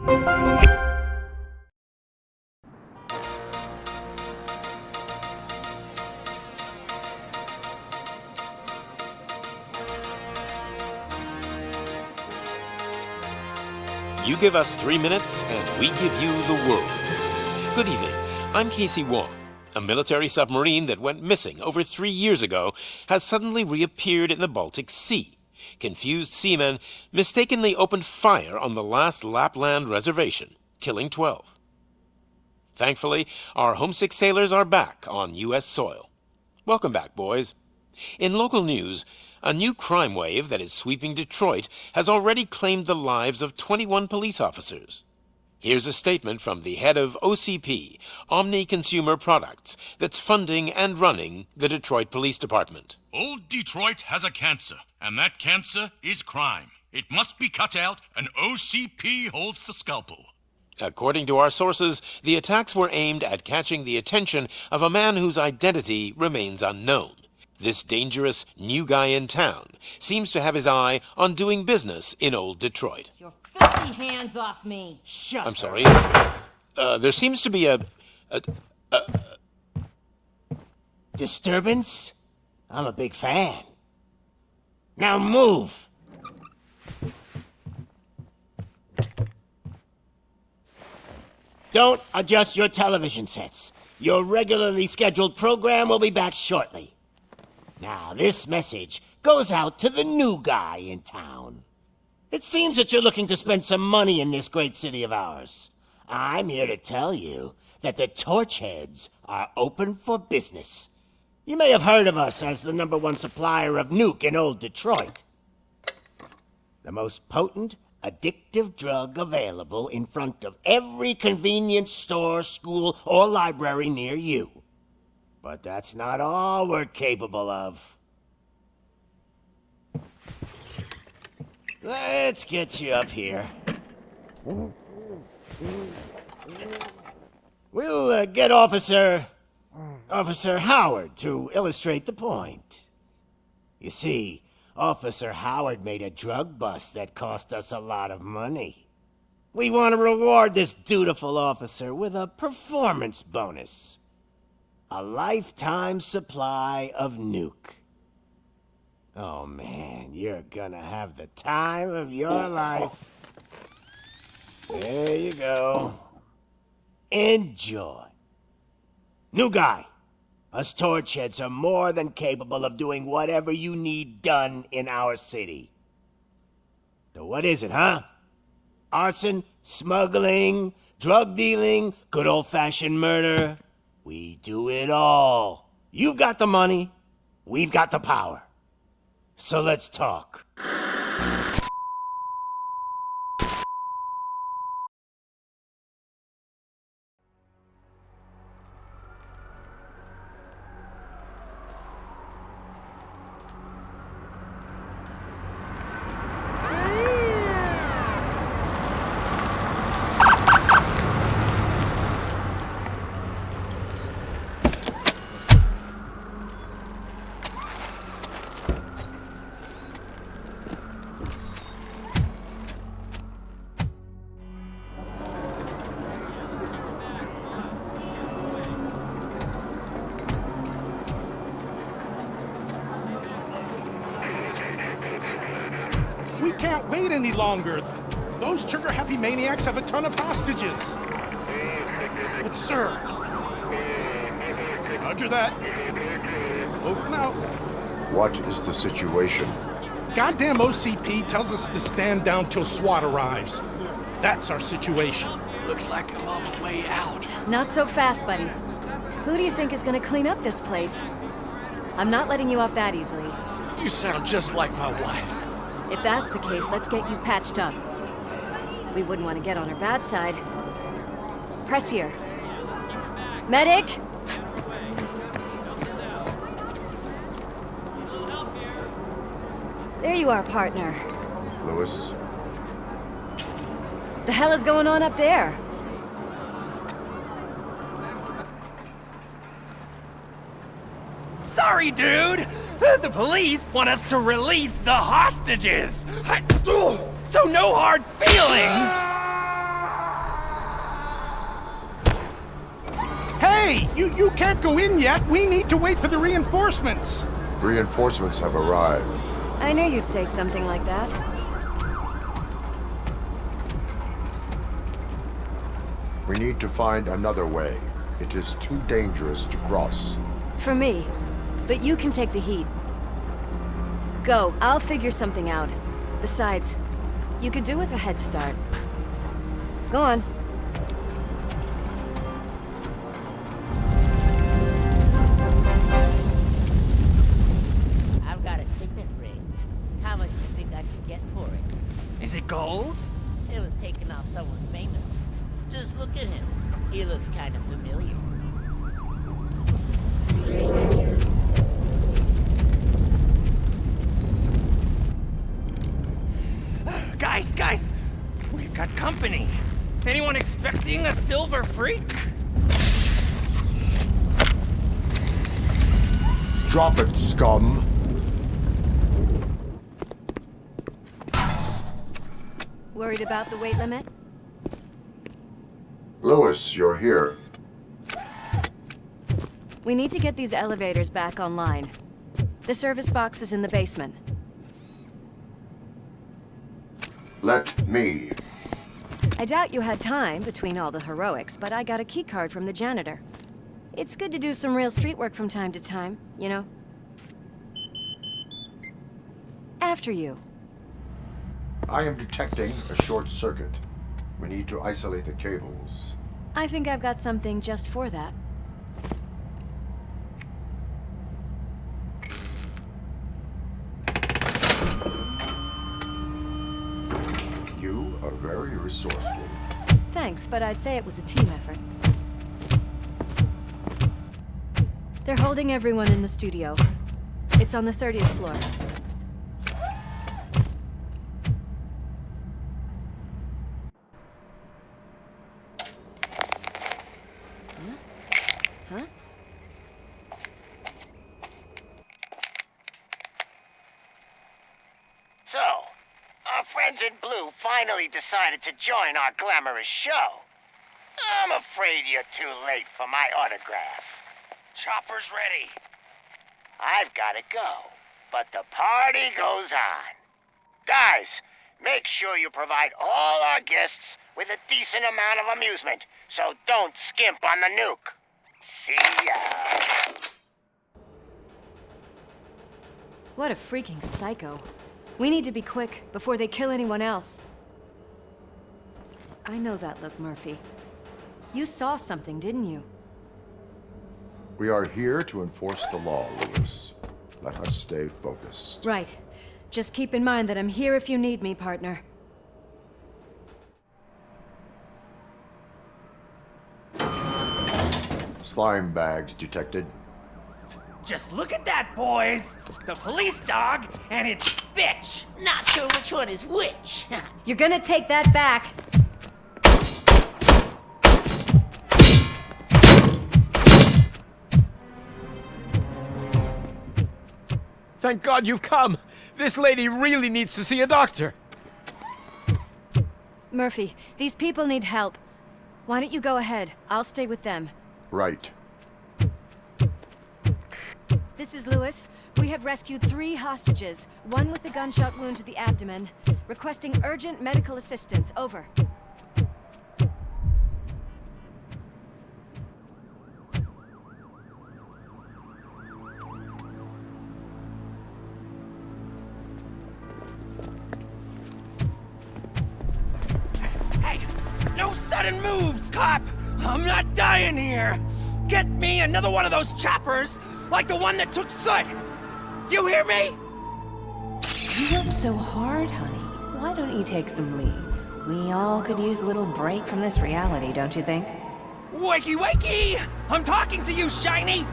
You give us 3 minutes, and we give you the world. Good evening. I'm Casey Wong. A military submarine that went missing over 3 years ago has suddenly reappeared in the Baltic Sea. Confused seamen mistakenly opened fire on the last Lapland reservation, killing 12. Thankfully, our homesick sailors are back on U.S. soil. Welcome back, boys. In local news, a new crime wave that is sweeping Detroit has already claimed the lives of 21 police officers. Here's a statement from the head of OCP, Omni Consumer Products, that's funding and running the Detroit Police Department. Old Detroit has a cancer, and that cancer is crime. It must be cut out, and OCP holds the scalpel. According to our sources, the attacks were aimed at catching the attention of a man whose identity remains unknown. This dangerous new guy in town seems to have his eye on doing business in old Detroit. Your filthy hands off me! Shut I'm sorry. There seems to be a disturbance? I'm a big fan. Now move! Don't adjust your television sets. Your regularly scheduled program will be back shortly. Now, this message goes out to the new guy in town. It seems that you're looking to spend some money in this great city of ours. I'm here to tell you that the Torchheads are open for business. You may have heard of us as the #1 supplier of Nьюк in old Detroit. The most potent, addictive drug available in front of every convenience store, school, or library near you. But that's not all we're capable of. Let's get you up here. We'll get Officer Howard to illustrate the point. You see, Officer Howard made a drug bust that cost us a lot of money. We want to reward this dutiful officer with a performance bonus. A lifetime supply of Nьюk. Oh man, you're gonna have the time of your life. There you go. Enjoy. New guy, us Torchheads are more than capable of doing whatever you need done in our city. So what is it, huh? Arson, smuggling, drug dealing, good old-fashioned murder. We do it all. You've got the money, we've got the power. So let's talk. We can't wait any longer. Those trigger-happy maniacs have a ton of hostages. But sir... Roger that. Over and out. What is the situation? Goddamn OCP tells us to stand down till SWAT arrives. That's our situation. Looks like I'm on the way out. Not so fast, buddy. Who do you think is gonna clean up this place? I'm not letting you off that easily. You sound just like my wife. If that's the case, let's get you patched up. We wouldn't want to get on her bad side. Press here. Medic! There you are, partner. Lewis? The hell is going on up there? Sorry, dude! The police want us to release the hostages! So no hard feelings! Hey, you can't go in yet. We need to wait for the reinforcements. Reinforcements have arrived. I knew you'd say something like that. We need to find another way. It is too dangerous to cross. For me. But you can take the heat. Go, I'll figure something out. Besides, you could do with a head start. Go on. I've got a signet ring. How much do you think I could get for it? Is it gold? It was taken off someone famous. Just look at him. He looks kind of familiar. Guys! We've got company. Anyone expecting a silver freak? Drop it, scum! Worried about the weight limit? Lewis, you're here. We need to get these elevators back online. The service box is in the basement. Let me. I doubt you had time between all the heroics, but I got a keycard from the janitor. It's good to do some real street work from time to time, you know? After you. I am detecting a short circuit. We need to isolate the cables. I think I've got something just for that. You are very resourceful. Thanks, but I'd say it was a team effort. They're holding everyone in the studio. It's on the 30th floor. Huh? So, our friends in blue finally decided to join our glamorous show. I'm afraid you're too late for my autograph. Chopper's ready. I've got to go, but the party goes on. Guys, make sure you provide all our guests with a decent amount of amusement, so don't skimp on the Nьюk. See ya. What a freaking psycho. We need to be quick before they kill anyone else. I know that look, Murphy. You saw something, didn't you? We are here to enforce the law, Lewis. Let us stay focused. Right. Just keep in mind that I'm here if you need me, partner. Slime bags detected. Just look at that, boys! The police dog and its bitch! Not sure which one is which. You're gonna take that back! Thank God you've come! This lady really needs to see a doctor! Murphy, these people need help. Why don't you go ahead? I'll stay with them. Right. This is Lewis. We have rescued 3 hostages, one with a gunshot wound to the abdomen. Requesting urgent medical assistance. Over. Hey! No sudden moves, cop! I'm not dying here! Get me another one of those choppers, like the one that took Soot! You hear me? You work so hard, honey. Why don't you take some leave? We all could use a little break from this reality, don't you think? Wakey wakey! I'm talking to you, Shiny!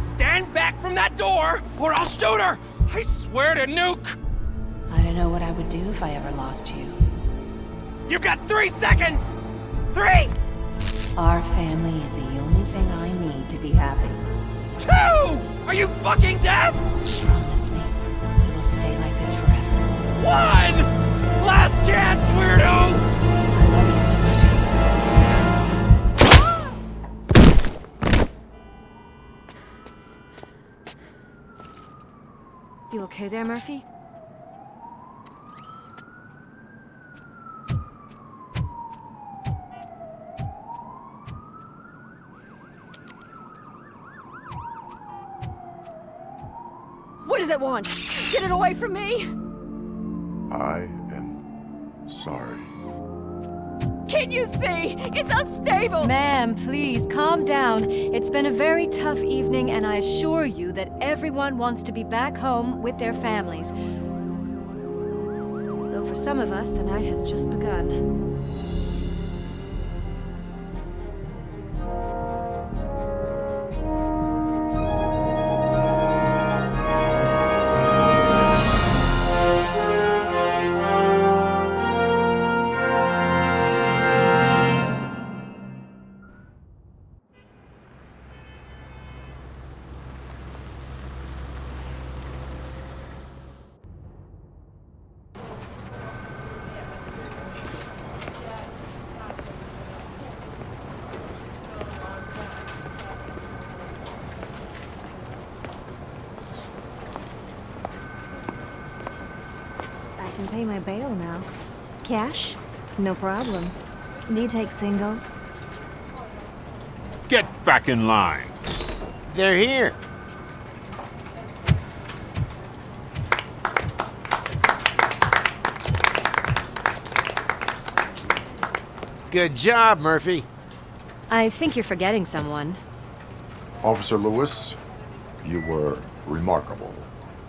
Stand back from that door, or I'll shoot her! I swear to Nьюk! I don't know what I would do if I ever lost you. You got 3 seconds! 3! Our family is the only thing I need to be happy. 2! Are you fucking deaf? Promise me, we will stay like this forever. 1! Last chance, weirdo! I love you so much, Alice. okay there, Murphy? What does it want? Get it away from me! I am sorry. Can't you see? It's unstable! Ma'am, please, calm down. It's been a very tough evening, and I assure you that everyone wants to be back home with their families. Though for some of us, the night has just begun. I can pay my bail now. Cash? No problem. Do you take singles? Get back in line. They're here. Good job, Murphy. I think you're forgetting someone. Officer Lewis, you were remarkable.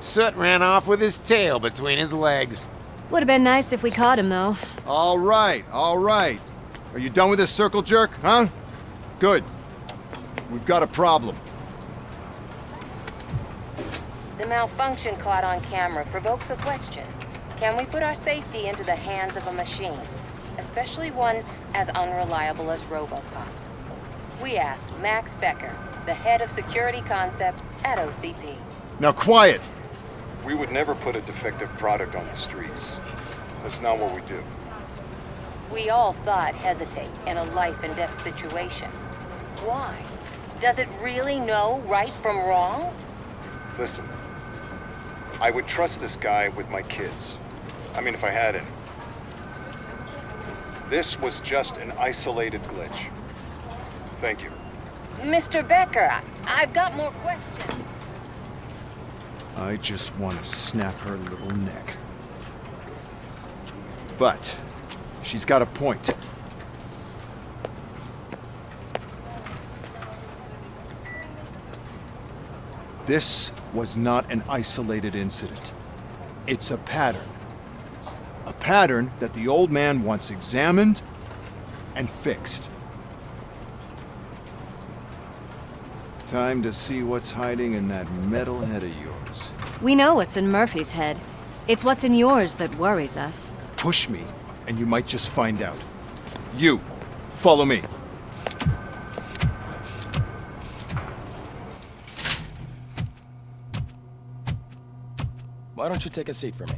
Soot ran off with his tail between his legs. Would have been nice if we caught him, though. All right, all right. Are you done with this circle jerk, huh? Good. We've got a problem. The malfunction caught on camera provokes a question. Can we put our safety into the hands of a machine? Especially one as unreliable as RoboCop. We asked Max Becker, the head of security concepts at OCP. Now quiet! We would never put a defective product on the streets. That's not what we do. We all saw it hesitate in a life and death situation. Why? Does it really know right from wrong? Listen, I would trust this guy with my kids. I mean, if I had any. This was just an isolated glitch. Thank you. Mr. Becker, I've got more questions. I just want to snap her little neck. But she's got a point. This was not an isolated incident. It's a pattern. A pattern that the old man wants examined and fixed. Time to see what's hiding in that metal head of yours. We know what's in Murphy's head. It's what's in yours that worries us. Push me, and you might just find out. You, follow me. Why don't you take a seat for me?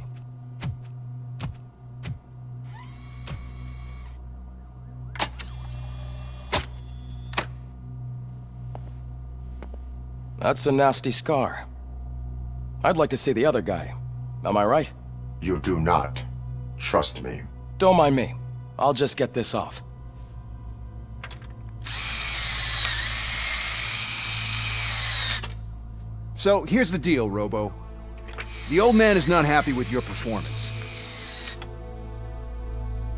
That's a nasty scar. I'd like to see the other guy. Am I right? You do not. Trust me. Don't mind me. I'll just get this off. So, here's the deal, Robo. The old man is not happy with your performance.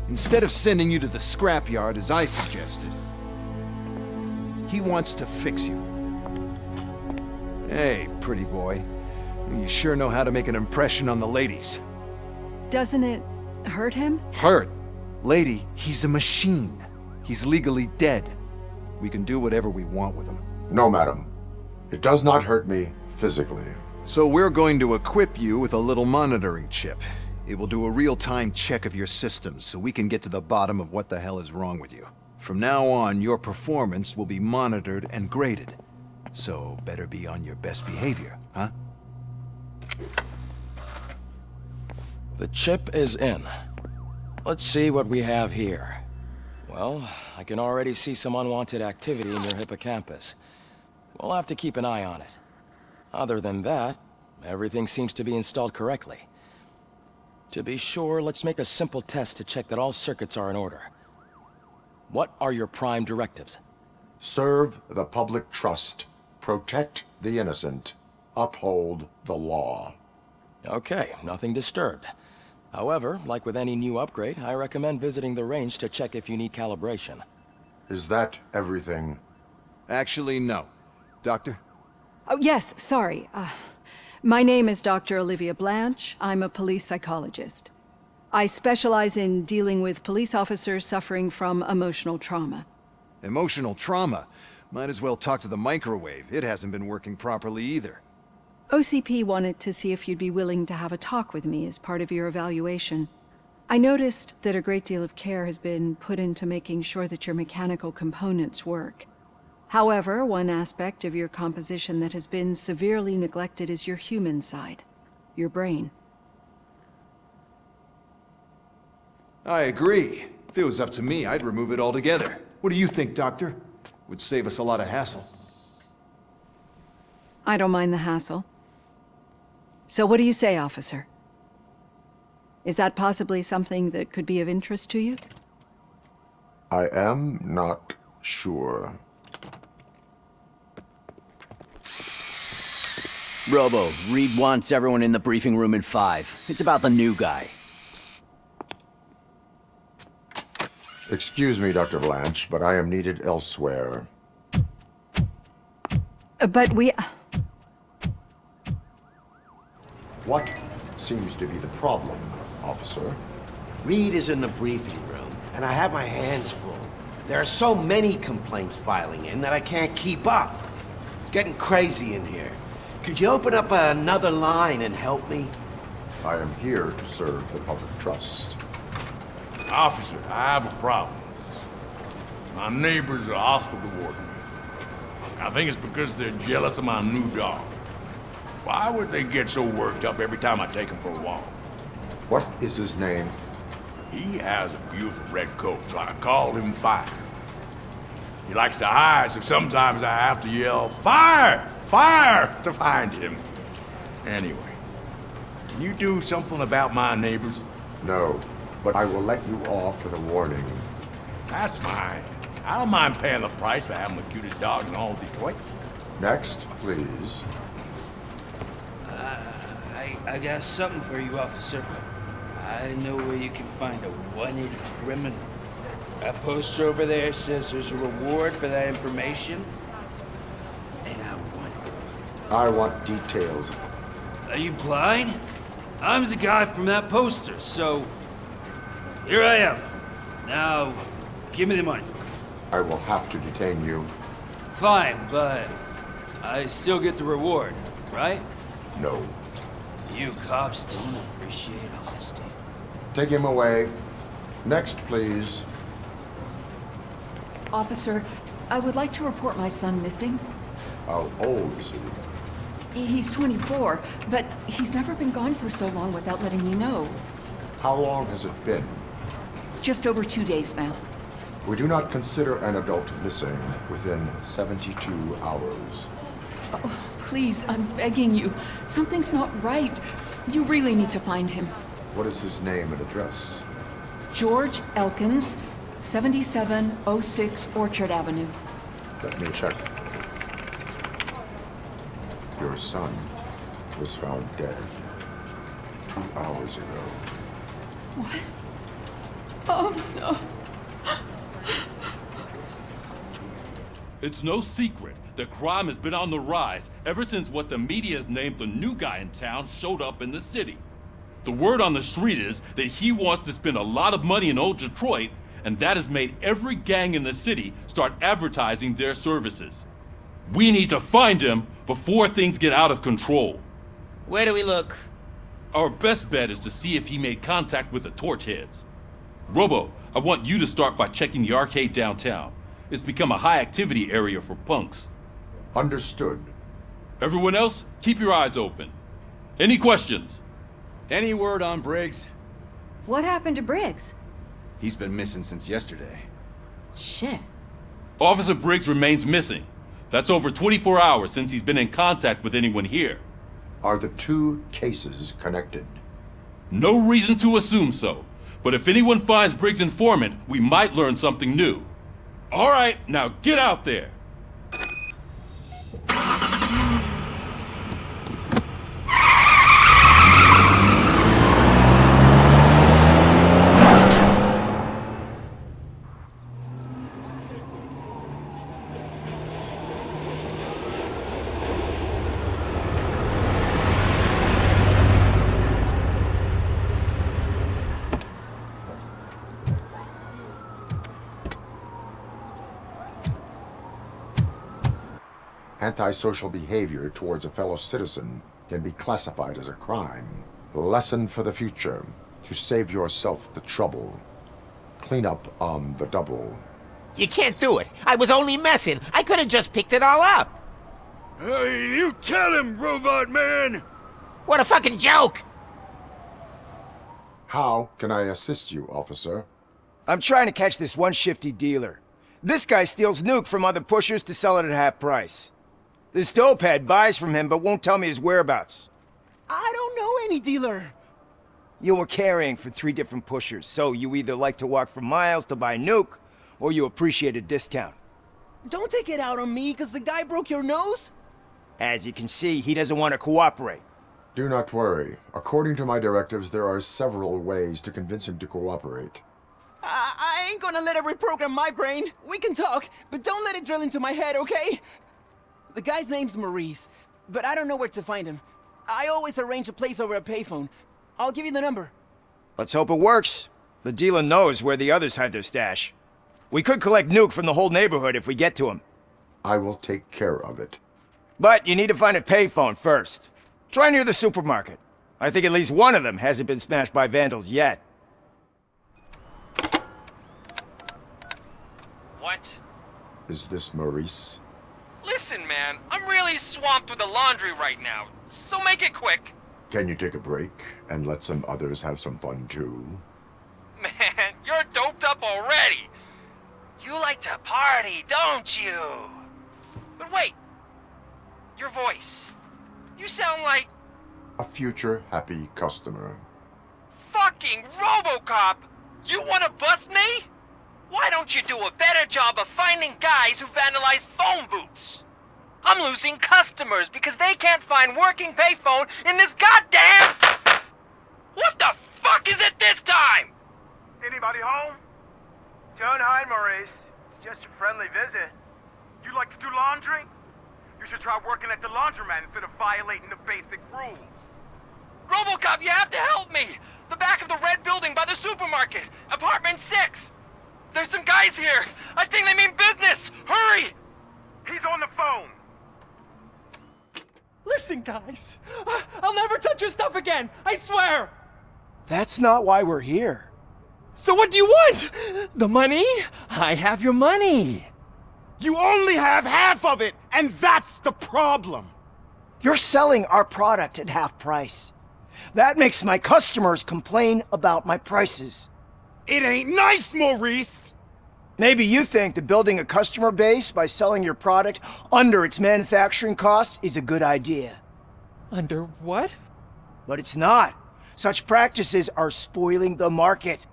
Instead of sending you to the scrapyard as I suggested, he wants to fix you. Hey, pretty boy. You sure know how to make an impression on the ladies. Doesn't it hurt him? Hurt? Lady, he's a machine. He's legally dead. We can do whatever we want with him. No, madam. It does not hurt me physically. So we're going to equip you with a little monitoring chip. It will do a real-time check of your systems so we can get to the bottom of what the hell is wrong with you. From now on, your performance will be monitored and graded. So better be on your best behavior, huh? The chip is in. Let's see what we have here. Well, I can already see some unwanted activity in your hippocampus. We'll have to keep an eye on it. Other than that, Everything seems to be installed correctly. To be sure, let's make a simple test to check that all circuits are in order. What are your prime directives? Serve the public trust. Protect the innocent. Uphold the law. Okay, nothing disturbed. However, like with any new upgrade, I recommend visiting the range to check if you need calibration. Is that everything? Actually, no. Doctor? Oh, yes, sorry. My name is Dr. Oливию Бланш. I'm a police psychologist. I specialize in dealing with police officers suffering from emotional trauma. Emotional trauma? Might as well talk to the microwave. It hasn't been working properly either. OCP wanted to see if you'd be willing to have a talk with me as part of your evaluation. I noticed that a great deal of care has been put into making sure that your mechanical components work. However, one aspect of your composition that has been severely neglected is your human side, your brain. I agree. If it was up to me, I'd remove it altogether. What do you think, Doctor? Would save us a lot of hassle. I don't mind the hassle. So what do you say, officer? Is that possibly something that could be of interest to you? I am not sure. Robo, Reed wants everyone in the briefing room in 5. It's about the new guy. Excuse me, Dr. Blanche, but I am needed elsewhere. But we... What seems to be the problem, officer? Reed is in the briefing room, and I have my hands full. There are so many complaints filing in that I can't keep up. It's getting crazy in here. Could you open up another line and help me? I am here to serve the public trust. Officer, I have a problem. My neighbors are hostile toward me. I think it's because they're jealous of my new dog. Why would they get so worked up every time I take him for a walk? What is his name? He has a beautiful red coat, so I called him Fire. He likes to hide, so sometimes I have to yell, "Fire! Fire!" to find him. Anyway, can you do something about my neighbors? No, but I will let you off with a warning. That's fine. I don't mind paying the price for having the cutest dog in all of Detroit. Next, please. I got something for you, officer. I know where you can find a wanted criminal. That poster over there says there's a reward for that information, and I want it. I want details. Are you blind? I'm the guy from that poster, so here I am. Now, give me the money. I will have to detain you. Fine, but I still get the reward, right? No. You cops don't appreciate honesty. Take him away. Next, please. Officer, I would like to report my son missing. How old is he? He's 24, but he's never been gone for so long without letting me know. How long has it been? Just over 2 days now. We do not consider an adult missing within 72 hours. Oh, please, I'm begging you. Something's not right. You really need to find him. What is his name and address? George Elkins, 7706 Orchard Avenue. Let me check. Your son was found dead 2 hours ago. What? Oh, no. It's no secret that crime has been on the rise ever since what the media has named the new guy in town showed up in the city. The word on the street is that he wants to spend a lot of money in old Detroit, and that has made every gang in the city start advertising their services. We need to find him before things get out of control. Where do we look? Our best bet is to see if he made contact with the Torchheads. Robo, I want you to start by checking the arcade downtown. It's become a high-activity area for punks. Understood. Everyone else, keep your eyes open. Any questions? Any word on Briggs? What happened to Briggs? He's been missing since yesterday. Shit. Officer Briggs remains missing. That's over 24 hours since he's been in contact with anyone here. Are the two cases connected? No reason to assume so. But if anyone finds Briggs' informant, we might learn something new. All right, now get out there. Antisocial behavior towards a fellow citizen can be classified as a crime. Lesson for the future. To save yourself the trouble. Clean up on the double. You can't do it. I was only messing. I could have just picked it all up. Hey, you tell him, Robot Man! What a fucking joke! How can I assist you, officer? I'm trying to catch this one shifty dealer. This guy steals Nьюk from other pushers to sell it at half price. This dopehead buys from him but won't tell me his whereabouts. I don't know any dealer. You were carrying for 3 different pushers, so you either like to walk for miles to buy Nьюk, or you appreciate a discount. Don't take it out on me, because the guy broke your nose? As you can see, he doesn't want to cooperate. Do not worry. According to my directives, there are several ways to convince him to cooperate. I ain't gonna let it reprogram my brain. We can talk, but don't let it drill into my head, okay? The guy's name's Maurice, but I don't know where to find him. I always arrange a place over a payphone. I'll give you the number. Let's hope it works. The dealer knows where the others hide their stash. We could collect Nьюk from the whole neighborhood if we get to him. I will take care of it. But you need to find a payphone first. Try near the supermarket. I think at least one of them hasn't been smashed by vandals yet. What? Is this Maurice? Listen, man, I'm really swamped with the laundry right now, so make it quick. Can you take a break and let some others have some fun too? Man, you're doped up already. You like to party, don't you? But wait, your voice. You sound like... A future happy customer. Fucking RoboCop! You wanna bust me? Why don't you do a better job of finding guys who vandalize phone booths? I'm losing customers because they can't find working payphone in this goddamn... What the fuck is it this time? Anybody home? Don't hide, Maurice. It's just a friendly visit. You like to do laundry? You should try working at the laundromat instead of violating the basic rules. RoboCop, you have to help me! The back of the red building by the supermarket, apartment 6. There's some guys here. I think they mean business. Hurry! He's on the phone. Listen, guys. I'll never touch your stuff again. I swear. That's not why we're here. So what do you want? The money? I have your money. You only have half of it, and that's the problem. You're selling our product at half price. That makes my customers complain about my prices. It ain't nice, Maurice! Maybe you think that building a customer base by selling your product under its manufacturing cost is a good idea. Under what? But it's not. Such practices are spoiling the market.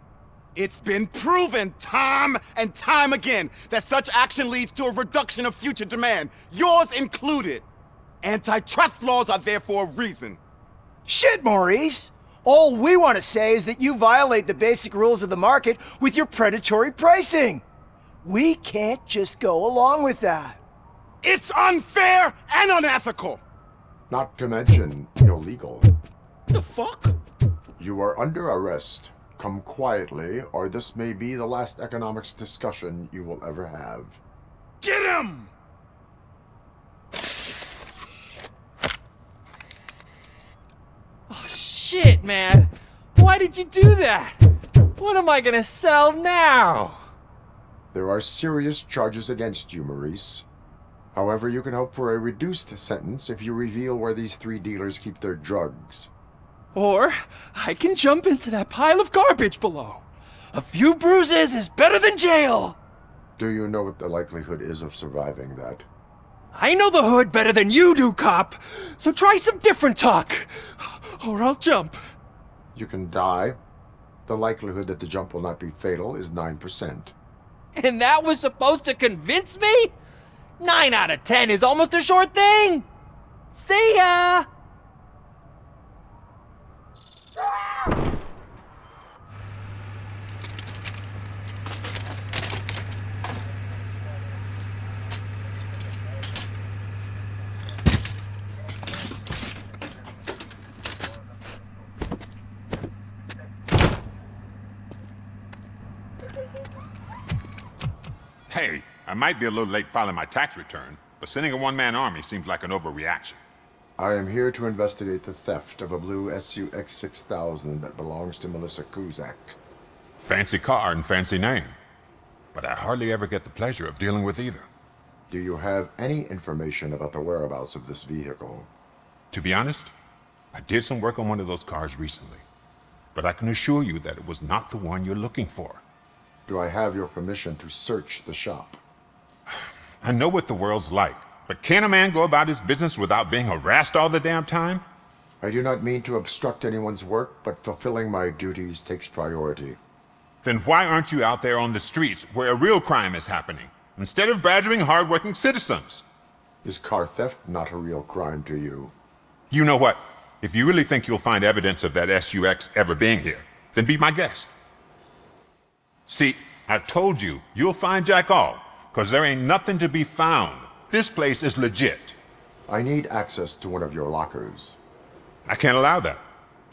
It's been proven time and time again that such action leads to a reduction of future demand, yours included. Antitrust laws are there for a reason. Shit, Maurice! All we want to say is that you violate the basic rules of the market with your predatory pricing. We can't just go along with that. It's unfair and unethical! Not to mention illegal. The fuck? You are under arrest. Come quietly, or this may be the last economics discussion you will ever have. Get him! Oh, shit, man. Why did you do that? What am I gonna sell now? There are serious charges against you, Maurice. However, you can hope for a reduced sentence if you reveal where these 3 dealers keep their drugs. Or I can jump into that pile of garbage below. A few bruises is better than jail. Do you know what the likelihood is of surviving that? I know the hood better than you do, cop. So try some different talk, or I'll jump. You can die. The likelihood that the jump will not be fatal is 9%. And that was supposed to convince me? 9 out of 10 is almost a sure thing. See ya! Hey, I might be a little late filing my tax return, but sending a one-man army seems like an overreaction. I am here to investigate the theft of a blue SUX 6000 that belongs to Melissa Kuzak. Fancy car and fancy name, but I hardly ever get the pleasure of dealing with either. Do you have any information about the whereabouts of this vehicle? To be honest, I did some work on one of those cars recently, but I can assure you that it was not the one you're looking for. Do I have your permission to search the shop? I know what the world's like, but can a man go about his business without being harassed all the damn time? I do not mean to obstruct anyone's work, but fulfilling my duties takes priority. Then why aren't you out there on the streets where a real crime is happening, instead of badgering hard-working citizens? Is car theft not a real crime to you? You know what? If you really think you'll find evidence of that SUX ever being here, then be my guest. See, I've told you, you'll find Jack all, because there ain't nothing to be found. This place is legit. I need access to one of your lockers. I can't allow that.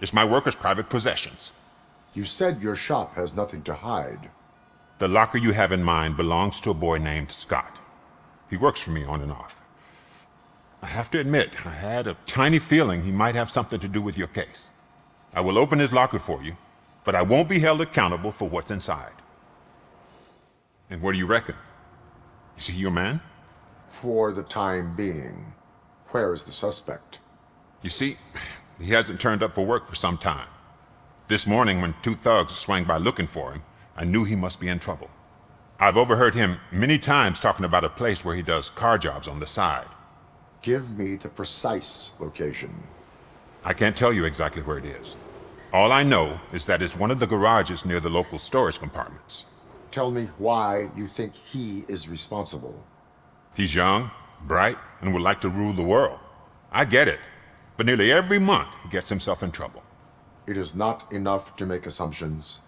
It's my workers' private possessions. You said your shop has nothing to hide. The locker you have in mind belongs to a boy named Scott. He works for me on and off. I have to admit, I had a tiny feeling he might have something to do with your case. I will open his locker for you, but I won't be held accountable for what's inside. And what do you reckon? Is he your man? For the time being. Where is the suspect? You see, he hasn't turned up for work for some time. This morning, when 2 thugs swang by looking for him, I knew he must be in trouble. I've overheard him many times talking about a place where he does car jobs on the side. Give me the precise location. I can't tell you exactly where it is. All I know is that it's one of the garages near the local storage compartments. Tell me why you think he is responsible. He's young, bright, and would like to rule the world. I get it. But nearly every month, he gets himself in trouble. It is not enough to make assumptions.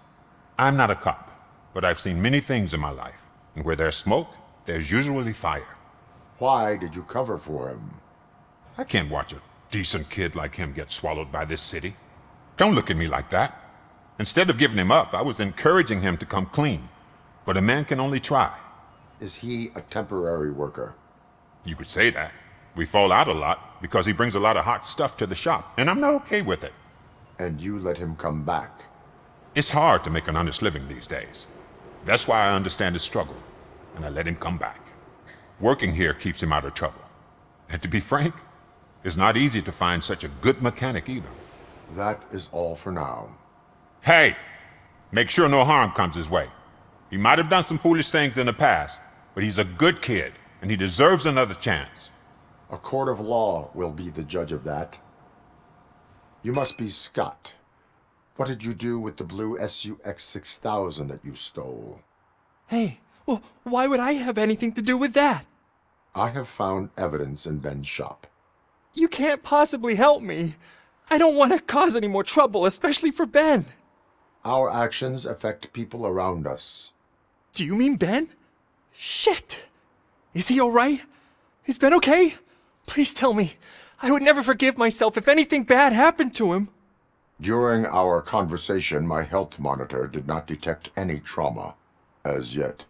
I'm not a cop, but I've seen many things in my life. And where there's smoke, there's usually fire. Why did you cover for him? I can't watch a decent kid like him get swallowed by this city. Don't look at me like that. Instead of giving him up, I was encouraging him to come clean. But a man can only try. Is he a temporary worker? You could say that. We fall out a lot because he brings a lot of hot stuff to the shop, and I'm not okay with it. And you let him come back? It's hard to make an honest living these days. That's why I understand his struggle, and I let him come back. Working here keeps him out of trouble. And to be frank, it's not easy to find such a good mechanic either. That is all for now. Hey! Make sure no harm comes his way. He might have done some foolish things in the past, but he's a good kid, and he deserves another chance. A court of law will be the judge of that. You must be Scott. What did you do with the blue SUX 6000 that you stole? Hey, well, why would I have anything to do with that? I have found evidence in Ben's shop. You can't possibly help me. I don't want to cause any more trouble, especially for Ben. Our actions affect people around us. Do you mean Ben? Shit! Is he alright? Is Ben okay? Please tell me. I would never forgive myself if anything bad happened to him. During our conversation, my health monitor did not detect any trauma, as yet.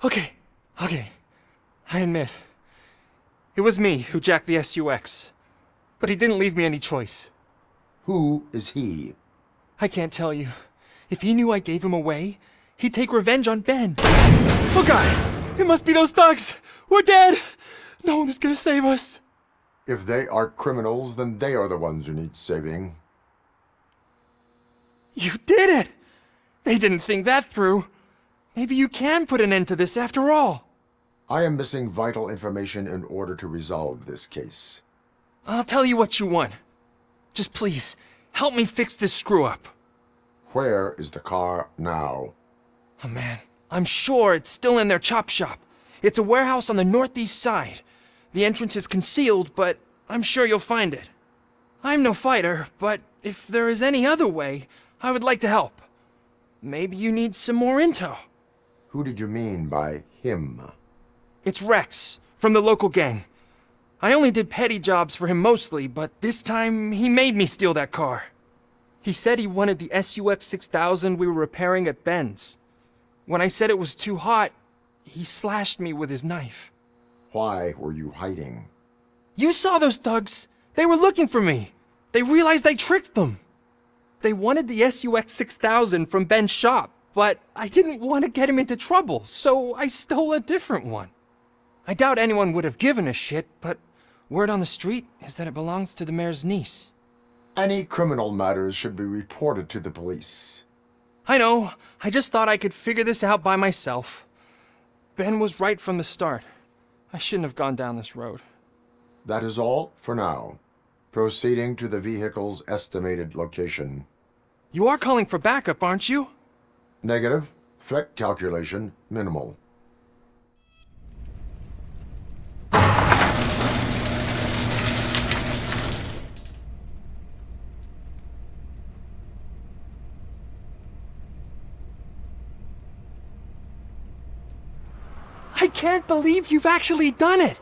Okay. I admit. It was me who jacked the SUX. But he didn't leave me any choice. Who is he? I can't tell you. If he knew I gave him away, he'd take revenge on Ben. Oh God! It must be those thugs! We're dead! No one is gonna save us. If they are criminals, then they are the ones who need saving. You did it! They didn't think that through. Maybe you can put an end to this after all. I am missing vital information in order to resolve this case. I'll tell you what you want. Just please, help me fix this screw-up. Where is the car now? Oh man, I'm sure it's still in their chop shop. It's a warehouse on the northeast side. The entrance is concealed, but I'm sure you'll find it. I'm no fighter, but if there is any other way, I would like to help. Maybe you need some more intel. Who did you mean by him? It's Rex, from the local gang. I only did petty jobs for him mostly, but this time he made me steal that car. He said he wanted the SUX 6000 we were repairing at Ben's. When I said it was too hot, he slashed me with his knife. Why were you hiding? You saw those thugs! They were looking for me! They realized I tricked them! They wanted the SUX 6000 from Ben's shop, but I didn't want to get him into trouble, so I stole a different one. I doubt anyone would have given a shit, but word on the street is that it belongs to the mayor's niece. Any criminal matters should be reported to the police. I know. I just thought I could figure this out by myself. Ben was right from the start. I shouldn't have gone down this road. That is all for now. Proceeding to the vehicle's estimated location. You are calling for backup, aren't you? Negative. Threat calculation minimal. I can't believe you've actually done it!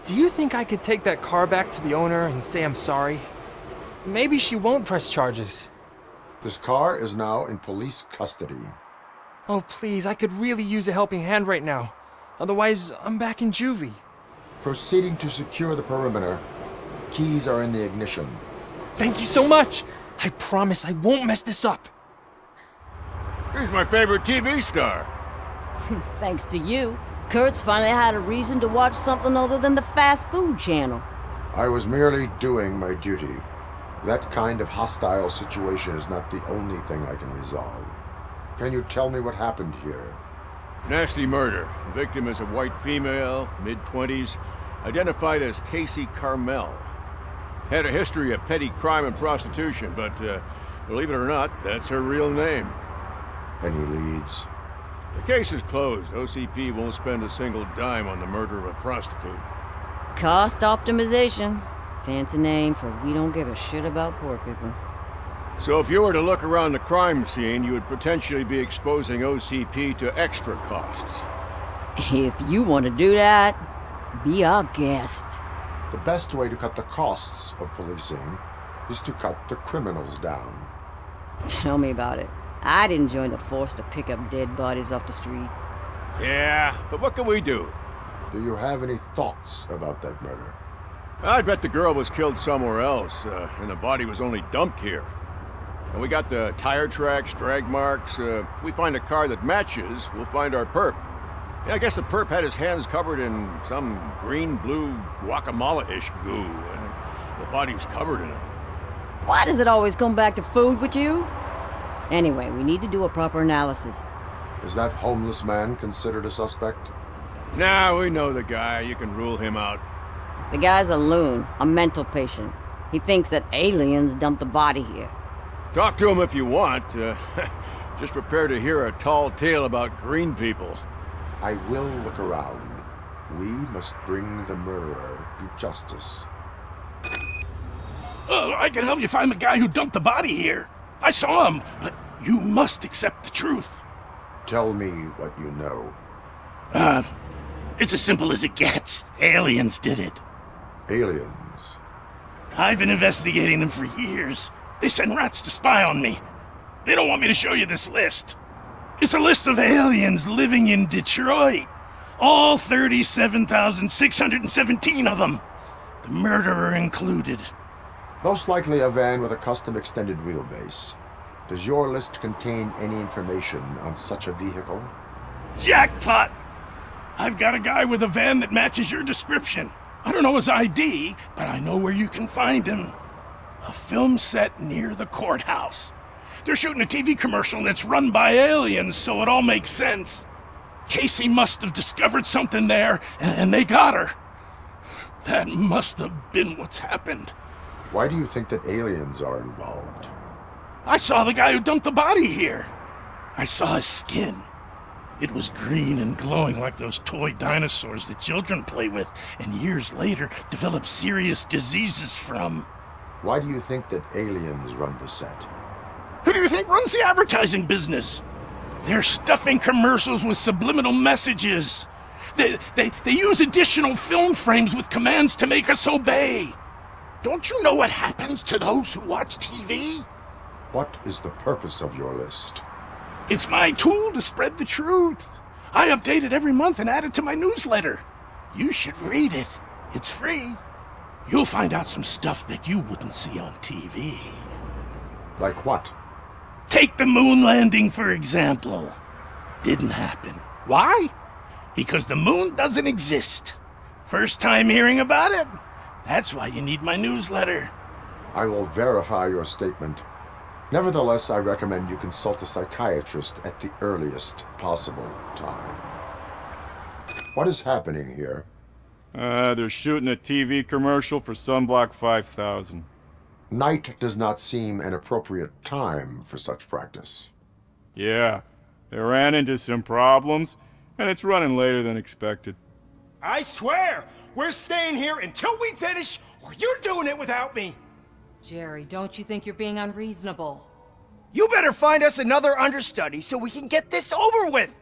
Do you think I could take that car back to the owner and say I'm sorry? Maybe she won't press charges. This car is now in police custody. Oh please, I could really use a helping hand right now. Otherwise, I'm back in juvie. Proceeding to secure the perimeter. Keys are in the ignition. Thank you so much! I promise I won't mess this up. He's my favorite TV star. Thanks to you, Kurt's finally had a reason to watch something other than the fast food channel. I was merely doing my duty. That kind of hostile situation is not the only thing I can resolve. Can you tell me what happened here? Nasty murder. The victim is a white female, mid-20s, identified as Casey Carmel. Had a history of petty crime and prostitution, but believe it or not, that's her real name. Any leads? The case is closed. OCP won't spend a single dime on the murder of a prostitute. Cost optimization. Fancy name for we don't give a shit about poor people. So if you were to look around the crime scene, you would potentially be exposing OCP to extra costs. If you want to do that, be our guest. The best way to cut the costs of policing is to cut the criminals down. Tell me about it. I didn't join the force to pick up dead bodies off the street. Yeah, but what can we do? Do you have any thoughts about that murder? I bet the girl was killed somewhere else, and the body was only dumped here. And we got the tire tracks, drag marks. If we find a car that matches, we'll find our perp. Yeah, I guess the perp had his hands covered in some green-blue guacamole-ish goo, and the body was covered in it. Why does it always come back to food with you? Anyway, we need to do a proper analysis. Is that homeless man considered a suspect? Nah, we know the guy. You can rule him out. The guy's a loon, a mental patient. He thinks that aliens dumped the body here. Talk to him if you want. Just prepare to hear a tall tale about green people. I will look around. We must bring the murderer to justice. Oh, I can help you find the guy who dumped the body here. I saw him, but you must accept the truth. Tell me what you know. It's as simple as it gets. Aliens did it. Aliens? I've been investigating them for years. They send rats to spy on me. They don't want me to show you this list. It's a list of aliens living in Detroit. All 37,617 of them. The murderer included. Most likely a van with a custom extended wheelbase. Does your list contain any information on such a vehicle? Jackpot! I've got a guy with a van that matches your description. I don't know his ID, but I know where you can find him. A film set near the courthouse. They're shooting a TV commercial and it's run by aliens, so it all makes sense. Casey must have discovered something there, and they got her. That must have been what's happened. Why do you think that aliens are involved? I saw the guy who dumped the body here. I saw his skin. It was green and glowing like those toy dinosaurs that children play with and years later develop serious diseases from. Why do you think that aliens run the set? Who do you think runs the advertising business? They're stuffing commercials with subliminal messages. They use additional film frames with commands to make us obey. Don't you know what happens to those who watch TV? What is the purpose of your list? It's my tool to spread the truth. I update it every month and add it to my newsletter. You should read it. It's free. You'll find out some stuff that you wouldn't see on TV. Like what? Take the moon landing, for example. Didn't happen. Why? Because the moon doesn't exist. First time hearing about it? That's why you need my newsletter. I will verify your statement. Nevertheless, I recommend you consult a psychiatrist at the earliest possible time. What is happening here? They're shooting a TV commercial for Sunblock 5000. Night does not seem an appropriate time for such practice. Yeah, they ran into some problems, and it's running later than expected. I swear, we're staying here until we finish, or you're doing it without me! Jerry, don't you think you're being unreasonable? You better find us another understudy so we can get this over with!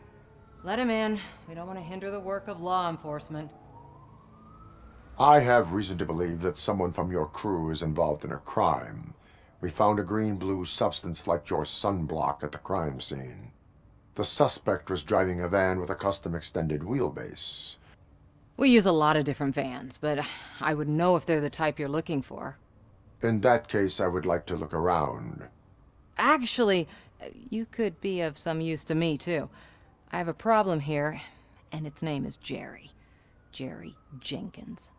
Let him in. We don't want to hinder the work of law enforcement. I have reason to believe that someone from your crew is involved in a crime. We found a green-blue substance like your sunblock at the crime scene. The suspect was driving a van with a custom extended wheelbase. We use a lot of different vans, but I wouldn't know if they're the type you're looking for. In that case, I would like to look around. Actually, you could be of some use to me, too. I have a problem here, and its name is Jerry. Jerry Jenkins.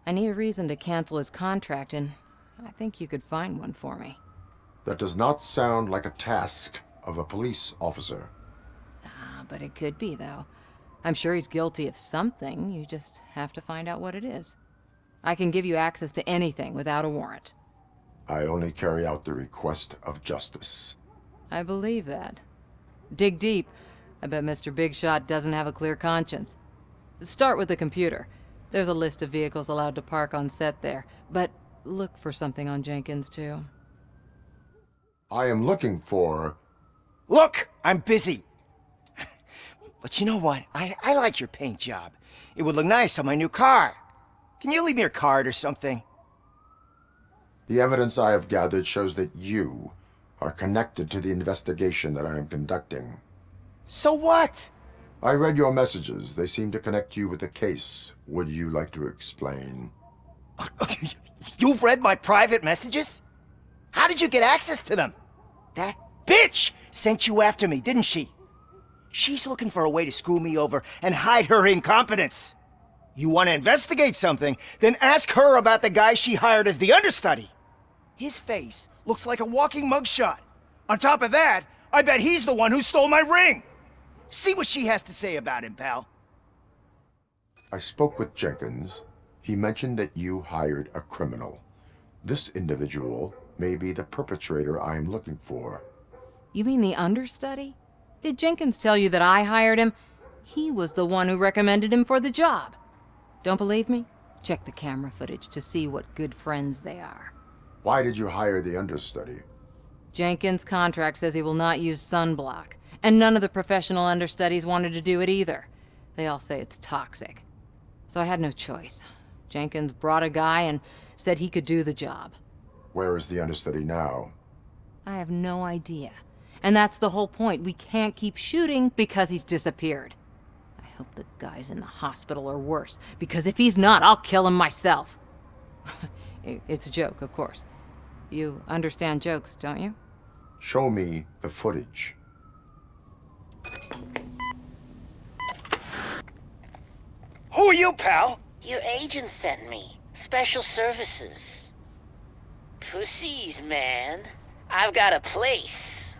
I need a reason to cancel his contract, and I think you could find one for me. That does not sound like a task of a police officer. But it could be, though. I'm sure he's guilty of something. You just have to find out what it is. I can give you access to anything without a warrant. I only carry out the request of justice. I believe that. Dig deep. I bet Mr. Big Shot doesn't have a clear conscience. Start with the computer. There's a list of vehicles allowed to park on set there, but look for something on Jenkins, too. I am looking for... Look, I'm busy. But you know what? I like your paint job. It would look nice on my new car. Can you leave me your card or something? The evidence I have gathered shows that you are connected to the investigation that I am conducting. So what? I read your messages. They seem to connect you with the case. Would you like to explain? You've read my private messages? How did you get access to them? That bitch sent you after me, didn't she? She's looking for a way to screw me over and hide her incompetence. You want to investigate something, then ask her about the guy she hired as the understudy. His face looks like a walking mugshot. On top of that, I bet he's the one who stole my ring. See what she has to say about him, pal. I spoke with Jenkins. He mentioned that you hired a criminal. This individual may be the perpetrator I am looking for. You mean the understudy? Did Jenkins tell you that I hired him? He was the one who recommended him for the job. Don't believe me? Check the camera footage to see what good friends they are. Why did you hire the understudy? Jenkins' contract says he will not use sunblock, and none of the professional understudies wanted to do it either. They all say it's toxic. So I had no choice. Jenkins brought a guy and said he could do the job. Where is the understudy now? I have no idea. And that's the whole point. We can't keep shooting because he's disappeared. I hope the guy's in the hospital or worse, because if he's not, I'll kill him myself. It's a joke, of course. You understand jokes, don't you? Show me the footage. Who are you, pal? Your agent sent me. Special services. Pussies, man. I've got a place.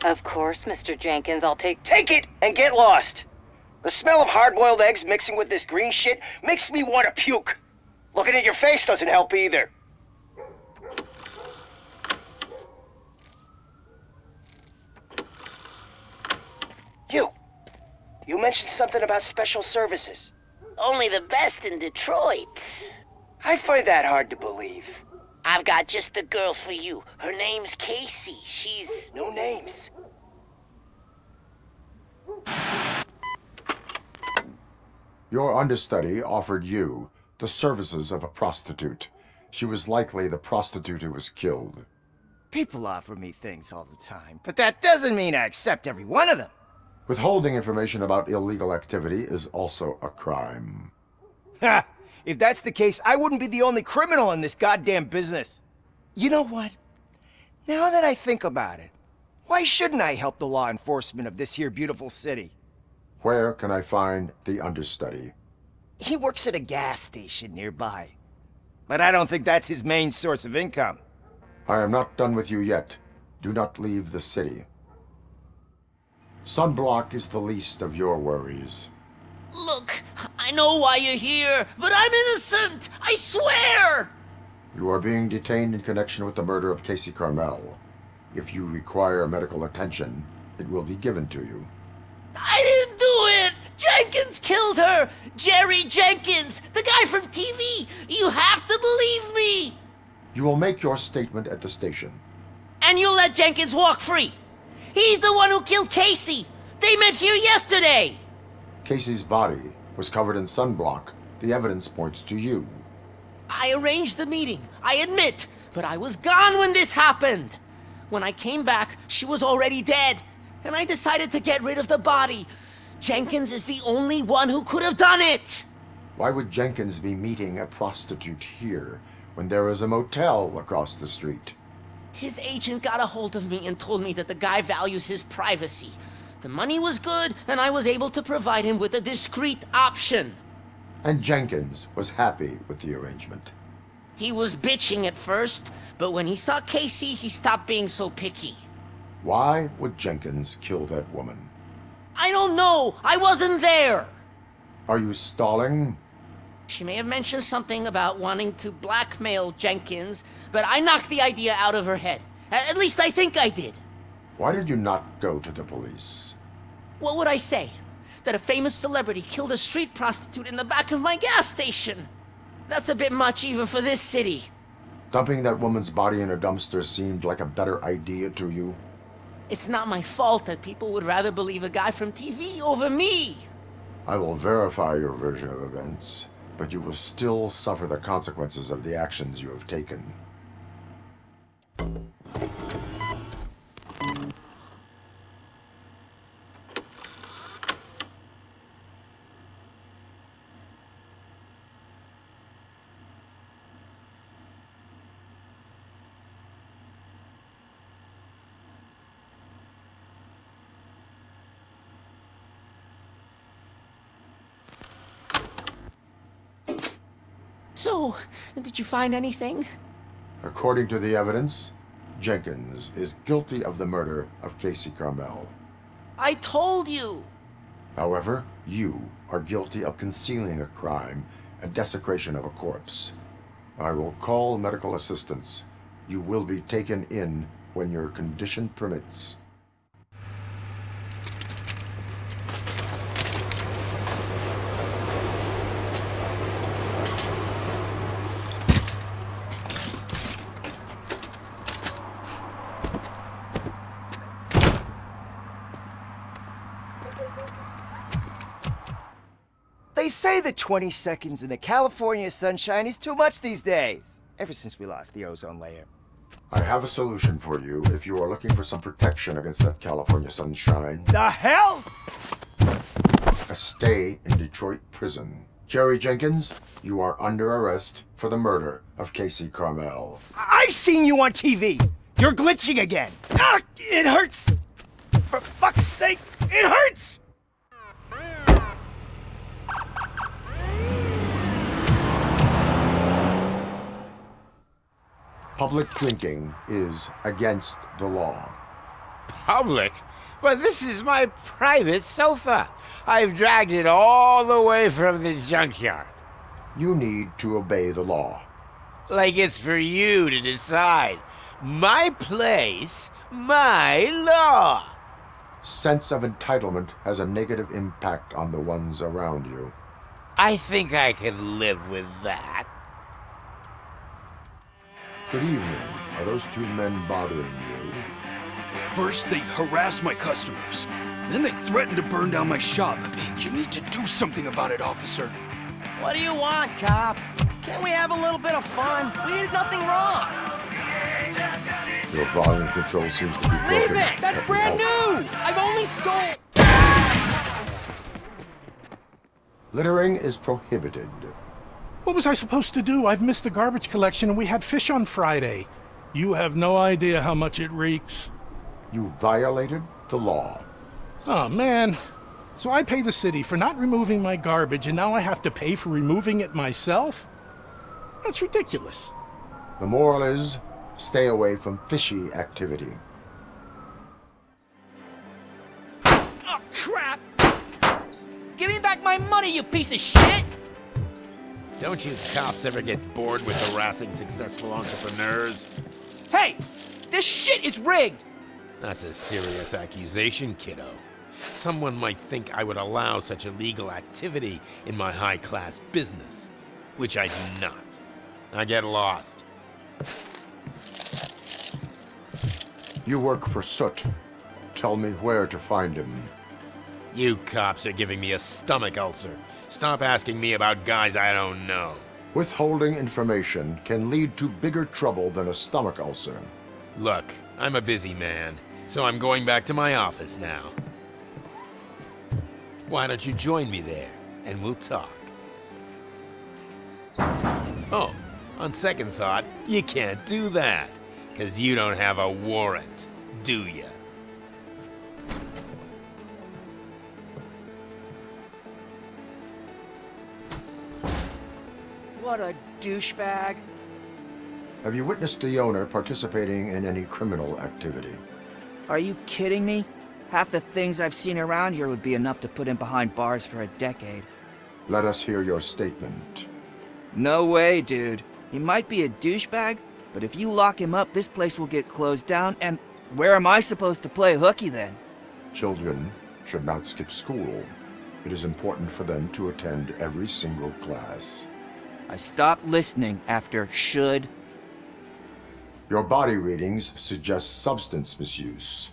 Of course, Mr. Jenkins, I'll take... Take it and get lost! The smell of hard-boiled eggs mixing with this green shit makes me want to puke. Looking at your face doesn't help either. You mentioned something about special services. Only the best in Detroit. I find that hard to believe. I've got just the girl for you. Her name's Casey. She's... No names. Your understudy offered you the services of a prostitute. She was likely the prostitute who was killed. People offer me things all the time, but that doesn't mean I accept every one of them. Withholding information about illegal activity is also a crime. Ha! If that's the case, I wouldn't be the only criminal in this goddamn business. You know what? Now that I think about it, why shouldn't I help the law enforcement of this here beautiful city? Where can I find the understudy? He works at a gas station nearby. But I don't think that's his main source of income. I am not done with you yet. Do not leave the city. Sunblock is the least of your worries. Look, I know why you're here, but I'm innocent! I swear! You are being detained in connection with the murder of Casey Carmel. If you require medical attention, it will be given to you. I didn't do it! Jenkins killed her! Jerry Jenkins, the guy from TV! You have to believe me! You will make your statement at the station. And you'll let Jenkins walk free! He's the one who killed Casey! They met here yesterday! Casey's body was covered in sunblock. The evidence points to you. I arranged the meeting, I admit, but I was gone when this happened. When I came back, she was already dead, and I decided to get rid of the body. Jenkins is the only one who could have done it! Why would Jenkins be meeting a prostitute here when there is a motel across the street? His agent got a hold of me and told me that the guy values his privacy. The money was good, and I was able to provide him with a discreet option. And Jenkins was happy with the arrangement. He was bitching at first, but when he saw Casey, he stopped being so picky. Why would Jenkins kill that woman? I don't know! I wasn't there! Are you stalling? She may have mentioned something about wanting to blackmail Jenkins, but I knocked the idea out of her head. At least I think I did. Why did you not go to the police? What would I say? That a famous celebrity killed a street prostitute in the back of my gas station? That's a bit much even for this city. Dumping that woman's body in a dumpster seemed like a better idea to you? It's not my fault that people would rather believe a guy from TV over me. I will verify your version of events, but you will still suffer the consequences of the actions you have taken. So, did you find anything? According to the evidence, Jenkins is guilty of the murder of Casey Carmel. I told you! However, you are guilty of concealing a crime and desecration of a corpse. I will call medical assistance. You will be taken in when your condition permits. They say that 20 seconds in the California sunshine is too much these days, ever since we lost the ozone layer. I have a solution for you if you are looking for some protection against that California sunshine. The hell? A stay in Detroit prison. Jerry Jenkins, you are under arrest for the murder of Casey Carmel. I seen you on TV! You're glitching again! Ah, it hurts! For fuck's sake, it hurts! Public drinking is against the law. public, but this is my private sofa. I've dragged it all the way from the junkyard. You need to obey the law. Like it's for you to decide. My place, my law. Sense of entitlement has a negative impact on the ones around you. I think I can live with that. Good evening. Are those two men bothering you? First, they harass my customers. Then they threaten to burn down my shop. You need to do something about it, officer. What do you want, cop? Can't we have a little bit of fun? We did nothing wrong. Your volume control seems to be broken. Leave it! That's brand new! I've only stole... Littering is prohibited. What was I supposed to do? I've missed the garbage collection and we had fish on Friday. You have no idea how much it reeks. You violated the law. Oh, man. So I pay the city for not removing my garbage, and now I have to pay for removing it myself? That's ridiculous. The moral is, stay away from fishy activity. Oh, crap! Give me back my money, you piece of shit! Don't you cops ever get bored with harassing successful entrepreneurs? Hey! This shit is rigged! That's a serious accusation, kiddo. Someone might think I would allow such illegal activity in my high-class business, which I do not. I get lost. You work for Soot. Tell me where to find him. You cops are giving me a stomach ulcer. Stop asking me about guys I don't know. Withholding information can lead to bigger trouble than a stomach ulcer. Look, I'm a busy man, so I'm going back to my office now. Why don't you join me there, and we'll talk. Oh, on second thought, you can't do that, 'cause you don't have a warrant, do ya? What a douchebag. Have you witnessed the owner participating in any criminal activity? Are you kidding me? Half the things I've seen around here would be enough to put him behind bars for a decade. Let us hear your statement. No way, dude. He might be a douchebag, but if you lock him up, this place will get closed down, and where am I supposed to play hooky then? Children should not skip school. It is important for them to attend every single class. I stopped listening after should. Your body readings suggest substance misuse.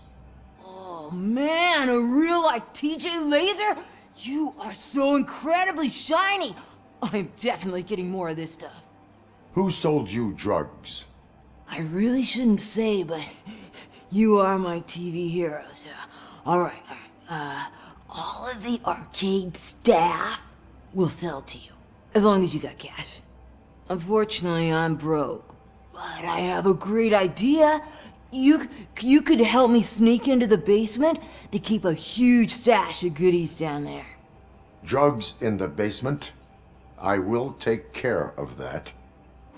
Oh man, a real like TJ Laser? You are so incredibly shiny! I'm definitely getting more of this stuff. Who sold you drugs? I really shouldn't say, but you are my TV heroes. Alright. All of the arcade staff will sell to you, as long as you got cash. Unfortunately, I'm broke, but I have a great idea. You could help me sneak into the basement. They keep a huge stash of goodies down there. Drugs in the basement? I will take care of that.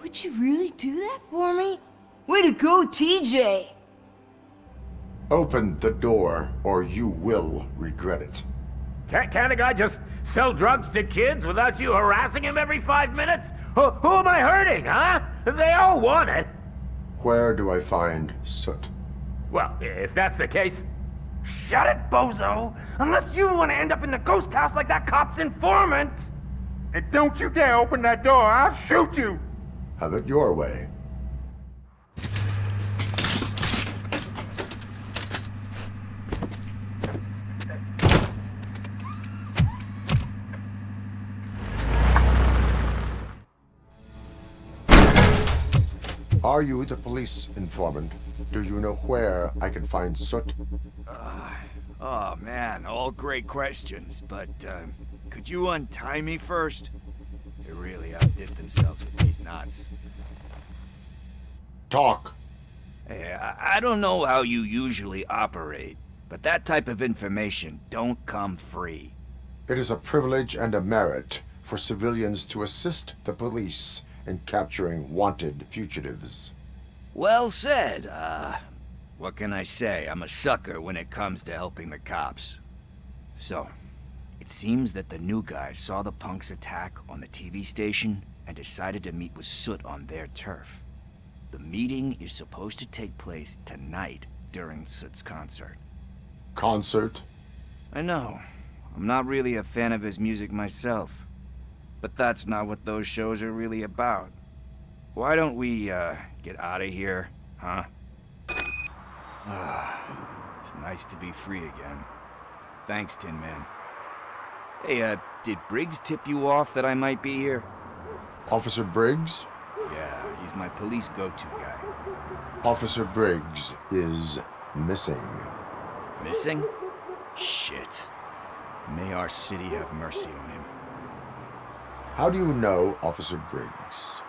Would you really do that for me? Way to go, TJ! Open the door, or you will regret it. Can't a guy just sell drugs to kids without you harassing him every 5 minutes? Who am I hurting, huh? They all want it. Where do I find Soot? Well, if that's the case, shut it, bozo! Unless you want to end up in the ghost house like that cop's informant! And don't you dare open that door, I'll shoot you! Have it your way. Are you the police informant? Do you know where I can find Soot? Oh man, all great questions, but could you untie me first? They really outdid themselves with these knots. Talk. Hey, I don't know how you usually operate, but that type of information don't come free. It is a privilege and a merit for civilians to assist the police in capturing wanted fugitives. Well said. What can I say? I'm a sucker when it comes to helping the cops. So, it seems that the new guy saw the punks' attack on the TV station and decided to meet with Soot on their turf. The meeting is supposed to take place tonight during Soot's concert. Concert? I know. I'm not really a fan of his music myself. But that's not what those shows are really about. Why don't we, get out of here, huh? It's nice to be free again. Thanks, Tin Man. Hey, did Briggs tip you off that I might be here? Officer Briggs? Yeah, he's my police go-to guy. Officer Briggs is missing. Missing? Shit. May our city have mercy on him. How do you know Officer Briggs?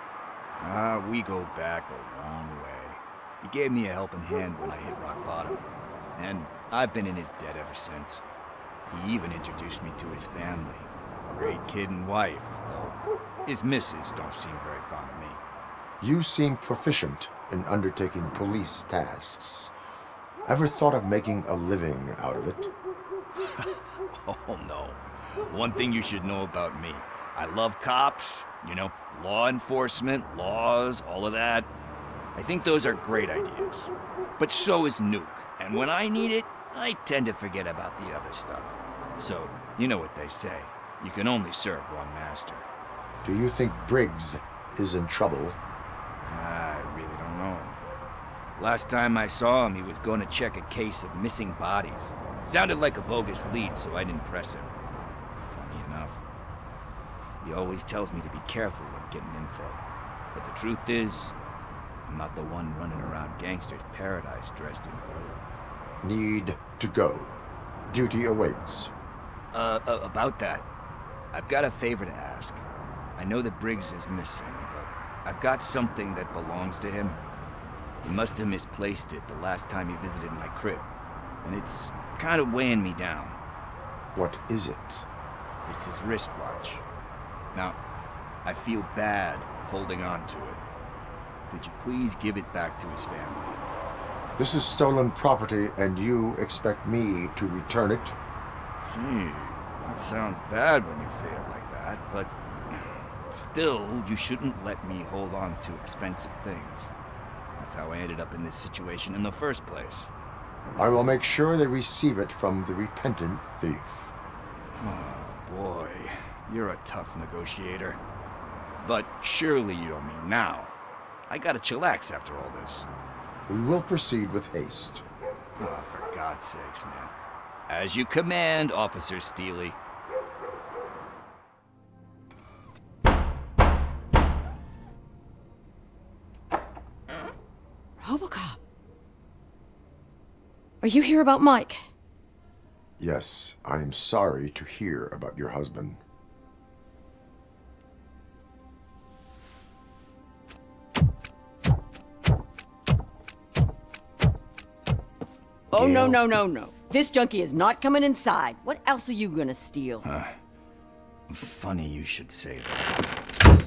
We go back a long way. He gave me a helping hand when I hit rock bottom. And I've been in his debt ever since. He even introduced me to his family. Great kid and wife, though his missus don't seem very fond of me. You seem proficient in undertaking police tasks. Ever thought of making a living out of it? Oh no. One thing you should know about me. I love cops, you know, law enforcement, laws, all of that. I think those are great ideas. But so is Nьюк. And when I need it, I tend to forget about the other stuff. So, you know what they say. You can only serve one master. Do you think Briggs is in trouble? I really don't know. Last time I saw him, he was going to check a case of missing bodies. Sounded like a bogus lead, so I didn't press him. Funny enough. He always tells me to be careful when getting info. But the truth is, I'm not the one running around gangster's paradise dressed in blue. Need to go. Duty awaits. About that, I've got a favor to ask. I know that Briggs is missing, but I've got something that belongs to him. He must have misplaced it the last time he visited my crib, and it's kind of weighing me down. What is it? It's his wristwatch. Now, I feel bad holding on to it. Could you please give it back to his family? This is stolen property, and you expect me to return it? Gee, that sounds bad when you say it like that, but still, you shouldn't let me hold on to expensive things. That's how I ended up in this situation in the first place. I will make sure they receive it from the repentant thief. Oh, boy. You're a tough negotiator. But surely you don't mean now. I gotta chillax after all this. We will proceed with haste. Oh, for God's sakes, man. As you command, Officer Steely. RoboCop. Are you here about Mike? Yes, I am sorry to hear about your husband. Oh, no. This junkie is not coming inside. What else are you gonna steal? Funny you should say that.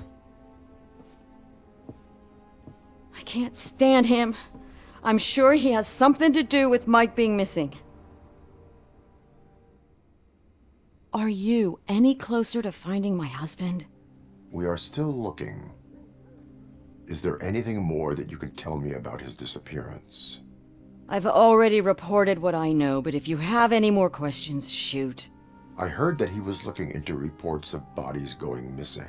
I can't stand him. I'm sure he has something to do with Mike being missing. Are you any closer to finding my husband? We are still looking. Is there anything more that you can tell me about his disappearance? I've already reported what I know, but if you have any more questions, shoot. I heard that he was looking into reports of bodies going missing.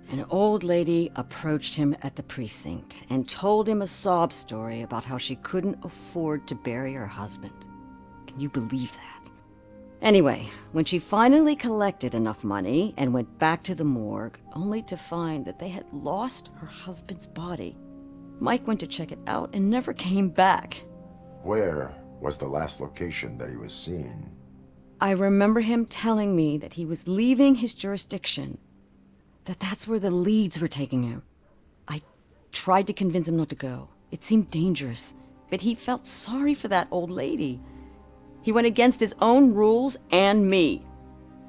An old lady approached him at the precinct and told him a sob story about how she couldn't afford to bury her husband. Can you believe that? Anyway, when she finally collected enough money and went back to the morgue, only to find that they had lost her husband's body, Mike went to check it out and never came back. Where was the last location that he was seen? I remember him telling me that he was leaving his jurisdiction, that's where the leads were taking him. I tried to convince him not to go. It seemed dangerous, but he felt sorry for that old lady. He went against his own rules and me.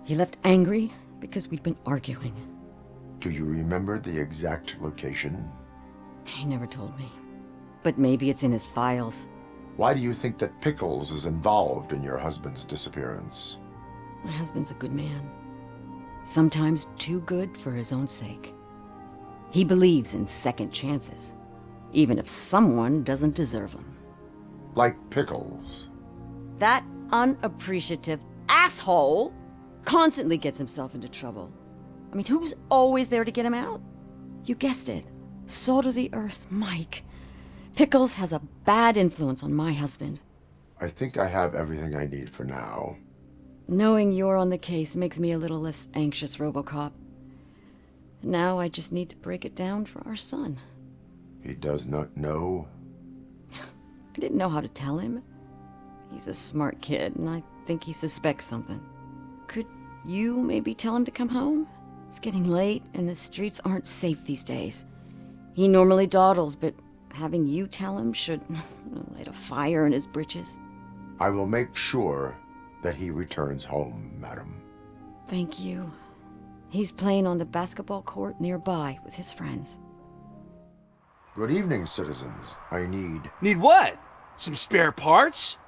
He left angry because we'd been arguing. Do you remember the exact location? He never told me. But maybe it's in his files. Why do you think that Pickles is involved in your husband's disappearance? My husband's a good man. Sometimes too good for his own sake. He believes in second chances, even if someone doesn't deserve them. Like Pickles. That unappreciative asshole constantly gets himself into trouble. I mean, who's always there to get him out? You guessed it. Salt of the earth, Mike. Pickles has a bad influence on my husband. I think I have everything I need for now. Knowing you're on the case makes me a little less anxious, RoboCop. Now I just need to break it down for our son. He does not know? I didn't know how to tell him. He's a smart kid, and I think he suspects something. Could you maybe tell him to come home? It's getting late, and the streets aren't safe these days. He normally dawdles, but having you tell him should light a fire in his britches. I will make sure that he returns home, madam. Thank you. He's playing on the basketball court nearby with his friends. Good evening, citizens. I need... Need what? Some spare parts?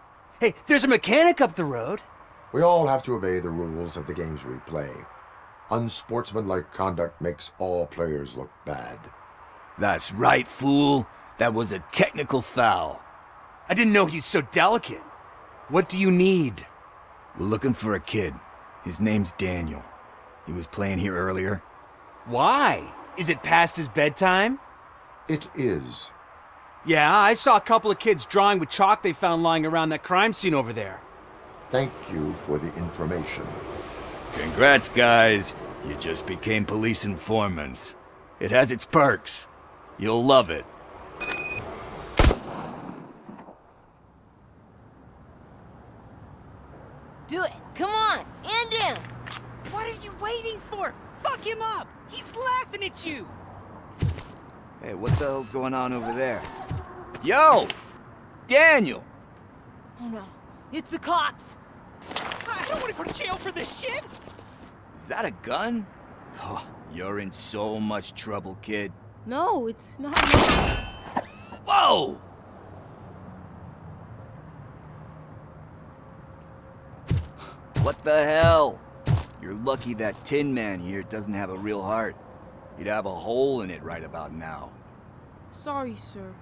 Hey, there's a mechanic up the road. We all have to obey the rules of the games we play. Unsportsmanlike conduct makes all players look bad. That's right, fool. That was a technical foul. I didn't know he's so delicate. What do you need? We're looking for a kid. His name's Daniel. He was playing here earlier. Why? Is it past his bedtime? It is. Yeah, I saw a couple of kids drawing with chalk they found lying around that crime scene over there. Thank you for the information. Congrats, guys. You just became police informants. It has its perks. You'll love it. Do it. Come on. End him. What are you waiting for? Fuck him up! He's laughing at you! Hey, what the hell's going on over there? Yo! Daniel! Oh no. It's the cops. I don't want to go to jail for this shit! Is that a gun? Oh, you're in so much trouble, kid. No, it's not. Whoa! What the hell? You're lucky that Tin Man here doesn't have a real heart. He'd have a hole in it right about now. Sorry, sir.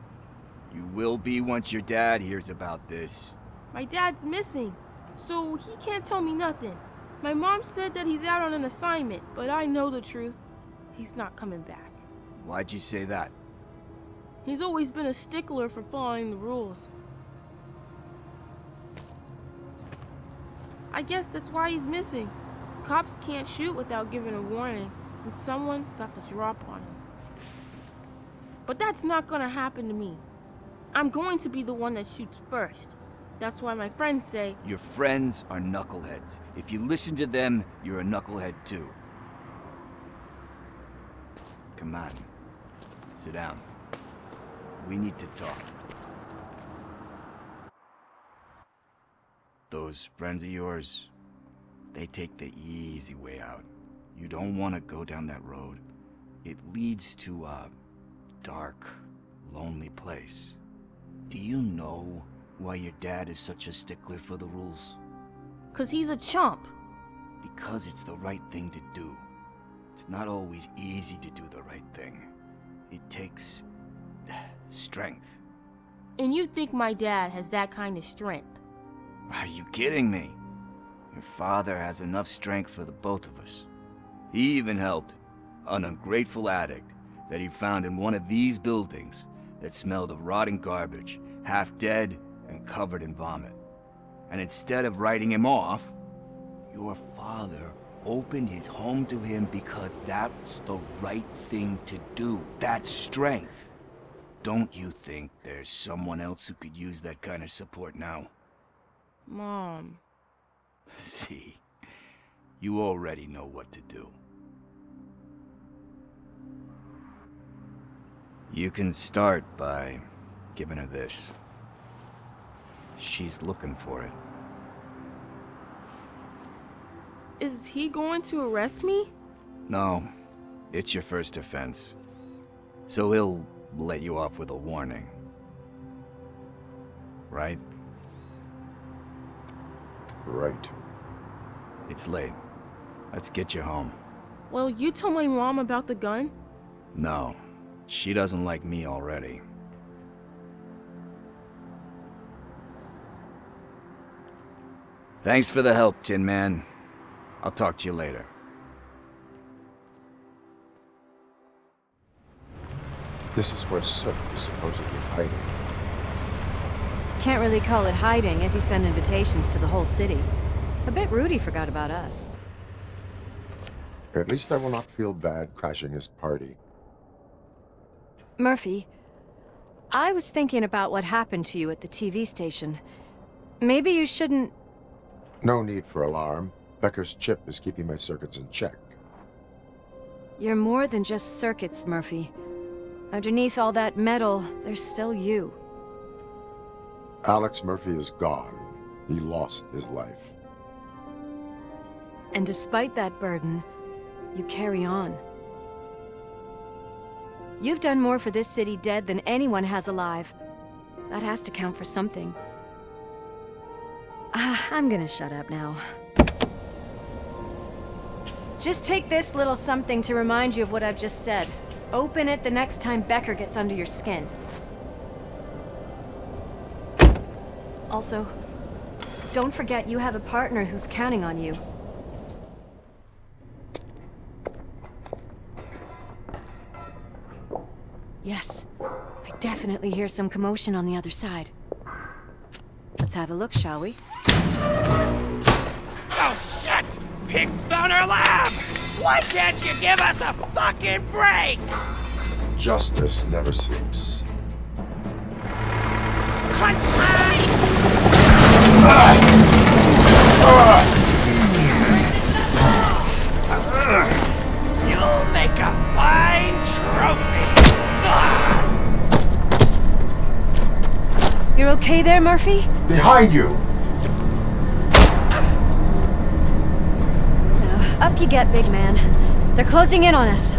You will be once your dad hears about this. My dad's missing, so he can't tell me nothing. My mom said that he's out on an assignment, but I know the truth. He's not coming back. Why'd you say that? He's always been a stickler for following the rules. I guess that's why he's missing. Cops can't shoot without giving a warning, and someone got the drop on him. But that's not gonna happen to me. I'm going to be the one that shoots first. That's why my friends say... Your friends are knuckleheads. If you listen to them, you're a knucklehead too. Come on. Sit down. We need to talk. Those friends of yours, they take the easy way out. You don't want to go down that road. It leads to a dark, lonely place. Do you know why your dad is such a stickler for the rules? 'Cause he's a chump. Because it's the right thing to do. It's not always easy to do the right thing. It takes strength. And you think my dad has that kind of strength? Are you kidding me? Your father has enough strength for the both of us. He even helped an ungrateful addict that he found in one of these buildings that smelled of rotting garbage, half dead and covered in vomit. And instead of writing him off, your father opened his home to him because that's the right thing to do. That's strength. Don't you think there's someone else who could use that kind of support now? Mom. See, you already know what to do. You can start by giving her this. She's looking for it. Is he going to arrest me? No, it's your first offense. So he'll let you off with a warning. right? Right. It's late. Let's get you home. Well, you told my mom about the gun? No, she doesn't like me already. Thanks for the help, Tin Man. I'll talk to you later. This is where Soot is supposedly hiding. Can't really call it hiding if he sent invitations to the whole city. A bit rude he forgot about us. At least I will not feel bad crashing his party. Murphy, I was thinking about what happened to you at the TV station. Maybe you shouldn't... No need for alarm. Becker's chip is keeping my circuits in check. You're more than just circuits, Murphy. Underneath all that metal, there's still you. Alex Murphy is gone. He lost his life. And despite that burden, you carry on. You've done more for this city dead than anyone has alive. That has to count for something. I'm gonna shut up now. Just take this little something to remind you of what I've just said. Open it the next time Becker gets under your skin. Also, don't forget you have a partner who's counting on you. Yes, I definitely hear some commotion on the other side. Let's have a look, shall we? Oh, shit! Pigs on our lab! Why can't you give us a fucking break? Justice never sleeps. Crunch time! You'll make a fine trophy! You're okay there, Murphy? Behind you! Now, up you get, big man. They're closing in on us.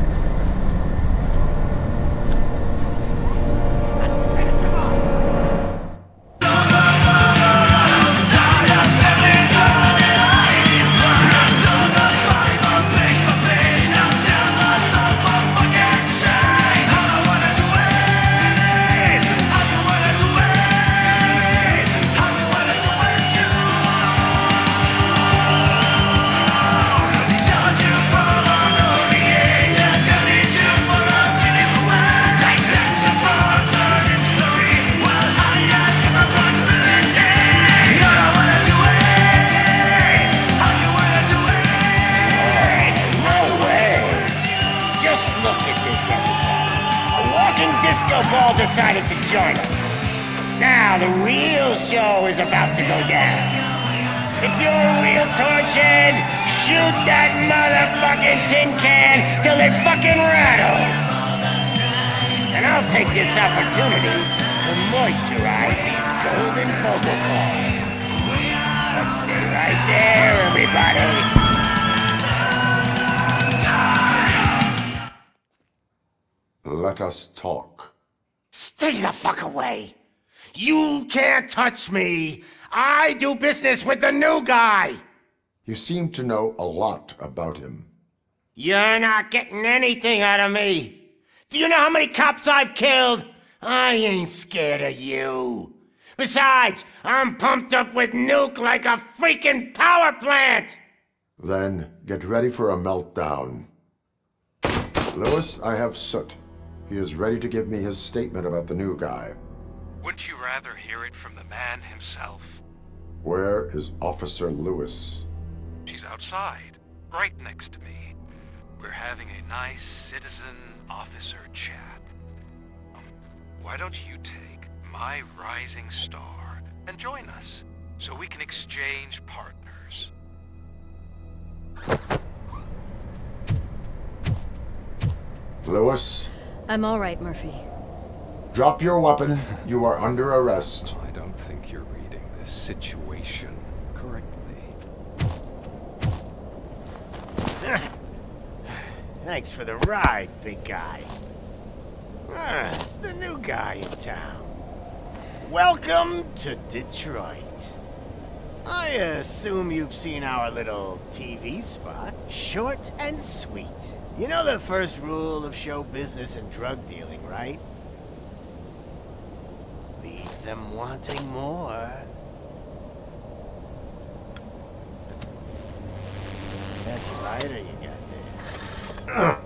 Decided to join us. Now the real show is about to go down. If you're a real torchhead, shoot that motherfucking tin can till it fucking rattles. And I'll take this opportunity to moisturize these golden vocal cords. But stay right there, everybody. Let us talk. Stay the fuck away! You can't touch me! I do business with the new guy! You seem to know a lot about him. You're not getting anything out of me! Do you know how many cops I've killed? I ain't scared of you. Besides, I'm pumped up with Nьюк like a freaking power plant! Then, get ready for a meltdown. Lewis, I have Soot. He is ready to give me his statement about the new guy. Wouldn't you rather hear it from the man himself? Where is Officer Lewis? She's outside, right next to me. We're having a nice citizen-officer chat. Why don't you take my rising star and join us, so we can exchange partners? Lewis? I'm all right, Murphy. Drop your weapon. You are under arrest. I don't think you're reading this situation correctly. Thanks for the ride, big guy. It's the new guy in town. welcome to Detroit. I assume you've seen our little TV spot. Short and sweet. You know the first rule of show business and drug dealing, right? Leave them wanting more. That's a lighter you got there.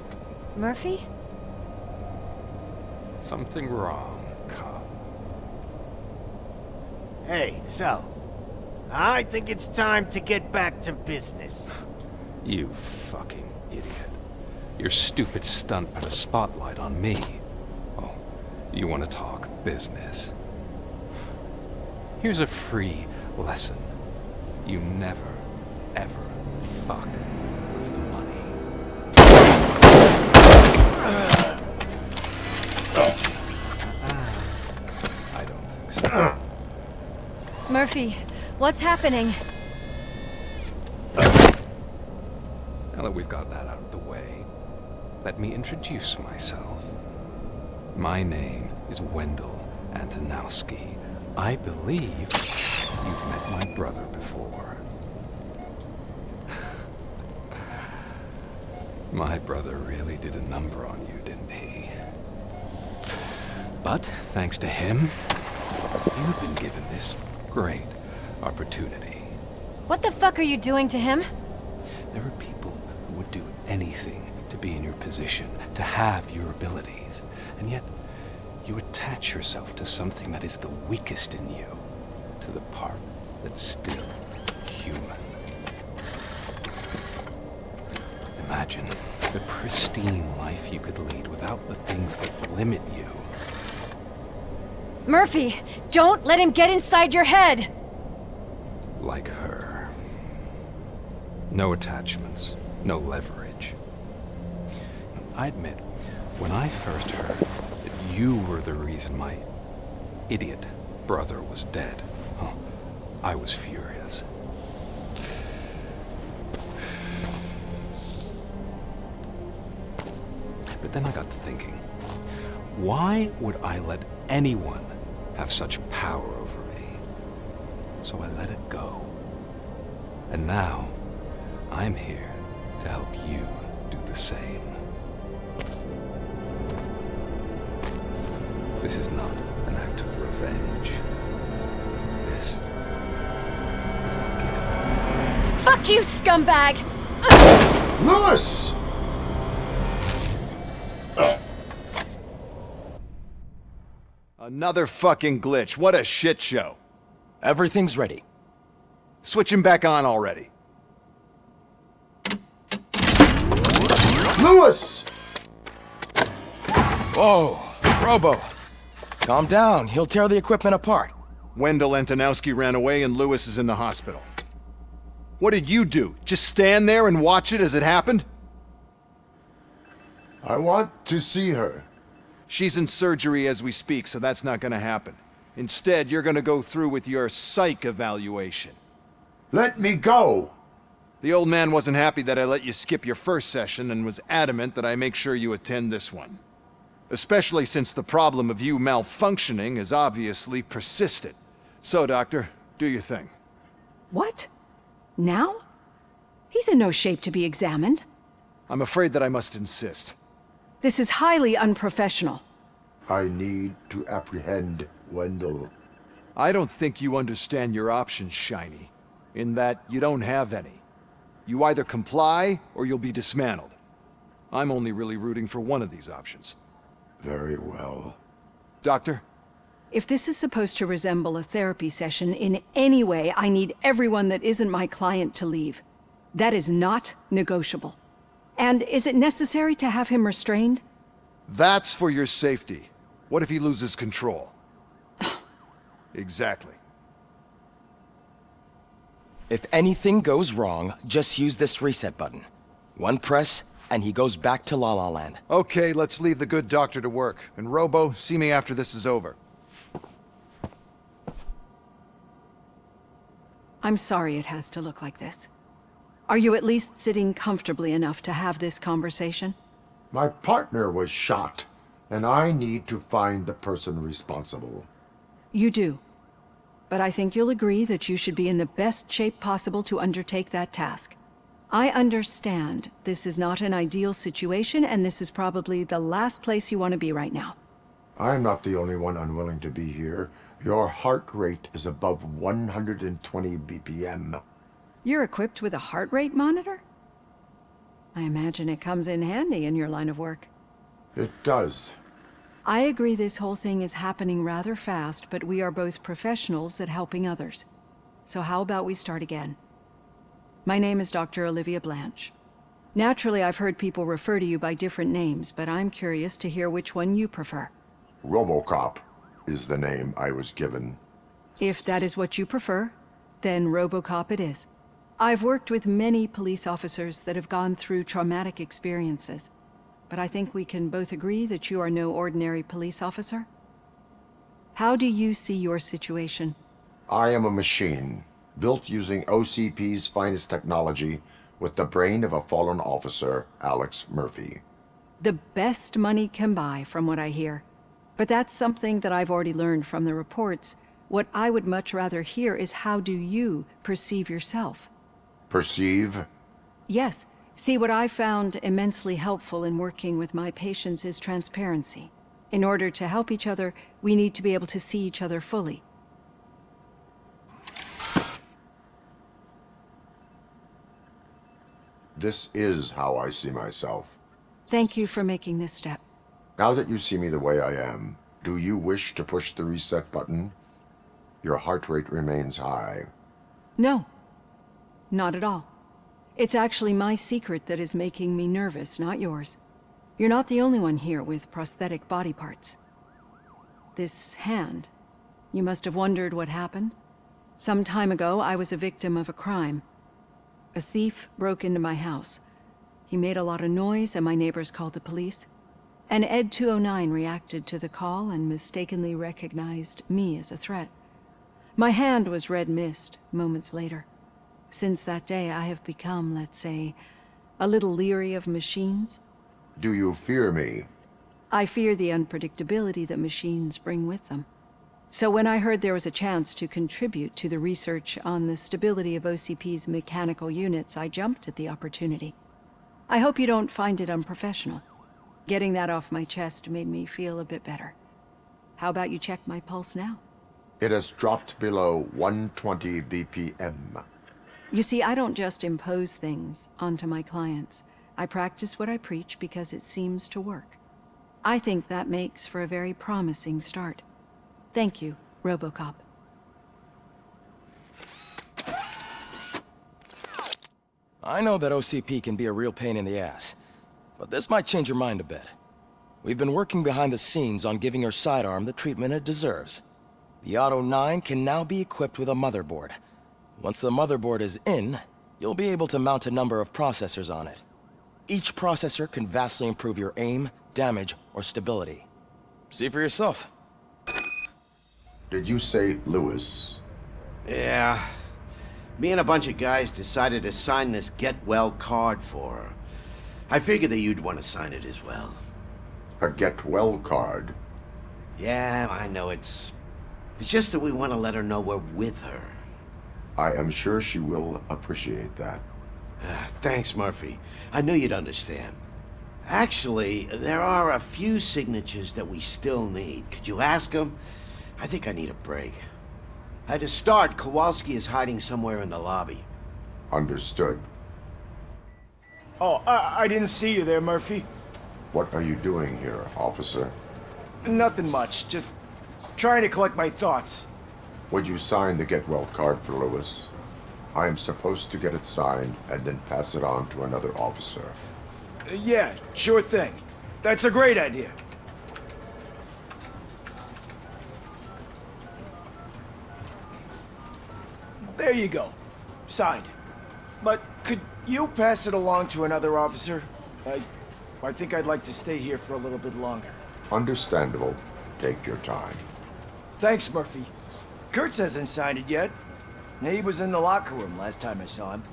Murphy? Something wrong, cop. Hey, so, I think it's time to get back to business. You fucking idiot. Your stupid stunt put a spotlight on me. Oh, you want to talk business? Here's a free lesson. You never, ever fuck with the money. I don't think so. Murphy, what's happening? Now that we've got that out of the way, let me introduce myself. My name is Wendell Antonowski. I believe you've met my brother before. My brother really did a number on you, didn't he? But thanks to him, you've been given this great opportunity. What the fuck are you doing to him? There are people who would do anything to be in your position, to have your abilities, and yet you attach yourself to something that is the weakest in you, to the part that's still human. Imagine the pristine life you could lead without the things that limit you. Murphy, don't let him get inside your head! Like her. No attachments, no leverage. I admit, when I first heard that you were the reason my idiot brother was dead, I was furious. But then I got to thinking, why would I let anyone have such power over me? So I let it go. And now, I'm here to help you do the same. This is not an act of revenge. This is a gift. Fuck you, scumbag! Lewis! Another fucking glitch. What a shit show. Everything's ready. Switch him back on already. Lewis! Whoa, Robo. Calm down. He'll tear the equipment apart. Wendell Antonowski ran away and Lewis is in the hospital. What did you do? Just stand there and watch it as it happened? I want to see her. She's in surgery as we speak, so that's not gonna happen. Instead, you're gonna go through with your psych evaluation. Let me go! The old man wasn't happy that I let you skip your first session and was adamant that I make sure you attend this one. Especially since the problem of you malfunctioning has obviously persisted. So, Doctor, do your thing. What? Now? He's in no shape to be examined. I'm afraid that I must insist. This is highly unprofessional. I need to apprehend Wendell. I don't think you understand your options, Shiny. In that you don't have any. You either comply or you'll be dismantled. I'm only really rooting for one of these options. Very well. Doctor? If this is supposed to resemble a therapy session in any way, I need everyone that isn't my client to leave. That is not negotiable. And is it necessary to have him restrained? That's for your safety. What if he loses control? Exactly. If anything goes wrong, just use this reset button. One press, and he goes back to La La Land. Okay, let's leave the good doctor to work. And Robo, see me after this is over. I'm sorry it has to look like this. Are you at least sitting comfortably enough to have this conversation? My partner was shot, and I need to find the person responsible. You do. But I think you'll agree that you should be in the best shape possible to undertake that task. I understand this is not an ideal situation, and this is probably the last place you want to be right now. I'm not the only one unwilling to be here. Your heart rate is above 120 BPM. You're equipped with a heart rate monitor? I imagine it comes in handy in your line of work. It does. I agree this whole thing is happening rather fast, but we are both professionals at helping others. So how about we start again? My name is Dr. Oливия Бланш. Naturally, I've heard people refer to you by different names, but I'm curious to hear which one you prefer. RoboCop is the name I was given. If that is what you prefer, then RoboCop it is. I've worked with many police officers that have gone through traumatic experiences, but I think we can both agree that you are no ordinary police officer. How do you see your situation? I am a machine, built using OCP's finest technology with the brain of a fallen officer, Alex Murphy. The best money can buy, from what I hear. But that's something that I've already learned from the reports. What I would much rather hear is how do you perceive yourself? Perceive? Yes. See, what I've found immensely helpful in working with my patients is transparency. In order to help each other, we need to be able to see each other fully. This is how I see myself. Thank you for making this step. Now that you see me the way I am, do you wish to push the reset button? Your heart rate remains high. No. Not at all. It's actually my secret that is making me nervous, not yours. You're not the only one here with prosthetic body parts. This hand, you must have wondered what happened. Some time ago, I was a victim of a crime. A thief broke into my house. He made a lot of noise and my neighbors called the police. And Ed 209 reacted to the call and mistakenly recognized me as a threat. My hand was red mist moments later. Since that day, I have become, let's say, a little leery of machines. Do you fear me? I fear the unpredictability that machines bring with them. So when I heard there was a chance to contribute to the research on the stability of OCP's mechanical units, I jumped at the opportunity. I hope you don't find it unprofessional. Getting that off my chest made me feel a bit better. How about you check my pulse now? It has dropped below 120 BPM. You see, I don't just impose things onto my clients. I practice what I preach because it seems to work. I think that makes for a very promising start. Thank you, RoboCop. I know that OCP can be a real pain in the ass, but this might change your mind a bit. We've been working behind the scenes on giving your sidearm the treatment it deserves. The Auto 9 can now be equipped with a motherboard. Once the motherboard is in, you'll be able to mount a number of processors on it. Each processor can vastly improve your aim, damage, or stability. See for yourself. Did you say Lewis? Yeah. Me and a bunch of guys decided to sign this get-well card for her. I figured that you'd want to sign it as well. A get-well card? Yeah, I know it's just that we want to let her know we're with her. I am sure she will appreciate that. Thanks, Murphy. I knew you'd understand. Actually, there are a few signatures that we still need. Could you ask them? I think I need a break. To start, Kowalski is hiding somewhere in the lobby. Understood. Oh, I didn't see you there, Murphy. What are you doing here, officer? Nothing much, just trying to collect my thoughts. Would you sign the get-well card for Lewis? I am supposed to get it signed and then pass it on to another officer. Yeah, sure thing. That's a great idea. There you go. Signed. But could you pass it along to another officer? I think I'd like to stay here for a little bit longer. Understandable. Take your time. Thanks, Murphy. Kurtz hasn't signed it yet. He was in the locker room last time I saw him.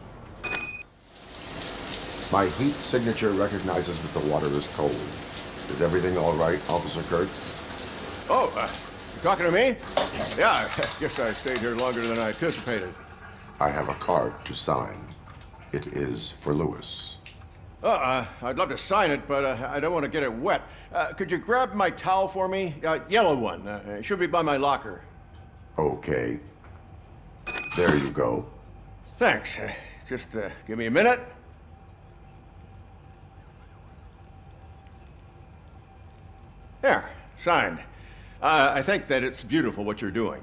My heat signature recognizes that the water is cold. Is everything all right, Officer Kurtz? Oh, Talking to me? Yeah, I guess I stayed here longer than I anticipated. I have a card to sign. It is for Lewis. I'd love to sign it, but I don't want to get it wet. Could you grab my towel for me? Yellow one. It should be by my locker. Okay. There you go. Thanks. Just give me a minute. There, signed. I think that it's beautiful what you're doing.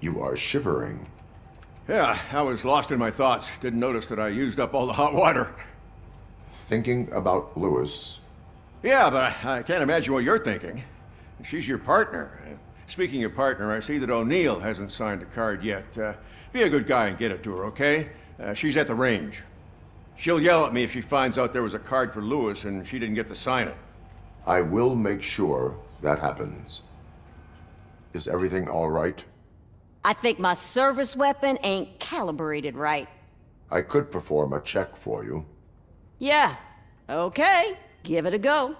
You are shivering. Yeah, I was lost in my thoughts. Didn't notice that I used up all the hot water. Thinking about Lewis. Yeah, but I can't imagine what you're thinking. She's your partner. Speaking of partner, I see that O'Neill hasn't signed a card yet. Be a good guy and get it to her, okay? She's at the range. She'll yell at me if she finds out there was a card for Lewis and she didn't get to sign it. I will make sure that happens. Is everything all right? I think my service weapon ain't calibrated right. I could perform a check for you. Yeah, okay, give it a go.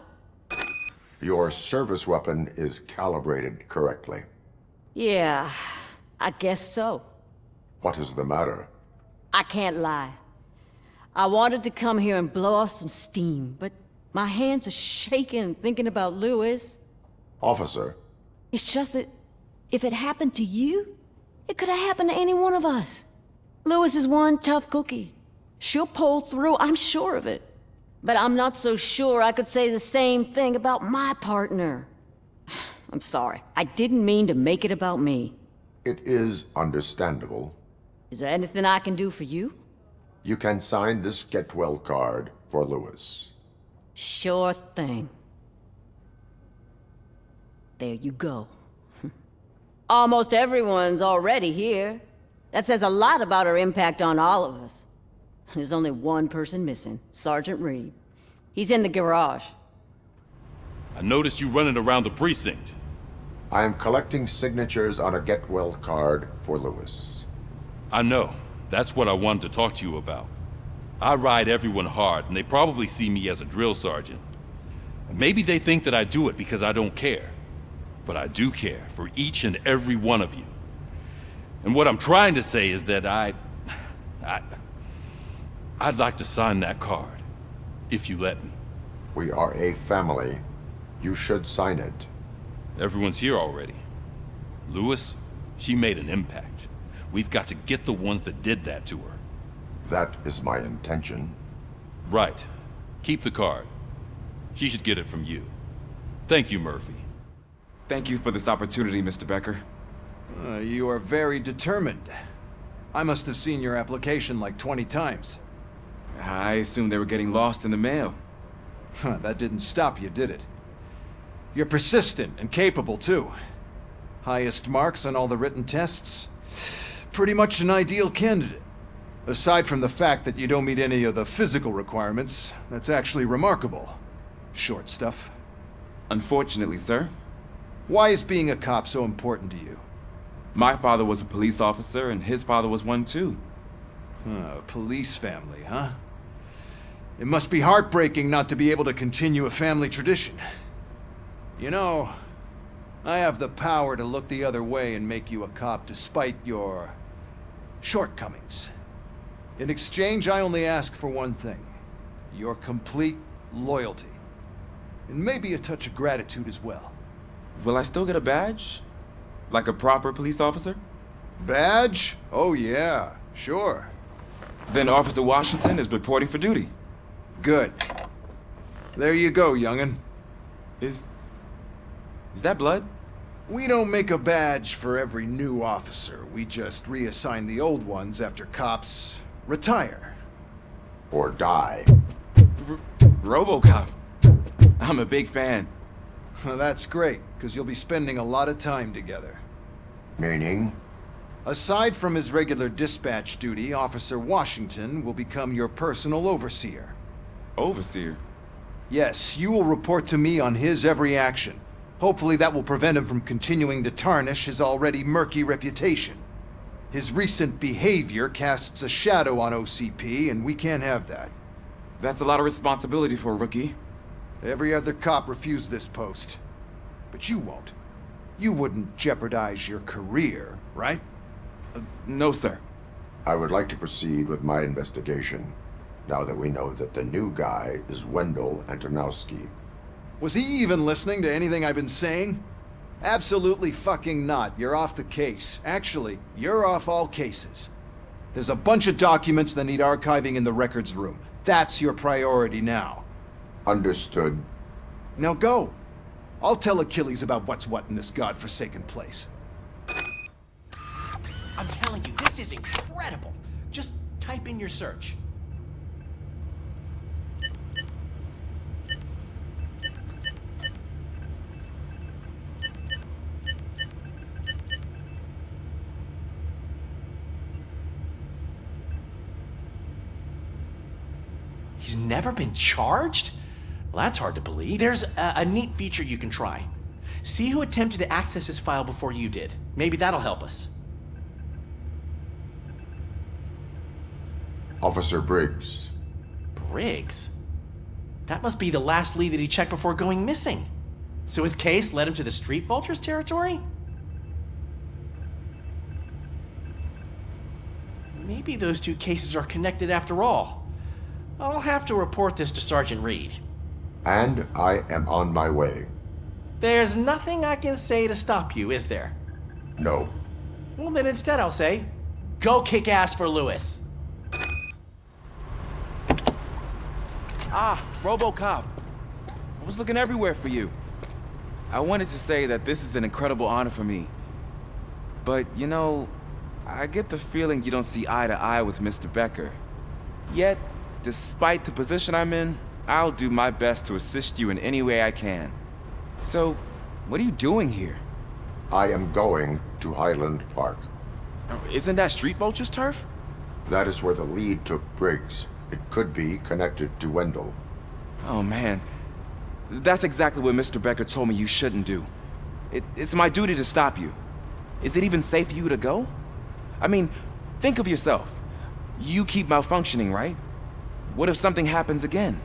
Your service weapon is calibrated correctly. Yeah, I guess so. What is the matter? I can't lie. I wanted to come here and blow off some steam, but my hands are shaking thinking about Lewis. Officer. It's just that if it happened to you, it could have happened to any one of us. Lewis is one tough cookie. She'll pull through, I'm sure of it. But I'm not so sure I could say the same thing about my partner. I'm sorry. I didn't mean to make it about me. It is understandable. Is there anything I can do for you? You can sign this get well card for Lewis. Sure thing. There you go. Almost everyone's already here. That says a lot about her impact on all of us. There's only one person missing, Sergeant Reed. He's in the garage. I noticed you running around the precinct. I am collecting signatures on a get well card for Lewis. I know. That's what I wanted to talk to you about. I ride everyone hard, and they probably see me as a drill sergeant. Maybe they think that I do it because I don't care. But I do care for each and every one of you. And what I'm trying to say is that I'd like to sign that card, if you let me. We are a family. You should sign it. Everyone's here already. Lewis, she made an impact. We've got to get the ones that did that to her. That is my intention. Right. Keep the card. She should get it from you. Thank you, Murphy. Thank you for this opportunity, Mr. Becker. You are very determined. I must have seen your application like 20 times. I assumed they were getting lost in the mail. That didn't stop you, did it? You're persistent and capable, too. Highest marks on all the written tests. Pretty much an ideal candidate. Aside from the fact that you don't meet any of the physical requirements, that's actually remarkable. Short stuff. Unfortunately, sir. Why is being a cop so important to you? My father was a police officer, and his father was one too. A police family, huh? It must be heartbreaking not to be able to continue a family tradition. You know, I have the power to look the other way and make you a cop despite your shortcomings. In exchange, I only ask for one thing. Your complete loyalty. And maybe a touch of gratitude as well. Will I still get a badge? Like a proper police officer? Badge? Oh yeah, sure. Then Officer Washington is reporting for duty. Good. There you go, young'un. Is that blood? We don't make a badge for every new officer. We just reassign the old ones after cops retire. Or die. RoboCop. I'm a big fan. Well, that's great, because you'll be spending a lot of time together. Meaning? Aside from his regular dispatch duty, Officer Washington will become your personal overseer. Overseer? Yes, you will report to me on his every action. Hopefully that will prevent him from continuing to tarnish his already murky reputation. His recent behavior casts a shadow on OCP, and we can't have that. That's a lot of responsibility for a rookie. Every other cop refused this post. But you won't. You wouldn't jeopardize your career, right? No, sir. I would like to proceed with my investigation, now that we know that the new guy is Wendell Antonowski. Was he even listening to anything I've been saying? Absolutely fucking not. You're off the case. Actually, you're off all cases. There's a bunch of documents that need archiving in the records room. That's your priority now. Understood. Now go. I'll tell Achilles about what's what in this godforsaken place. I'm telling you, this is incredible. Just type in your search. He's never been charged? Well, that's hard to believe. There's a neat feature you can try. See who attempted to access his file before you did. Maybe that'll help us. Officer Briggs. Briggs? That must be the last lead that he checked before going missing. So his case led him to the Street Vultures territory? Maybe those two cases are connected after all. I'll have to report this to Sergeant Reed. And I am on my way. There's nothing I can say to stop you, is there? No. Well, then instead I'll say, go kick ass for Lewis. Ah, RoboCop. I was looking everywhere for you. I wanted to say that this is an incredible honor for me. But, you know, I get the feeling you don't see eye to eye with Mr. Becker. Yet, despite the position I'm in, I'll do my best to assist you in any way I can. So, what are you doing here? I am going to Highland Park. Isn't that Street Vulture's turf? That is where the lead took Briggs. It could be connected to Wendell. Oh man, that's exactly what Mr. Becker told me you shouldn't do. It's my duty to stop you. Is it even safe for you to go? I mean, think of yourself. You keep malfunctioning, right? What if something happens again?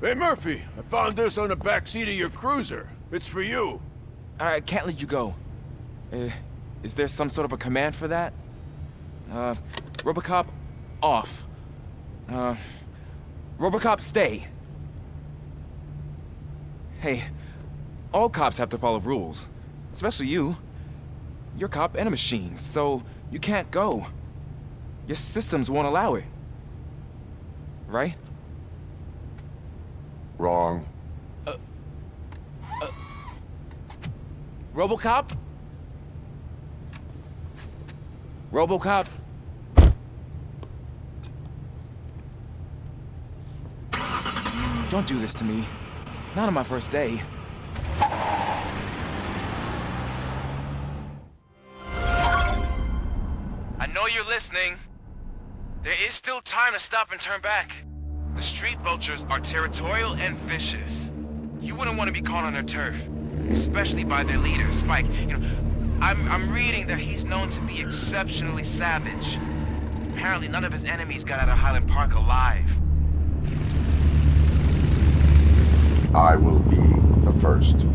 Hey, Murphy, I found this on the back seat of your cruiser. It's for you. I can't let you go. Is there some sort of a command for that? RoboCop, off. RoboCop, stay. Hey, all cops have to follow rules. Especially you. You're a cop and a machine, so you can't go. Your systems won't allow it. Right? Wrong. RoboCop? RoboCop? Don't do this to me. Not on my first day. I know you're listening. There is still time to stop and turn back. The Street Vultures are territorial and vicious. You wouldn't want to be caught on their turf, especially by their leader, Spike. You know, I'm reading that he's known to be exceptionally savage. Apparently none of his enemies got out of Highland Park alive. I will be the first.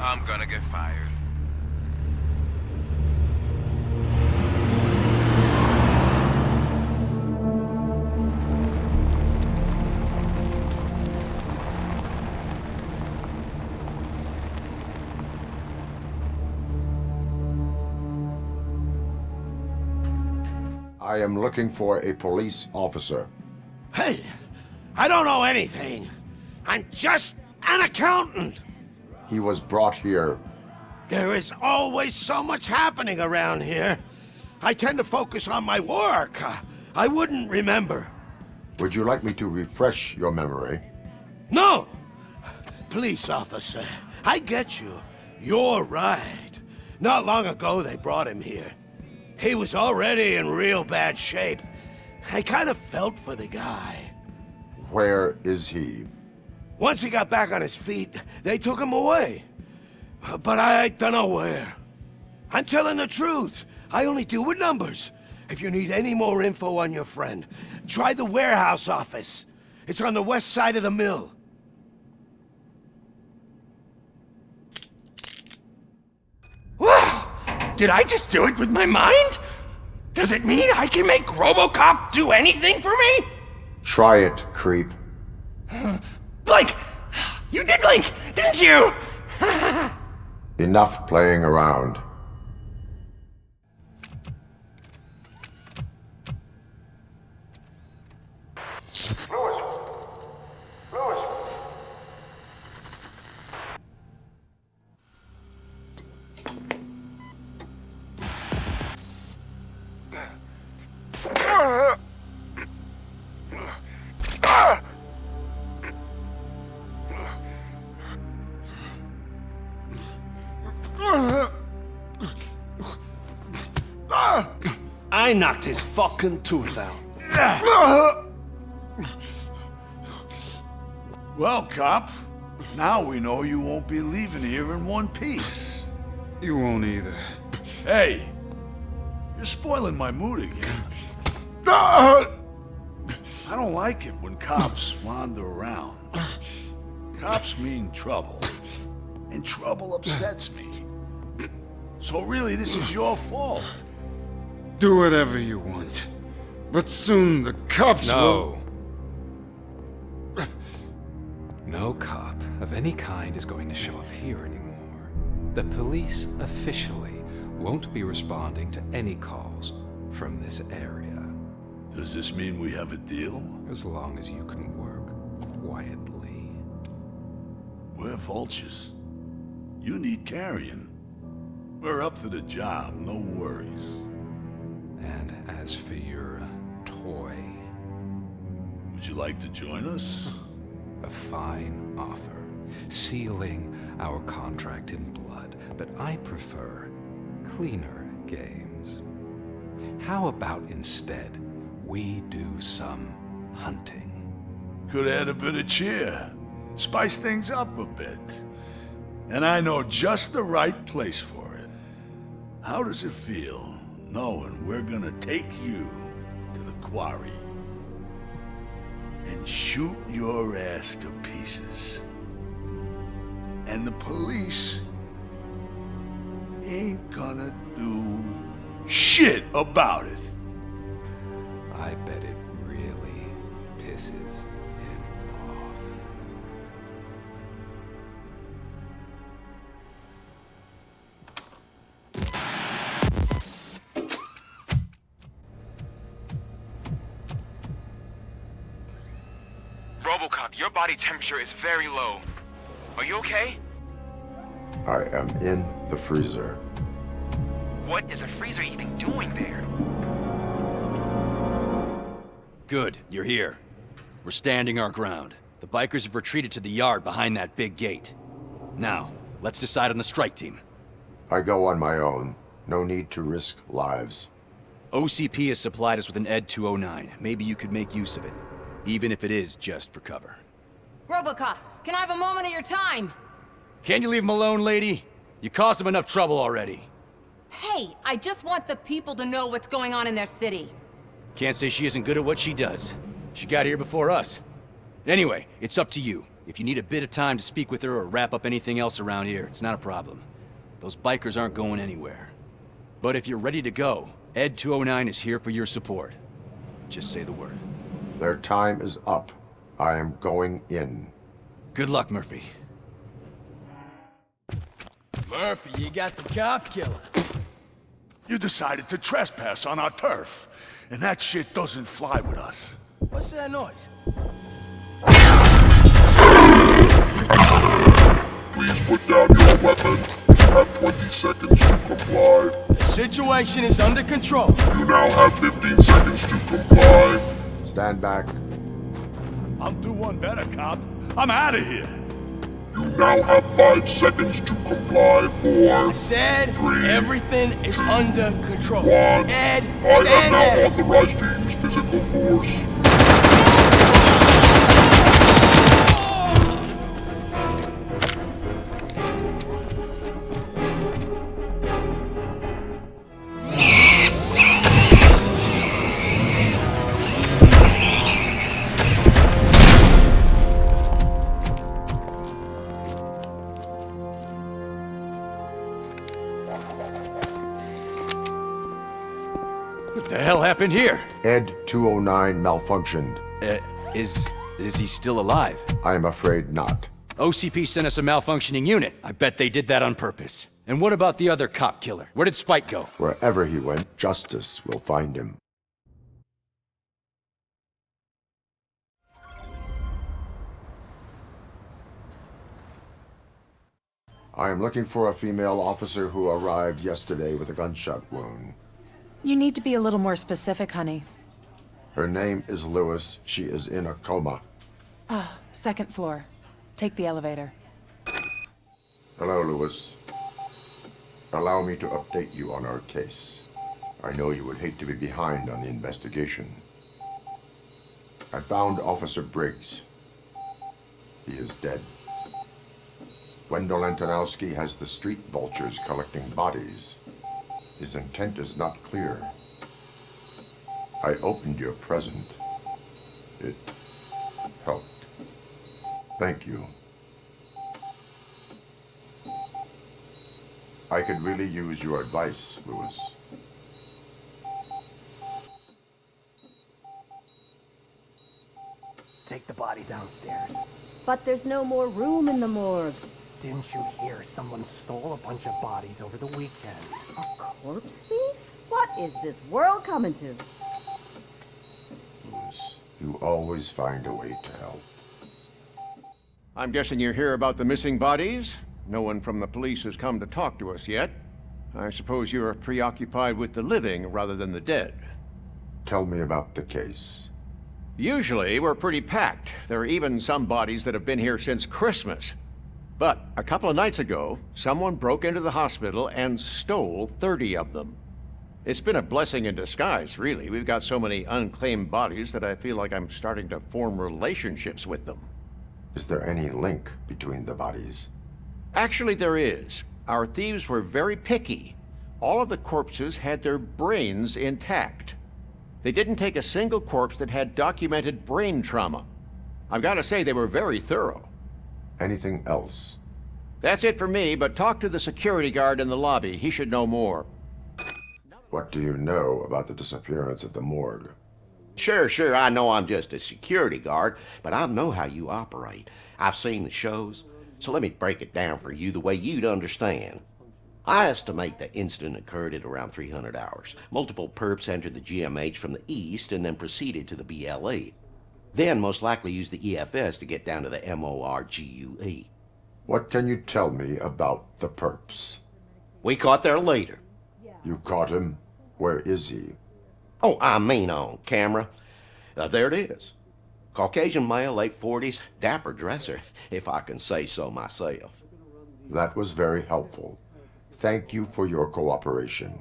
I'm gonna get fired. I am looking for a police officer. Hey, I don't know anything. I'm just an accountant. He was brought here. There is always so much happening around here. I tend to focus on my work. I wouldn't remember. Would you like me to refresh your memory? No! Police officer, I get you. You're right. Not long ago they brought him here. He was already in real bad shape. I kind of felt for the guy. Where is he? Once he got back on his feet, they took him away. But I don't know where. I'm telling the truth. I only deal with numbers. If you need any more info on your friend, try the warehouse office. It's on the west side of the mill. Did I just do it with my mind? Does it mean I can make RoboCop do anything for me? Try it, creep. Blink! You did blink, didn't you? Enough playing around. I knocked his fucking tooth out. Well, cop, now we know you won't be leaving here in one piece. You won't either. Hey, you're spoiling my mood again. I don't like it when cops wander around. Cops mean trouble, and trouble upsets me. So really, this is your fault. Do whatever you want. But soon the cops will... No cop of any kind is going to show up here anymore. The police officially won't be responding to any calls from this area. Does this mean we have a deal? As long as you can work quietly. We're vultures. You need carrion. We're up to the job, no worries. And as for your toy... Would you like to join us? A fine offer, sealing our contract in blood, but I prefer cleaner games. How about instead we do some hunting? Could add a bit of cheer, spice things up a bit. And I know just the right place for it. How does it feel knowing we're gonna take you to the quarry and shoot your ass to pieces? And the police ain't gonna do shit about it. I bet it really pisses him off. RoboCop, your body temperature is very low. Are you okay? I am in the freezer. What is the freezer even doing there? Good, you're here. We're standing our ground. The bikers have retreated to the yard behind that big gate. Now, let's decide on the strike team. I go on my own. No need to risk lives. OCP has supplied us with an ED 209. Maybe you could make use of it, even if it is just for cover. RoboCop, can I have a moment of your time? Can't you leave him alone, lady? You caused him enough trouble already. Hey, I just want the people to know what's going on in their city. Can't say she isn't good at what she does. She got here before us. Anyway, it's up to you. If you need a bit of time to speak with her or wrap up anything else around here, it's not a problem. Those bikers aren't going anywhere. But if you're ready to go, ED 209 is here for your support. Just say the word. Their time is up. I am going in. Good luck, Murphy. Murphy, you got the cop killer. You decided to trespass on our turf, and that shit doesn't fly with us. What's that noise? Please put down your weapon. You have 20 seconds to comply. The situation is under control. You now have 15 seconds to comply. Stand back. I'll do one better, cop. I'm out of here. You now have 5 seconds to comply. 4, I said 3, everything is under control. 1. Ed, I have stand now there. authorized to use physical force. What the hell happened here? Ed 209 malfunctioned. Is he still alive? I'm afraid not. OCP sent us a malfunctioning unit. I bet they did that on purpose. And what about the other cop killer? Where did Spike go? Wherever he went, justice will find him. I am looking for a female officer who arrived yesterday with a gunshot wound. You need to be a little more specific, honey. Her name is Lewis. She is in a coma. Ah, second floor. Take the elevator. Hello, Lewis. Allow me to update you on our case. I know you would hate to be behind on the investigation. I found Officer Briggs. He is dead. Wendell Antonowski has the street vultures collecting bodies. His intent is not clear. I opened your present. It helped. Thank you. I could really use your advice, Lewis. Take the body downstairs. But there's no more room in the morgue. Didn't you hear someone stole a bunch of bodies over the weekend? A corpse thief? What is this world coming to? Lewis, you always find a way to help. I'm guessing you're here about the missing bodies? No one from the police has come to talk to us yet. I suppose you're preoccupied with the living rather than the dead. Tell me about the case. Usually, we're pretty packed. There are even some bodies that have been here since Christmas. But a couple of nights ago, someone broke into the hospital and stole 30 of them. It's been a blessing in disguise, really. We've got so many unclaimed bodies that I feel like I'm starting to form relationships with them. Is there any link between the bodies? Actually, there is. Our thieves were very picky. All of the corpses had their brains intact. They didn't take a single corpse that had documented brain trauma. I've got to say, they were very thorough. Anything else? That's it for me, but talk to the security guard in the lobby. He should know more. What do you know about the disappearance at the morgue? Sure, I know I'm just a security guard, but I know how you operate. I've seen the shows, so let me break it down for you the way you'd understand. I estimate the incident occurred at around 300 hours. Multiple perps entered the GMH from the east and then proceeded to the BLE. Then most likely used the EFS to get down to the MORGUE. What can you tell me about the perps? We caught their leader. You caught him? Where is he? Oh, I mean on camera. There it is. Caucasian male, late 40s, dapper dresser, if I can say so myself. That was very helpful. Thank you for your cooperation.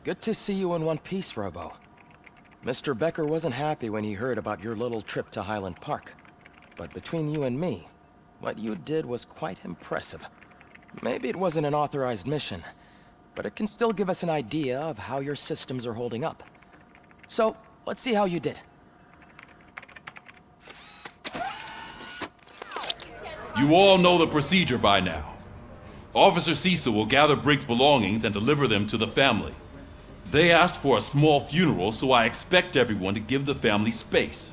Good to see you in one piece, Robo. Mr. Becker wasn't happy when he heard about your little trip to Highland Park. But between you and me, what you did was quite impressive. Maybe it wasn't an authorized mission, but it can still give us an idea of how your systems are holding up. So, let's see how you did. You all know the procedure by now. Officer Cecil will gather Briggs' belongings and deliver them to the family. They asked for a small funeral, so I expect everyone to give the family space.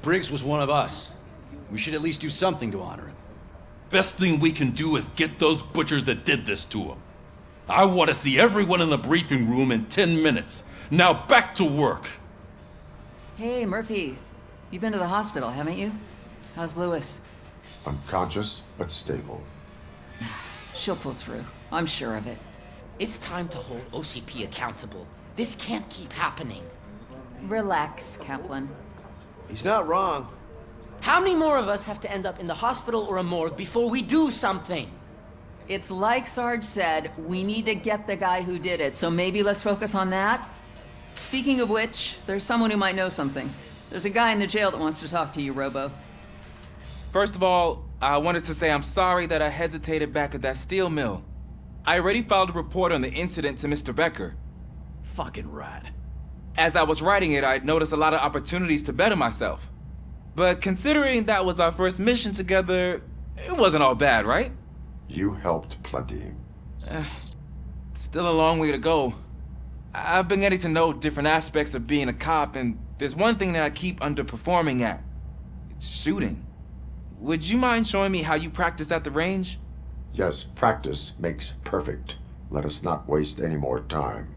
Briggs was one of us. We should at least do something to honor him. Best thing we can do is get those butchers that did this to him. I want to see everyone in the briefing room in 10 minutes. Now back to work. Hey, Murphy. You've been to the hospital, haven't you? How's Lewis? Unconscious, but stable. She'll pull through. I'm sure of it. It's time to hold OCP accountable. This can't keep happening. Relax, Kaplan. He's not wrong. How many more of us have to end up in the hospital or a morgue before we do something? It's like Sarge said, we need to get the guy who did it, so maybe let's focus on that. Speaking of which, there's someone who might know something. There's a guy in the jail that wants to talk to you, Robo. First of all, I wanted to say I'm sorry that I hesitated back at that steel mill. I already filed a report on the incident to Mr. Becker. Fucking rad. As I was writing it, I noticed a lot of opportunities to better myself. But considering that was our first mission together, It wasn't all bad, right? You helped plenty. Still a long way to go. I've been getting to know different aspects of being a cop, and there's one thing that I keep underperforming at. It's shooting. Would you mind showing me how you practice at the range? Yes, practice makes perfect. Let us not waste any more time.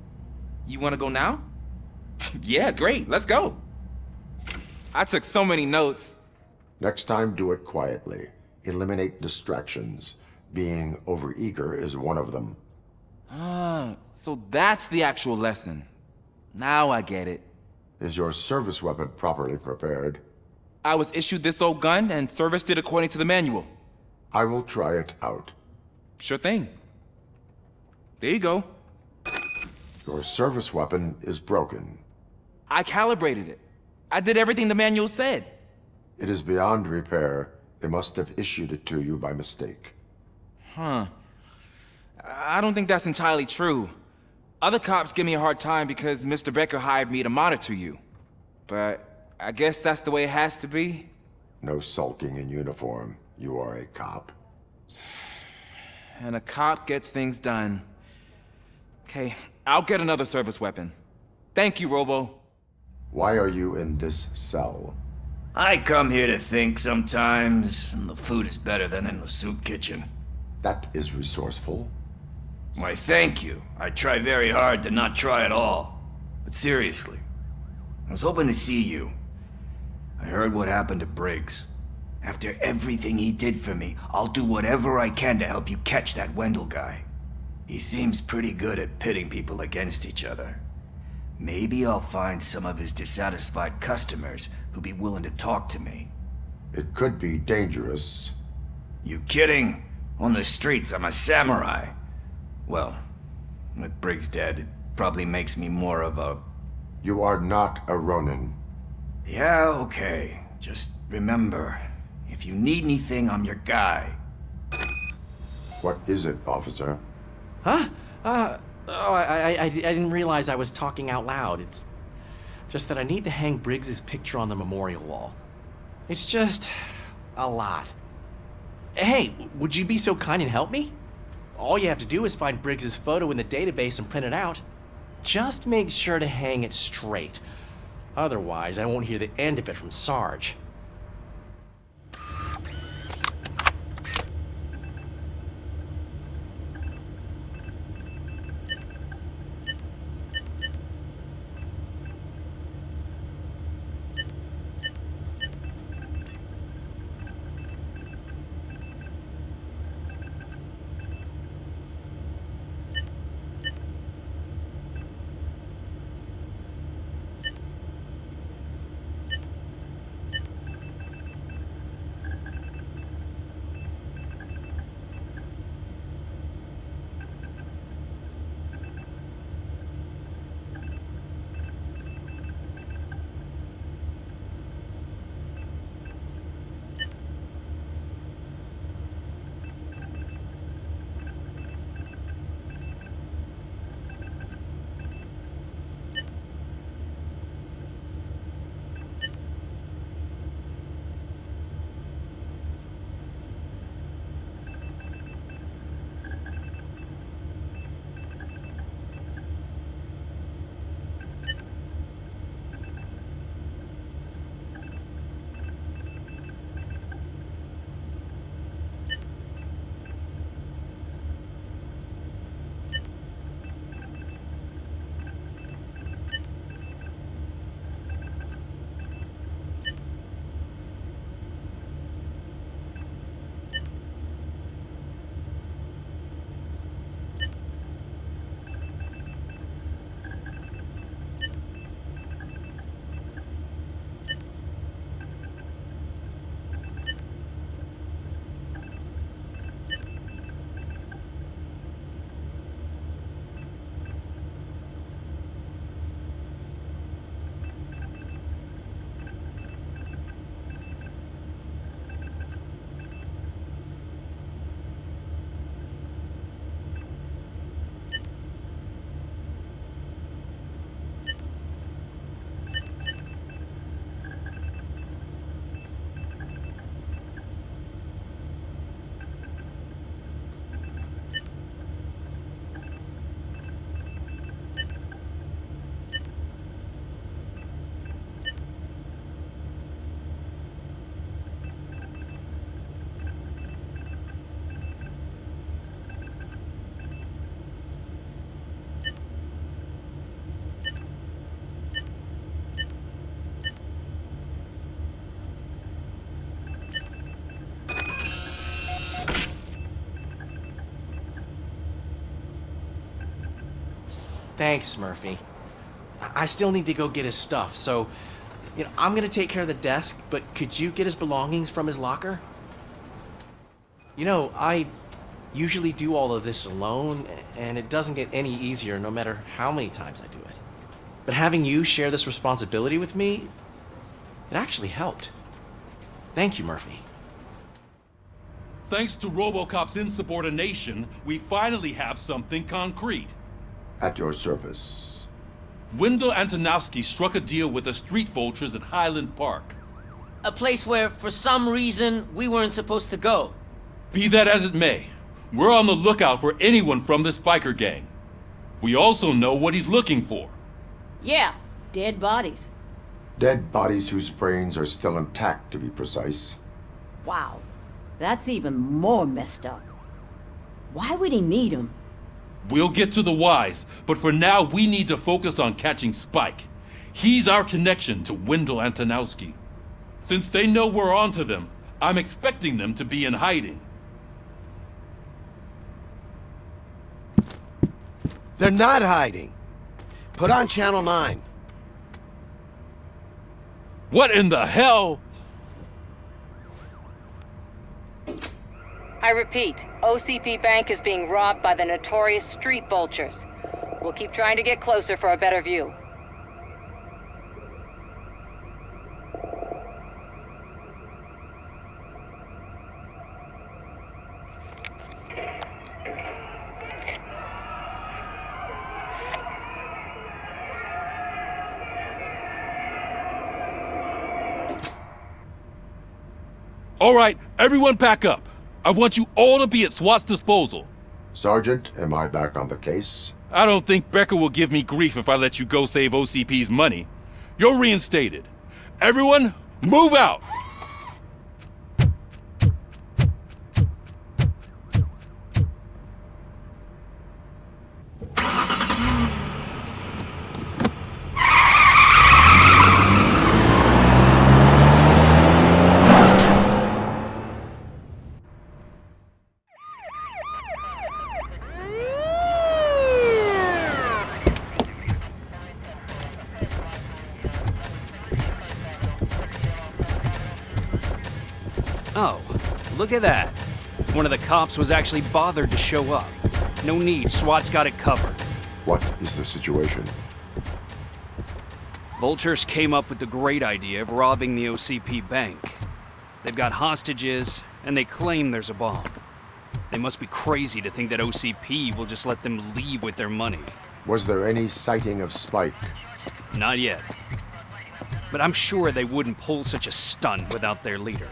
You want to go now? Yeah, great, let's go. I took so many notes. Next time, do it quietly. Eliminate distractions. Being overeager is one of them. Ah, so that's the actual lesson. Now I get it. Is your service weapon properly prepared? I was issued this old gun and serviced it according to the manual. I will try it out. Sure thing. There you go. Your service weapon is broken. I calibrated it. I did everything the manual said. It is beyond repair. They must have issued it to you by mistake. Huh. I don't think that's entirely true. Other cops give me a hard time because Mr. Becker hired me to monitor you. But I guess that's the way it has to be. No sulking in uniform. You are a cop. And a cop gets things done. Okay, I'll get another service weapon. Thank you, Robo. Why are you in this cell? I come here to think sometimes, and the food is better than in the soup kitchen. That is resourceful. Why, thank you. I try very hard to not try at all. But seriously, I was hoping to see you. I heard what happened to Briggs. After everything he did for me, I'll do whatever I can to help you catch that Wendell guy. He seems pretty good at pitting people against each other. Maybe I'll find some of his dissatisfied customers who'd be willing to talk to me. It could be dangerous. You kidding? On the streets, I'm a samurai. Well, with Briggs dead, it probably makes me more of a... You are not a Ronin. Yeah, okay. Just remember, if you need anything, I'm your guy. What is it, officer? Huh? I didn't realize I was talking out loud. It's just that I need to hang Briggs's picture on the memorial wall. It's just a lot. Hey, would you be so kind and help me? All you have to do is find Briggs's photo in the database and print it out. Just make sure to hang it straight. Otherwise, I won't hear the end of it from Sarge. Thanks, Murphy. I still need to go get his stuff, so, I'm gonna take care of the desk, but could you get his belongings from his locker? I usually do all of this alone, and it doesn't get any easier no matter how many times I do it. But having you share this responsibility with me, it actually helped. Thank you, Murphy. Thanks to RoboCop's insubordination, we finally have something concrete. At your service. Wendell Antonowski struck a deal with the street vultures at Highland Park. A place where, for some reason, we weren't supposed to go. Be that as it may, we're on the lookout for anyone from this biker gang. We also know what he's looking for. Yeah, dead bodies. Dead bodies whose brains are still intact, to be precise. Wow, that's even more messed up. Why would he need them? We'll get to the whys, but for now we need to focus on catching Spike. He's our connection to Wendell Antonowski. Since they know we're onto them, I'm expecting them to be in hiding. They're not hiding. Put on Channel 9. What in the hell? I repeat, OCP Bank is being robbed by the notorious street vultures. We'll keep trying to get closer for a better view. All right, everyone pack up. I want you all to be at SWAT's disposal. Sergeant, am I back on the case? I don't think Becker will give me grief if I let you go save OCP's money. You're reinstated. Everyone, move out! Oh, look at that. One of the cops was actually bothered to show up. No need, SWAT's got it covered. What is the situation? Vultures came up with the great idea of robbing the OCP bank. They've got hostages, and they claim there's a bomb. They must be crazy to think that OCP will just let them leave with their money. Was there any sighting of Spike? Not yet. But I'm sure they wouldn't pull such a stunt without their leader.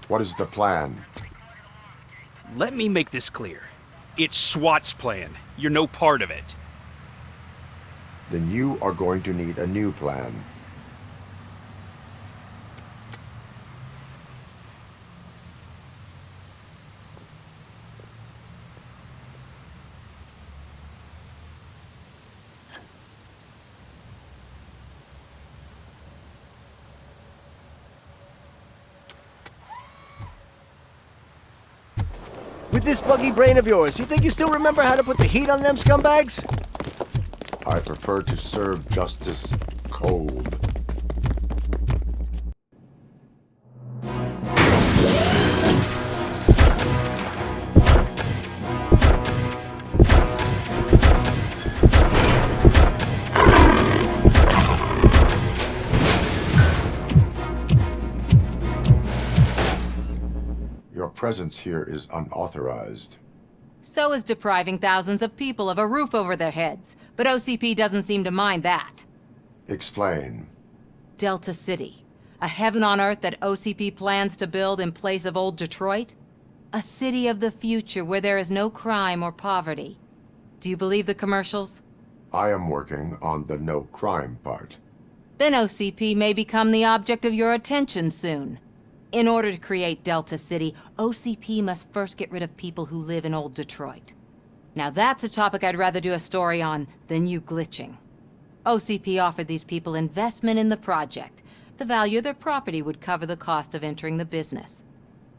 What is the plan? Let me make this clear. It's SWAT's plan. You're no part of it. Then you are going to need a new plan. With this buggy brain of yours, you think you still remember how to put the heat on them scumbags? I prefer to serve justice cold. Your presence here is unauthorized. So is depriving thousands of people of a roof over their heads. But OCP doesn't seem to mind that. Explain. Delta-City. A heaven on earth that OCP plans to build in place of old Detroit? A city of the future where there is no crime or poverty. Do you believe the commercials? I am working on the no crime part. Then OCP may become the object of your attention soon. In order to create Delta-City, OCP must first get rid of people who live in old Detroit. Now that's a topic I'd rather do a story on than you glitching. OCP offered these people investment in the project. The value of their property would cover the cost of entering the business.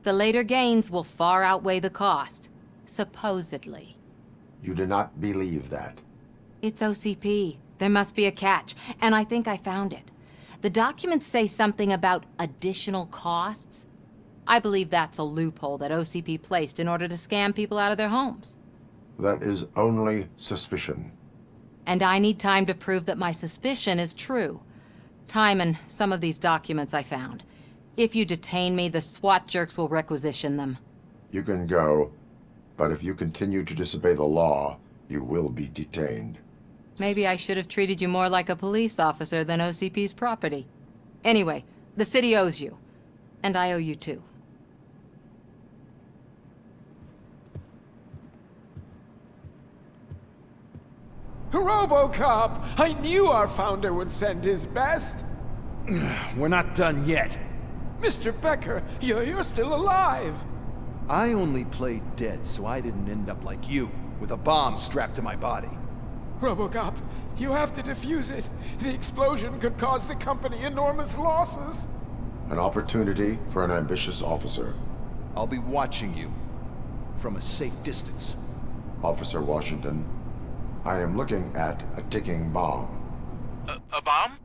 The later gains will far outweigh the cost, supposedly. You do not believe that? It's OCP. There must be a catch, and I think I found it. The documents say something about additional costs. I believe that's a loophole that OCP placed in order to scam people out of their homes. That is only suspicion. And I need time to prove that my suspicion is true. Time and some of these documents I found. If you detain me, the SWAT jerks will requisition them. You can go, but if you continue to disobey the law, you will be detained. Maybe I should have treated you more like a police officer than OCP's property. Anyway, the city owes you. And I owe you too. RoboCop! I knew our founder would send his best! We're not done yet. Mr. Becker, you're still alive! I only played dead so I didn't end up like you, with a bomb strapped to my body. RoboCop, you have to defuse it. The explosion could cause the company enormous losses. An opportunity for an ambitious officer. I'll be watching you, from a safe distance. Officer Washington, I am looking at a ticking bomb. A bomb?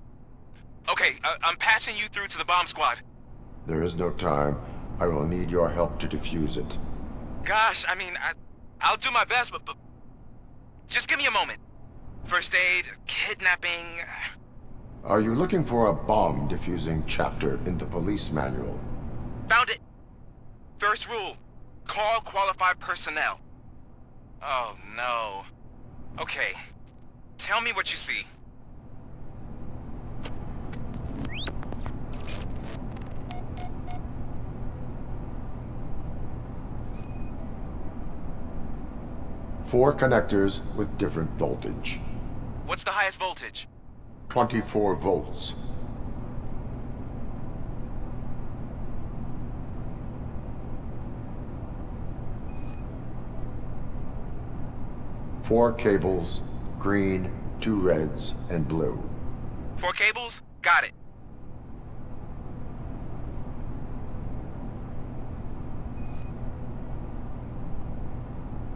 Okay, I'm passing you through to the bomb squad. There is no time. I will need your help to defuse it. Gosh, I mean, I'll do my best, but just give me a moment. First aid, kidnapping... Are you looking for a bomb defusing chapter in the police manual? Found it! First rule, call qualified personnel. Oh, no. Okay, tell me what you see. Four connectors with different voltage. What's the highest voltage? 24 volts. Four cables, green, 2 reds, and blue. 4 cables? Got it.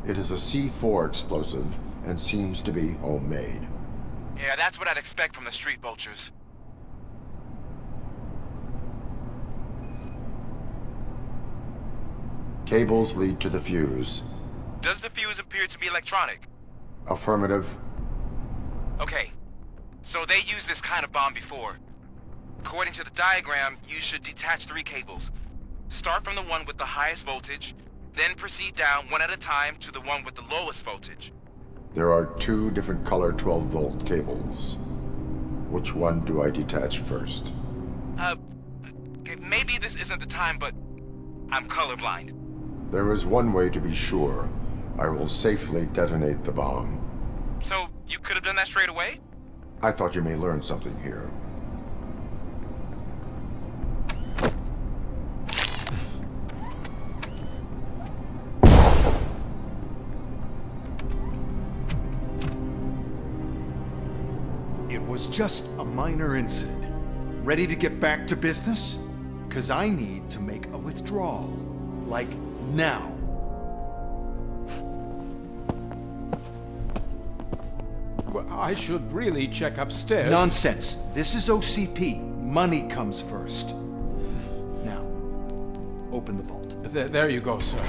It is a C4 explosive and seems to be homemade. Yeah, that's what I'd expect from the street vultures. Cables lead to the fuse. Does the fuse appear to be electronic? Affirmative. Okay, so they used this kind of bomb before. According to the diagram, you should detach 3 cables. Start from the one with the highest voltage, then proceed down one at a time to the one with the lowest voltage. There are 2 different color 12-volt cables. Which one do I detach first? Okay, maybe this isn't the time, but I'm colorblind. There is one way to be sure. I will safely detonate the bomb. So, you could have done that straight away? I thought you may learn something here. It was just a minor incident. Ready to get back to business? 'Cause I need to make a withdrawal. Like, now. Well, I should really check upstairs. Nonsense. This is OCP. Money comes first. Now, open the vault. There you go, sir.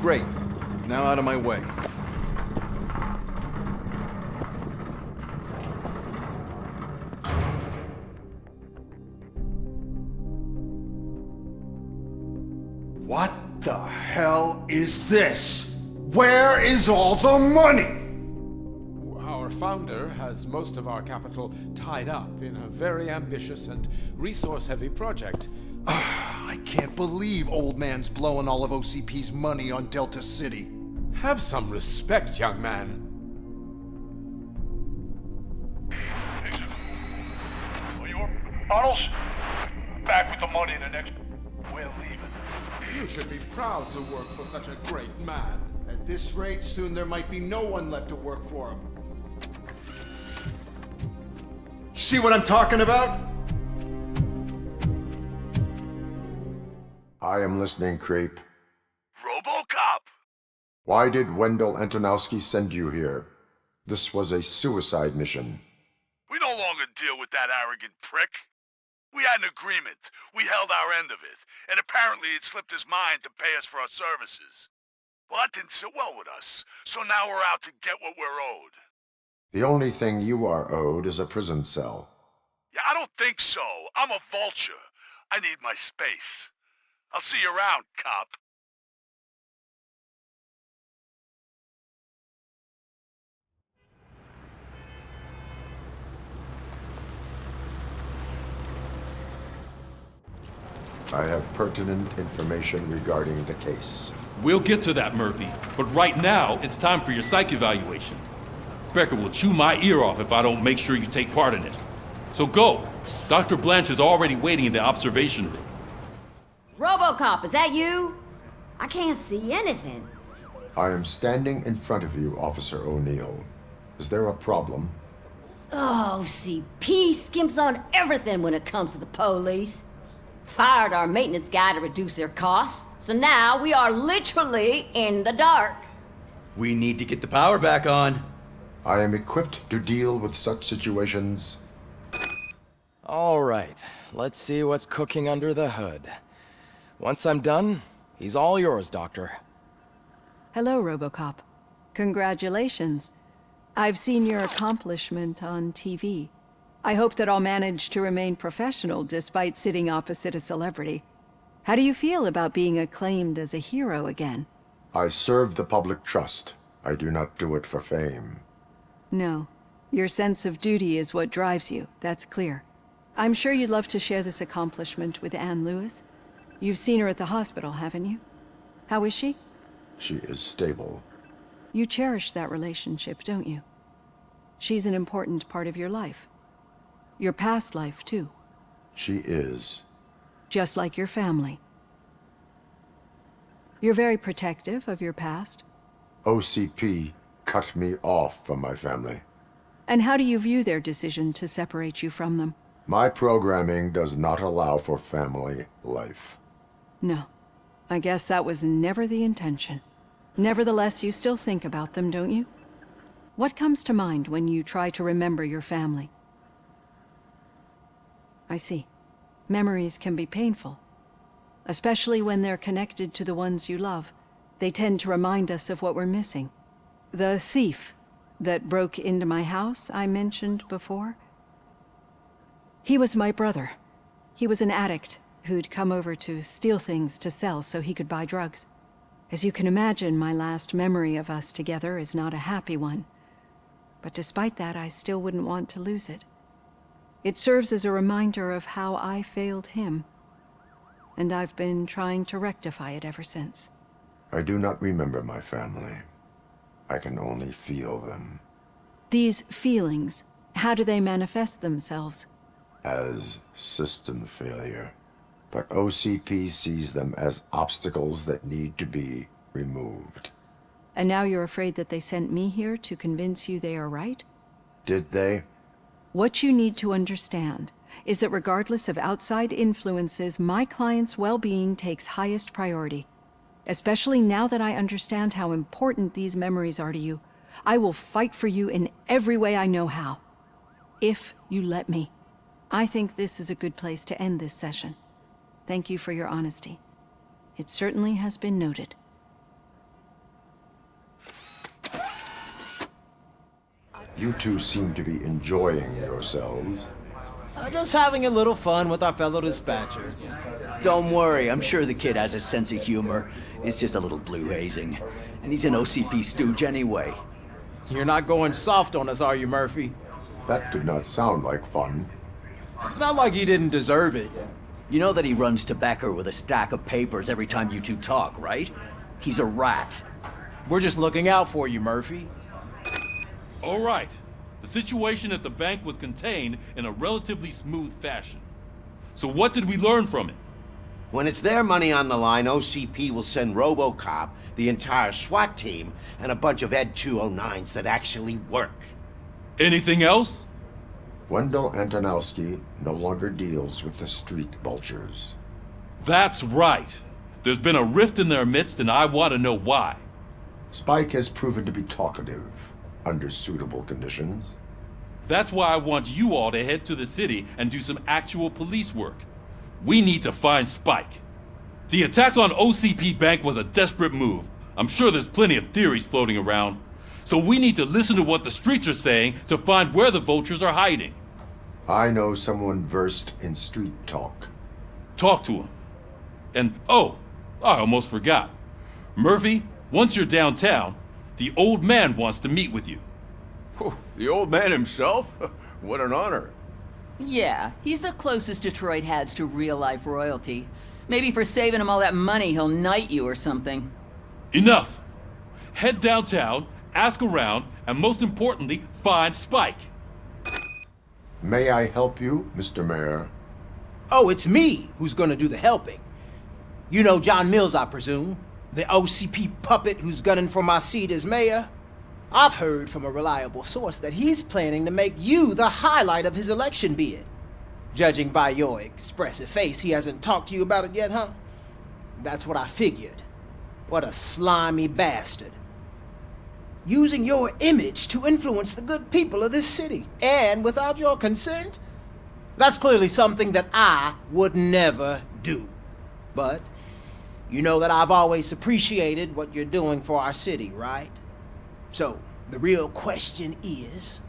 Great. Now out of my way. What the hell is this? Where is all the money? Our founder has most of our capital tied up in a very ambitious and resource-heavy project. I can't believe old man's blowing all of OCP's money on Delta-City. Have some respect, young man. Arnold's back with the money in the next... We're leaving. You should be proud to work for such a great man. At this rate, soon there might be no one left to work for him. See what I'm talking about? I am listening, creep. RoboCop! Why did Wendell Antonowski send you here? This was a suicide mission. We no longer deal with that arrogant prick. We had an agreement. We held our end of it. And apparently it slipped his mind to pay us for our services. Well, that didn't sit well with us. So now we're out to get what we're owed. The only thing you are owed is a prison cell. Yeah, I don't think so. I'm a vulture. I need my space. I'll see you around, cop. I have pertinent information regarding the case. We'll get to that, Murphy. But right now, it's time for your psych evaluation. Becker will chew my ear off if I don't make sure you take part in it. So go. Dr. Blanche is already waiting in the observation room. RoboCop, is that you? I can't see anything. I am standing in front of you, Officer O'Neill. Is there a problem? Oh, OCP skimps on everything when it comes to the police. Fired our maintenance guy to reduce their costs, so now we are literally in the dark. We need to get the power back on. I am equipped to deal with such situations. All right, let's see what's cooking under the hood. Once I'm done, he's all yours, Doctor. Hello, RoboCop. Congratulations. I've seen your accomplishment on TV. I hope that I'll manage to remain professional despite sitting opposite a celebrity. How do you feel about being acclaimed as a hero again? I serve the public trust. I do not do it for fame. No. Your sense of duty is what drives you, that's clear. I'm sure you'd love to share this accomplishment with Anne Lewis. You've seen her at the hospital, haven't you? How is she? She is stable. You cherish that relationship, don't you? She's an important part of your life. Your past life, too. She is. Just like your family. You're very protective of your past. OCP cut me off from my family. And how do you view their decision to separate you from them? My programming does not allow for family life. No. I guess that was never the intention. Nevertheless, you still think about them, don't you? What comes to mind when you try to remember your family? I see. Memories can be painful. Especially when they're connected to the ones you love. They tend to remind us of what we're missing. The thief that broke into my house I mentioned before? He was my brother. He was an addict who'd come over to steal things to sell so he could buy drugs. As you can imagine, my last memory of us together is not a happy one. But despite that, I still wouldn't want to lose it. It serves as a reminder of how I failed him. And I've been trying to rectify it ever since. I do not remember my family. I can only feel them. These feelings, how do they manifest themselves? As system failure. But OCP sees them as obstacles that need to be removed. And now you're afraid that they sent me here to convince you they are right? Did they? What you need to understand is that regardless of outside influences, my client's well-being takes highest priority. Especially now that I understand how important these memories are to you, I will fight for you in every way I know how. If you let me. I think this is a good place to end this session. Thank you for your honesty. It certainly has been noted. You two seem to be enjoying yourselves. Just having a little fun with our fellow dispatcher. Don't worry, I'm sure the kid has a sense of humor. It's just a little blue hazing. And he's an OCP stooge anyway. You're not going soft on us, are you, Murphy? That did not sound like fun. It's not like he didn't deserve it. You know that he runs to Becker with a stack of papers every time you two talk, right? He's a rat. We're just looking out for you, Murphy. All right. The situation at the bank was contained in a relatively smooth fashion. So what did we learn from it? When it's their money on the line, OCP will send RoboCop, the entire SWAT team, and a bunch of Ed 209s that actually work. Anything else? Wendell Antonowski no longer deals with the street vultures. That's right. There's been a rift in their midst, and I want to know why. Spike has proven to be talkative under suitable conditions. That's why I want you all to head to the city and do some actual police work. We need to find Spike. The attack on OCP Bank was a desperate move. I'm sure there's plenty of theories floating around. So we need to listen to what the streets are saying to find where the vultures are hiding. I know someone versed in street talk. Talk to him. And, oh, I almost forgot. Murphy, once you're downtown, the old man wants to meet with you. Oh, the old man himself? What an honor. Yeah, he's the closest Detroit has to real-life royalty. Maybe for saving him all that money, he'll knight you or something. Enough! Head downtown, ask around, and most importantly, find Spike. May I help you, Mr. Mayor? Oh, it's me who's gonna do the helping. You know John Mills, I presume? The OCP puppet who's gunning for my seat as mayor? I've heard from a reliable source that he's planning to make you the highlight of his election bid. Judging by your expressive face, he hasn't talked to you about it yet, huh? That's what I figured. What a slimy bastard. Using your image to influence the good people of this city, and without your consent? That's clearly something that I would never do. But you know that I've always appreciated what you're doing for our city, right? So, the real question is,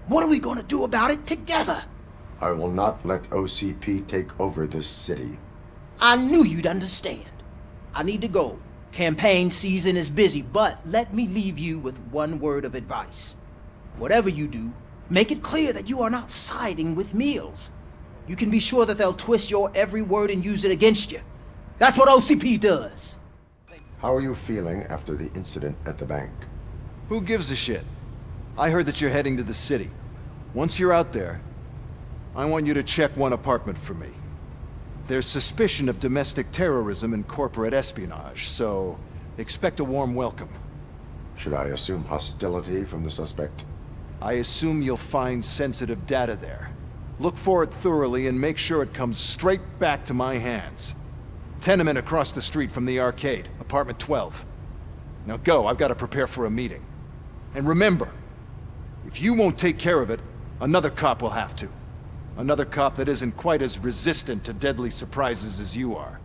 what are we gonna do about it together? I will not let OCP take over this city. I knew you'd understand. I need to go. Campaign season is busy, but let me leave you with one word of advice. Whatever you do, make it clear that you are not siding with Mills. You can be sure that they'll twist your every word and use it against you. That's what OCP does. How are you feeling after the incident at the bank? Who gives a shit? I heard that you're heading to the city. Once you're out there, I want you to check one apartment for me. There's suspicion of domestic terrorism and corporate espionage, so expect a warm welcome. Should I assume hostility from the suspect? I assume you'll find sensitive data there. Look for it thoroughly and make sure it comes straight back to my hands. Tenement across the street from the arcade, apartment 12. Now go, I've got to prepare for a meeting. And remember, if you won't take care of it, another cop will have to. Another cop that isn't quite as resistant to deadly surprises as you are.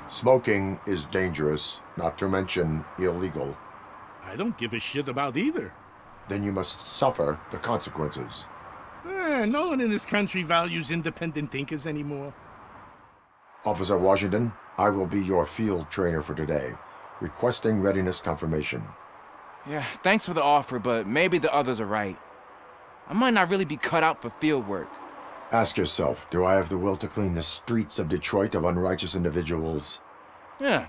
Smoking is dangerous, not to mention illegal. I don't give a shit about either. Then you must suffer the consequences. No one in this country values independent thinkers anymore. Officer Washington, I will be your field trainer for today. Requesting readiness confirmation. Yeah, thanks for the offer, but maybe the others are right. I might not really be cut out for field work. Ask yourself, do I have the will to clean the streets of Detroit of unrighteous individuals? Yeah.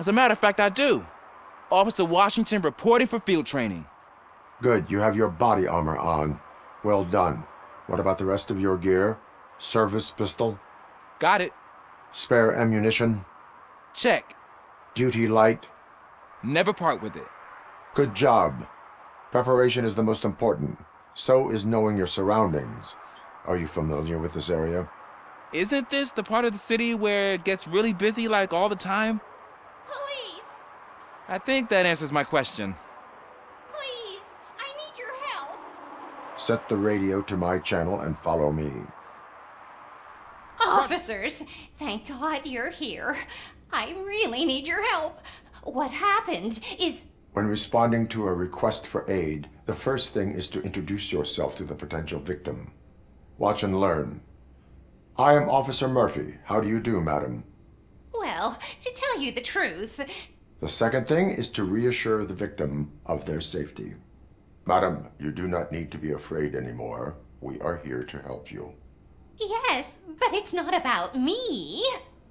As a matter of fact, I do. Officer Washington reporting for field training. Good, you have your body armor on. Well done. What about the rest of your gear? Service pistol? Got it. Spare ammunition? Check. Duty light? Never part with it. Good job. Preparation is the most important. So is knowing your surroundings. Are you familiar with this area? Isn't this the part of the city where it gets really busy like all the time? Police! I think that answers my question. Please, I need your help. Set the radio to my channel and follow me. Officers, thank God you're here. I really need your help. What happened is... When responding to a request for aid, the first thing is to introduce yourself to the potential victim. Watch and learn. I am Officer Murphy. How do you do, madam? Well, to tell you the truth... The second thing is to reassure the victim of their safety. Madam, you do not need to be afraid anymore. We are here to help you. Yes, but it's not about me.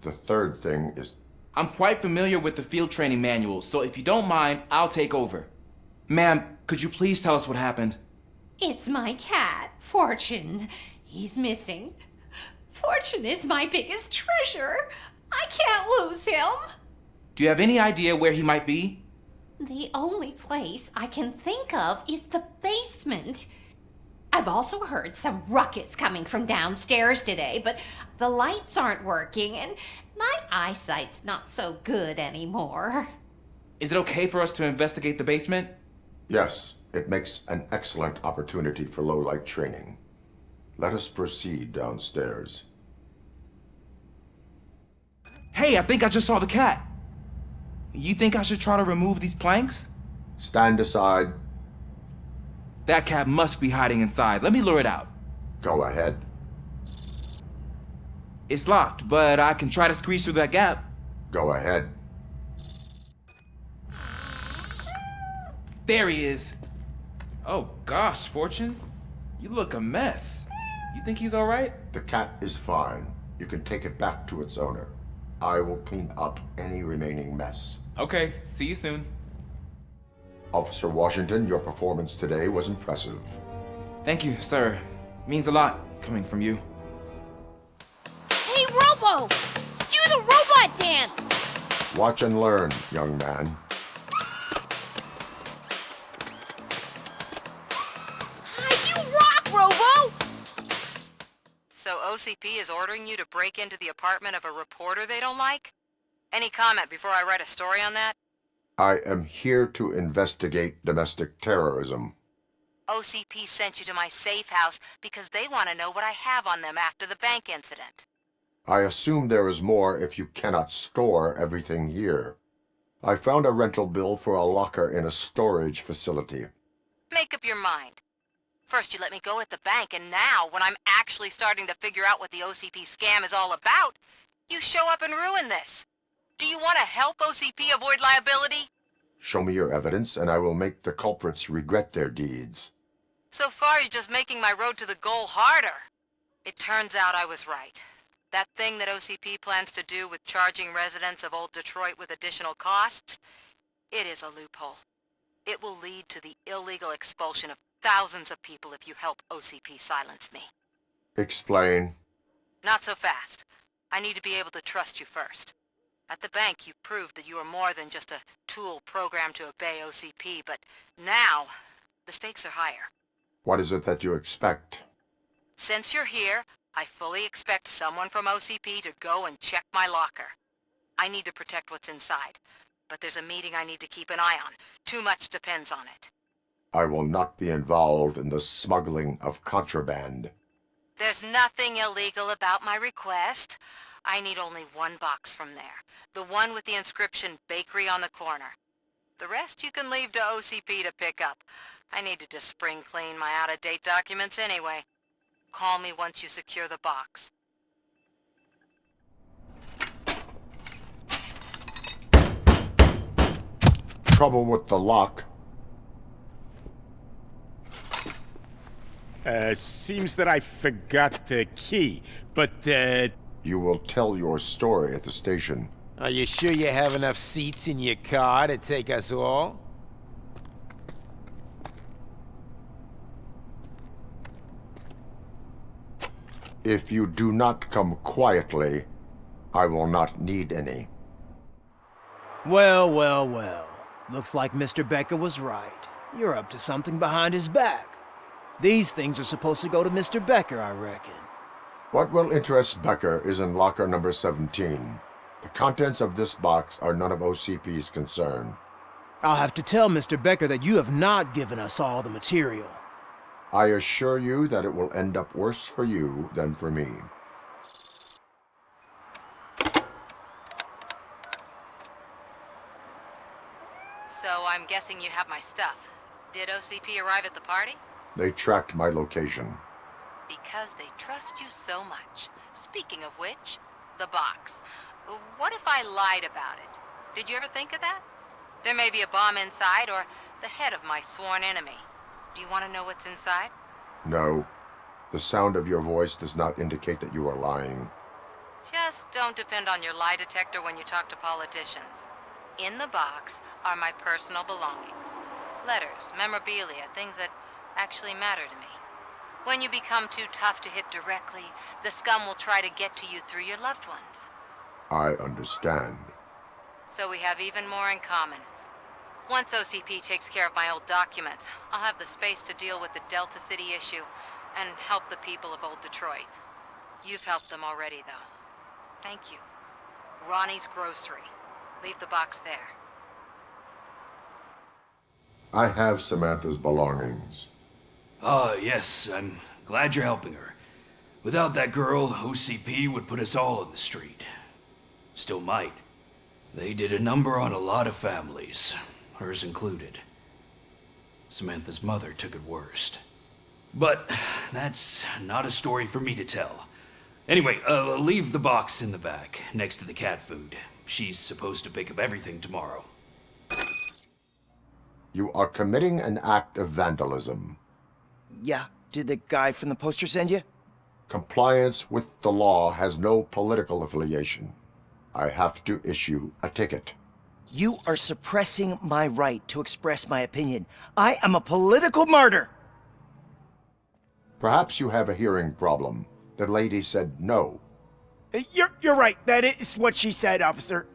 The third thing is... I'm quite familiar with the field training manual, so if you don't mind, I'll take over. Ma'am, could you please tell us what happened? It's my cat, Fortune. He's missing. Fortune is my biggest treasure. I can't lose him. Do you have any idea where he might be? The only place I can think of is the basement. I've also heard some ruckus coming from downstairs today, but the lights aren't working and my eyesight's not so good anymore. Is it okay for us to investigate the basement? Yes, it makes an excellent opportunity for low-light training. Let us proceed downstairs. Hey, I think I just saw the cat. You think I should try to remove these planks? Stand aside. That cat must be hiding inside. Let me lure it out. Go ahead. It's locked, but I can try to squeeze through that gap. Go ahead. There he is. Oh gosh, Fortune. You look a mess. You think he's all right? The cat is fine. You can take it back to its owner. I will clean up any remaining mess. Okay, see you soon. Officer Washington, your performance today was impressive. Thank you, sir. Means a lot coming from you. Hey, Robo! Do the robot dance! Watch and learn, young man. You rock, Robo! So OCP is ordering you to break into the apartment of a reporter they don't like? Any comment before I write a story on that? I am here to investigate domestic terrorism. OCP sent you to my safe house because they want to know what I have on them after the bank incident. I assume there is more if you cannot store everything here. I found a rental bill for a locker in a storage facility. Make up your mind. First you let me go at the bank, and now, when I'm actually starting to figure out what the OCP scam is all about, you show up and ruin this. Do you want to help OCP avoid liability? Show me your evidence, and I will make the culprits regret their deeds. So far, you're just making my road to the goal harder. It turns out I was right. That thing that OCP plans to do with charging residents of Old Detroit with additional costs, it is a loophole. It will lead to the illegal expulsion of thousands of people if you help OCP silence me. Explain. Not so fast. I need to be able to trust you first. At the bank, you proved that you are more than just a tool programmed to obey OCP, but now, the stakes are higher. What is it that you expect? Since you're here, I fully expect someone from OCP to go and check my locker. I need to protect what's inside, but there's a meeting I need to keep an eye on. Too much depends on it. I will not be involved in the smuggling of contraband. There's nothing illegal about my request. I need only one box from there. The one with the inscription Bakery on the corner. The rest you can leave to OCP to pick up. I needed to spring clean my out-of-date documents anyway. Call me once you secure the box. Trouble with the lock. Seems that I forgot the key, but, You will tell your story at the station. Are you sure you have enough seats in your car to take us all? If you do not come quietly, I will not need any. Well, well, well. Looks like Mr. Becker was right. You're up to something behind his back. These things are supposed to go to Mr. Becker, I reckon. What will interest Becker is in locker number 17. The contents of this box are none of OCP's concern. I'll have to tell Mr. Becker that you have not given us all the material. I assure you that it will end up worse for you than for me. So I'm guessing you have my stuff. Did OCP arrive at the party? They tracked my location. Because they trust you so much. Speaking of which, the box. What if I lied about it? Did you ever think of that? There may be a bomb inside or the head of my sworn enemy. Do you want to know what's inside? No. The sound of your voice does not indicate that you are lying. Just don't depend on your lie detector when you talk to politicians. In the box are my personal belongings. Letters, memorabilia, things that actually matter to me. When you become too tough to hit directly, the scum will try to get to you through your loved ones. I understand. So we have even more in common. Once OCP takes care of my old documents, I'll have the space to deal with the Delta-City issue and help the people of Old Detroit. You've helped them already, though. Thank you. Ronnie's Grocery. Leave the box there. I have Samantha's belongings. Yes, I'm glad you're helping her. Without that girl, OCP would put us all in the street. Still might. They did a number on a lot of families, hers included. Samantha's mother took it worst. But that's not a story for me to tell. Anyway, leave the box in the back, next to the cat food. She's supposed to pick up everything tomorrow. You are committing an act of vandalism. Yeah, did the guy from the poster send you? Compliance with the law has no political affiliation. I have to issue a ticket. You are suppressing my right to express my opinion. I am a political martyr! Perhaps you have a hearing problem. The lady said no. You're right. That is what she said, officer.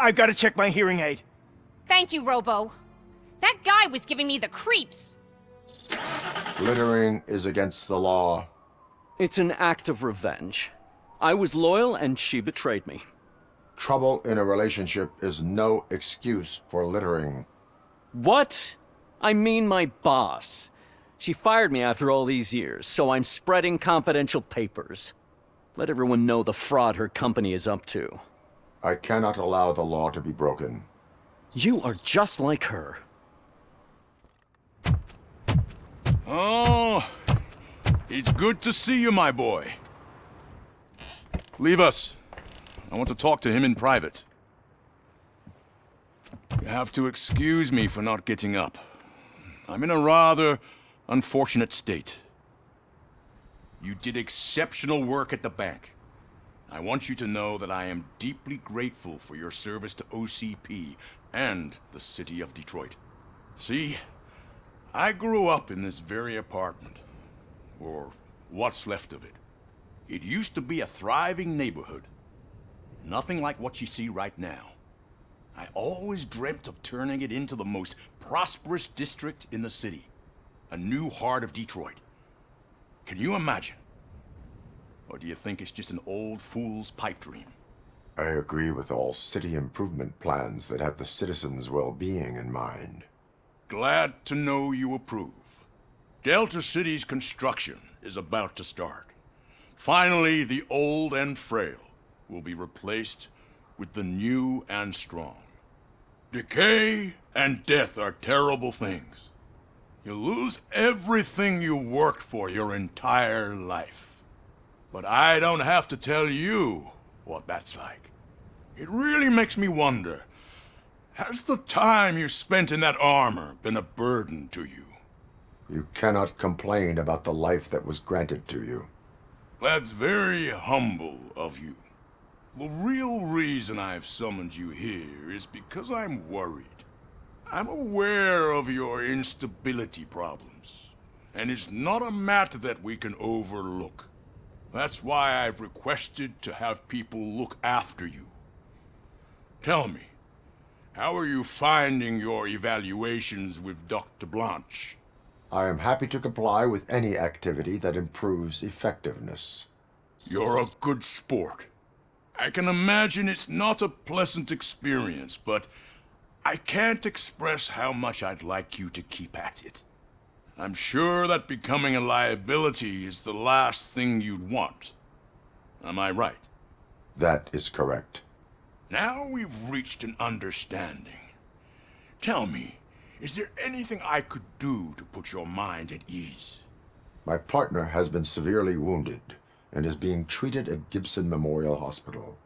I've got to check my hearing aid. Thank you, Robo. That guy was giving me the creeps. Littering is against the law. It's an act of revenge. I was loyal and she betrayed me. Trouble in a relationship is no excuse for littering. What? I mean my boss. She fired me after all these years, so I'm spreading confidential papers. Let everyone know the fraud her company is up to. I cannot allow the law to be broken. You are just like her. Oh, it's good to see you, my boy. Leave us. I want to talk to him in private. You have to excuse me for not getting up. I'm in a rather unfortunate state. You did exceptional work at the bank. I want you to know that I am deeply grateful for your service to OCP and the city of Detroit. See, I grew up in this very apartment, or what's left of it. It used to be a thriving neighborhood. Nothing like what you see right now. I always dreamt of turning it into the most prosperous district in the city. A new heart of Detroit. Can you imagine? Or do you think it's just an old fool's pipe dream? I agree with all city improvement plans that have the citizens' well-being in mind. Glad to know you approve. Delta-City's construction is about to start. Finally, the old and frail will be replaced with the new and strong. Decay and death are terrible things. You lose everything you worked for your entire life. But I don't have to tell you what that's like. It really makes me wonder, has the time you spent in that armor been a burden to you? You cannot complain about the life that was granted to you. That's very humble of you. The real reason I've summoned you here is because I'm worried. I'm aware of your instability problems, and it's not a matter that we can overlook. That's why I've requested to have people look after you. Tell me, how are you finding your evaluations with Dr. Blanche? I am happy to comply with any activity that improves effectiveness. You're a good sport. I can imagine it's not a pleasant experience, but I can't express how much I'd like you to keep at it. I'm sure that becoming a liability is the last thing you'd want. Am I right? That is correct. Now we've reached an understanding. Tell me, is there anything I could do to put your mind at ease? My partner has been severely wounded and is being treated at Gibson Memorial Hospital.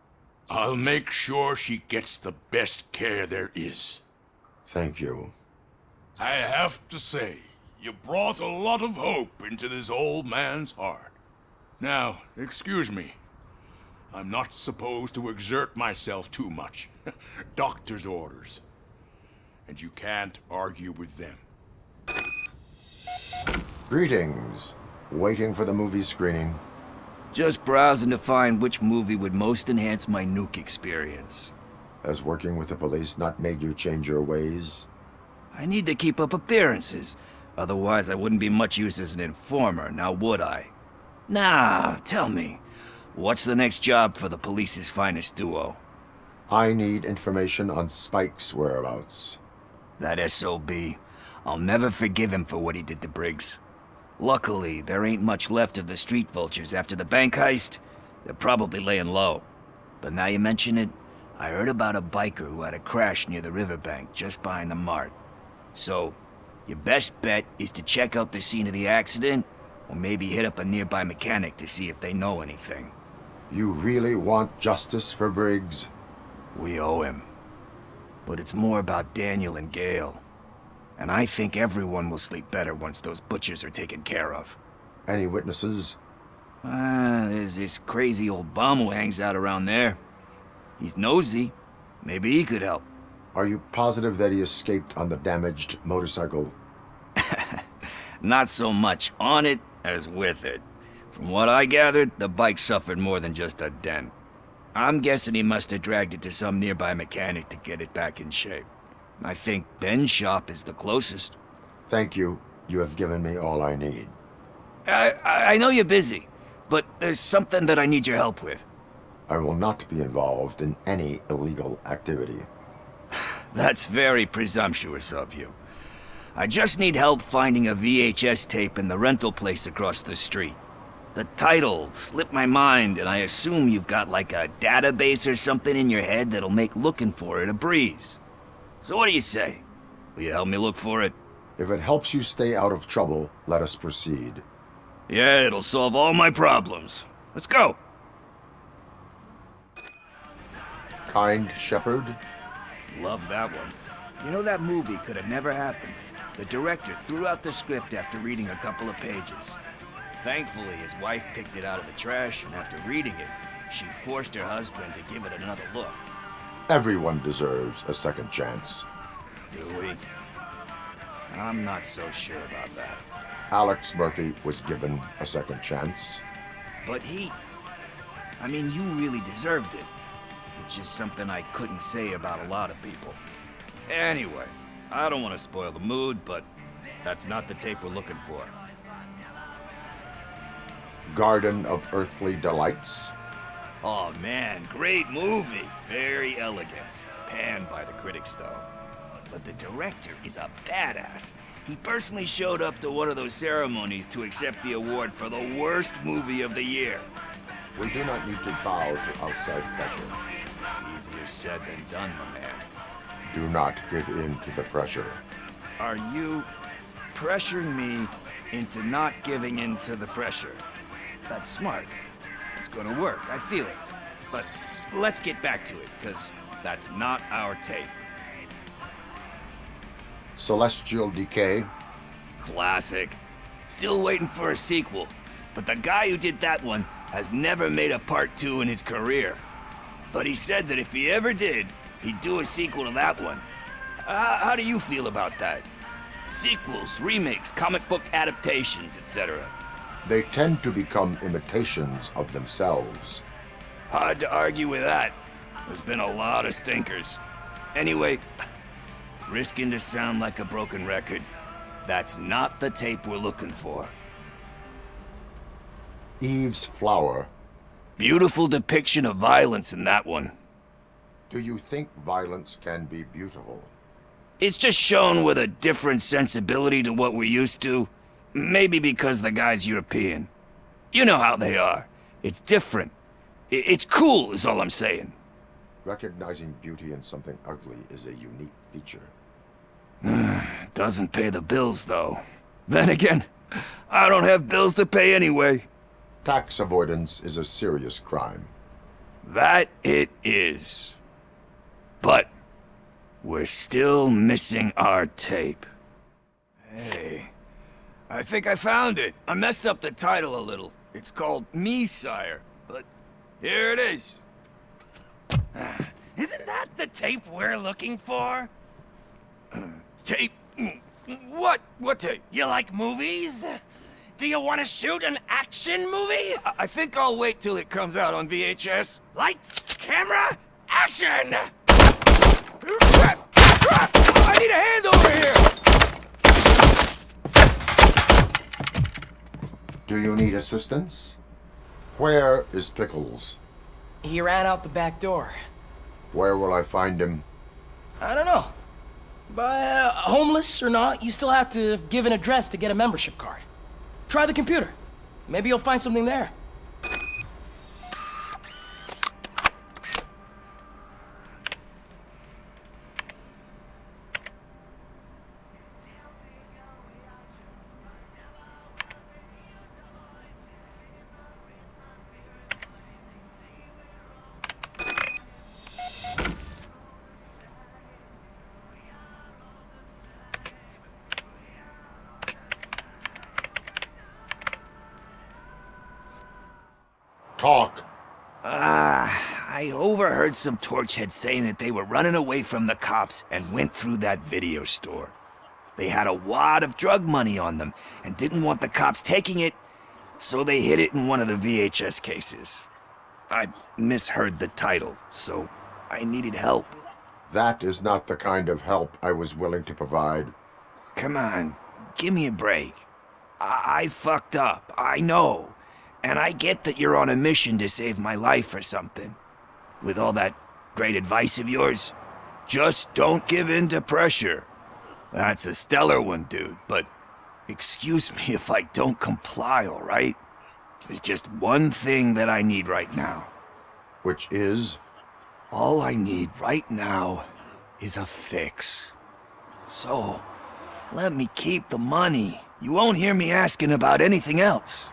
I'll make sure she gets the best care there is. Thank you. I have to say, you brought a lot of hope into this old man's heart. Now, excuse me. I'm not supposed to exert myself too much. Doctor's orders. And you can't argue with them. Greetings. Waiting for the movie screening. Just browsing to find which movie would most enhance my Nьюк experience. Has working with the police not made you change your ways? I need to keep up appearances. Otherwise, I wouldn't be much use as an informer, now would I? Nah, tell me. What's the next job for the police's finest duo? I need information on Spike's whereabouts. That SOB. I'll never forgive him for what he did to Briggs. Luckily, there ain't much left of the street vultures after the bank heist. They're probably laying low. But now you mention it, I heard about a biker who had a crash near the riverbank just behind the mart. So, your best bet is to check out the scene of the accident, or maybe hit up a nearby mechanic to see if they know anything. You really want justice for Briggs? We owe him. But it's more about Daniel and Gale. And I think everyone will sleep better once those butchers are taken care of. Any witnesses? There's this crazy old bum who hangs out around there. He's nosy. Maybe he could help. Are you positive that he escaped on the damaged motorcycle? Not so much on it as with it. From what I gathered, the bike suffered more than just a dent. I'm guessing he must have dragged it to some nearby mechanic to get it back in shape. I think Ben's shop is the closest. Thank you. You have given me all I need. I know you're busy, but there's something that I need your help with. I will not be involved in any illegal activity. That's very presumptuous of you. I just need help finding a VHS tape in the rental place across the street. The title slipped my mind, and I assume you've got like a database or something in your head that'll make looking for it a breeze. So what do you say? Will you help me look for it? If it helps you stay out of trouble, let us proceed. Yeah, it'll solve all my problems. Let's go. Kind Shepherd? Love that one. You know, that movie could have never happened. The director threw out the script after reading a couple of pages. Thankfully, his wife picked it out of the trash, and after reading it, she forced her husband to give it another look. Everyone deserves a second chance. Do we? I'm not so sure about that. Alex Murphy was given a second chance. But I mean, you really deserved it. Which is something I couldn't say about a lot of people. Anyway, I don't want to spoil the mood, but that's not the tape we're looking for. Garden of Earthly Delights? Oh man, great movie. Very elegant. Panned by the critics, though. But the director is a badass. He personally showed up to one of those ceremonies to accept the award for the worst movie of the year. We do not need to bow to outside pressure. Easier said than done, my man. Do not give in to the pressure. Are you pressuring me into not giving in to the pressure? That's smart. It's gonna work, I feel it. But let's get back to it, because that's not our tape. Celestial Decay? Classic. Still waiting for a sequel, but the guy who did that one has never made a part 2 in his career. But he said that if he ever did, he'd do a sequel to that one. How do you feel about that? Sequels, remakes, comic book adaptations, etc. They tend to become imitations of themselves. Hard to argue with that. There's been a lot of stinkers. Anyway, risking to sound like a broken record, that's not the tape we're looking for. Eve's Flower. Beautiful depiction of violence in that one. Do you think violence can be beautiful? It's just shown with a different sensibility to what we're used to. Maybe because the guy's European. You know how they are. It's different. It's cool, is all I'm saying. Recognizing beauty in something ugly is a unique feature. Doesn't pay the bills, though. Then again, I don't have bills to pay anyway. Tax avoidance is a serious crime. That it is. But we're still missing our tape. Hey, I think I found it. I messed up the title a little. It's called Me, Sire, but here it is. Isn't that the tape we're looking for? Tape? What? What tape? You like movies? Do you want to shoot an action movie? I think I'll wait till it comes out on VHS. Lights, camera, action! I need a hand over here! Do you need assistance? Where is Pickles? He ran out the back door. Where will I find him? I don't know. But homeless or not, you still have to give an address to get a membership card. Try the computer. Maybe you'll find something there. Talk. I overheard some torchheads saying that they were running away from the cops and went through that video store. They had a wad of drug money on them and didn't want the cops taking it, so they hid it in one of the VHS cases. I misheard the title, so I needed help. That is not the kind of help I was willing to provide. Come on, give me a break. I fucked up, I know. And I get that you're on a mission to save my life or something. With all that great advice of yours, just don't give in to pressure. That's a stellar one, dude, but excuse me if I don't comply, all right? There's just one thing that I need right now. Which is? All I need right now is a fix. So, let me keep the money. You won't hear me asking about anything else.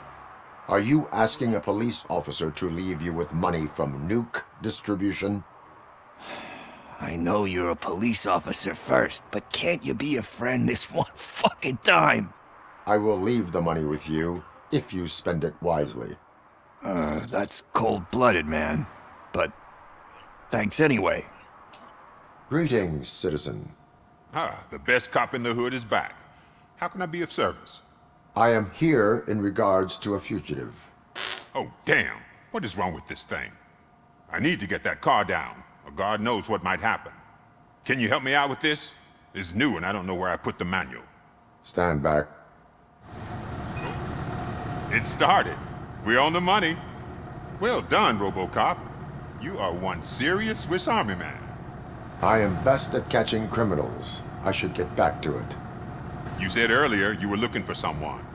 Are you asking a police officer to leave you with money from Nьюk distribution? I know you're a police officer first, but can't you be a friend this one fucking time? I will leave the money with you if you spend it wisely. That's cold-blooded, man. But thanks anyway. Greetings, citizen. The best cop in the hood is back. How can I be of service? I am here in regards to a fugitive. Oh, damn. What is wrong with this thing? I need to get that car down, or God knows what might happen. Can you help me out with this? It's new and I don't know where I put the manual. Stand back. It started. We're on the money. Well done, RoboCop. You are one serious Swiss Army man. I am best at catching criminals. I should get back to it. You said earlier you were looking for someone.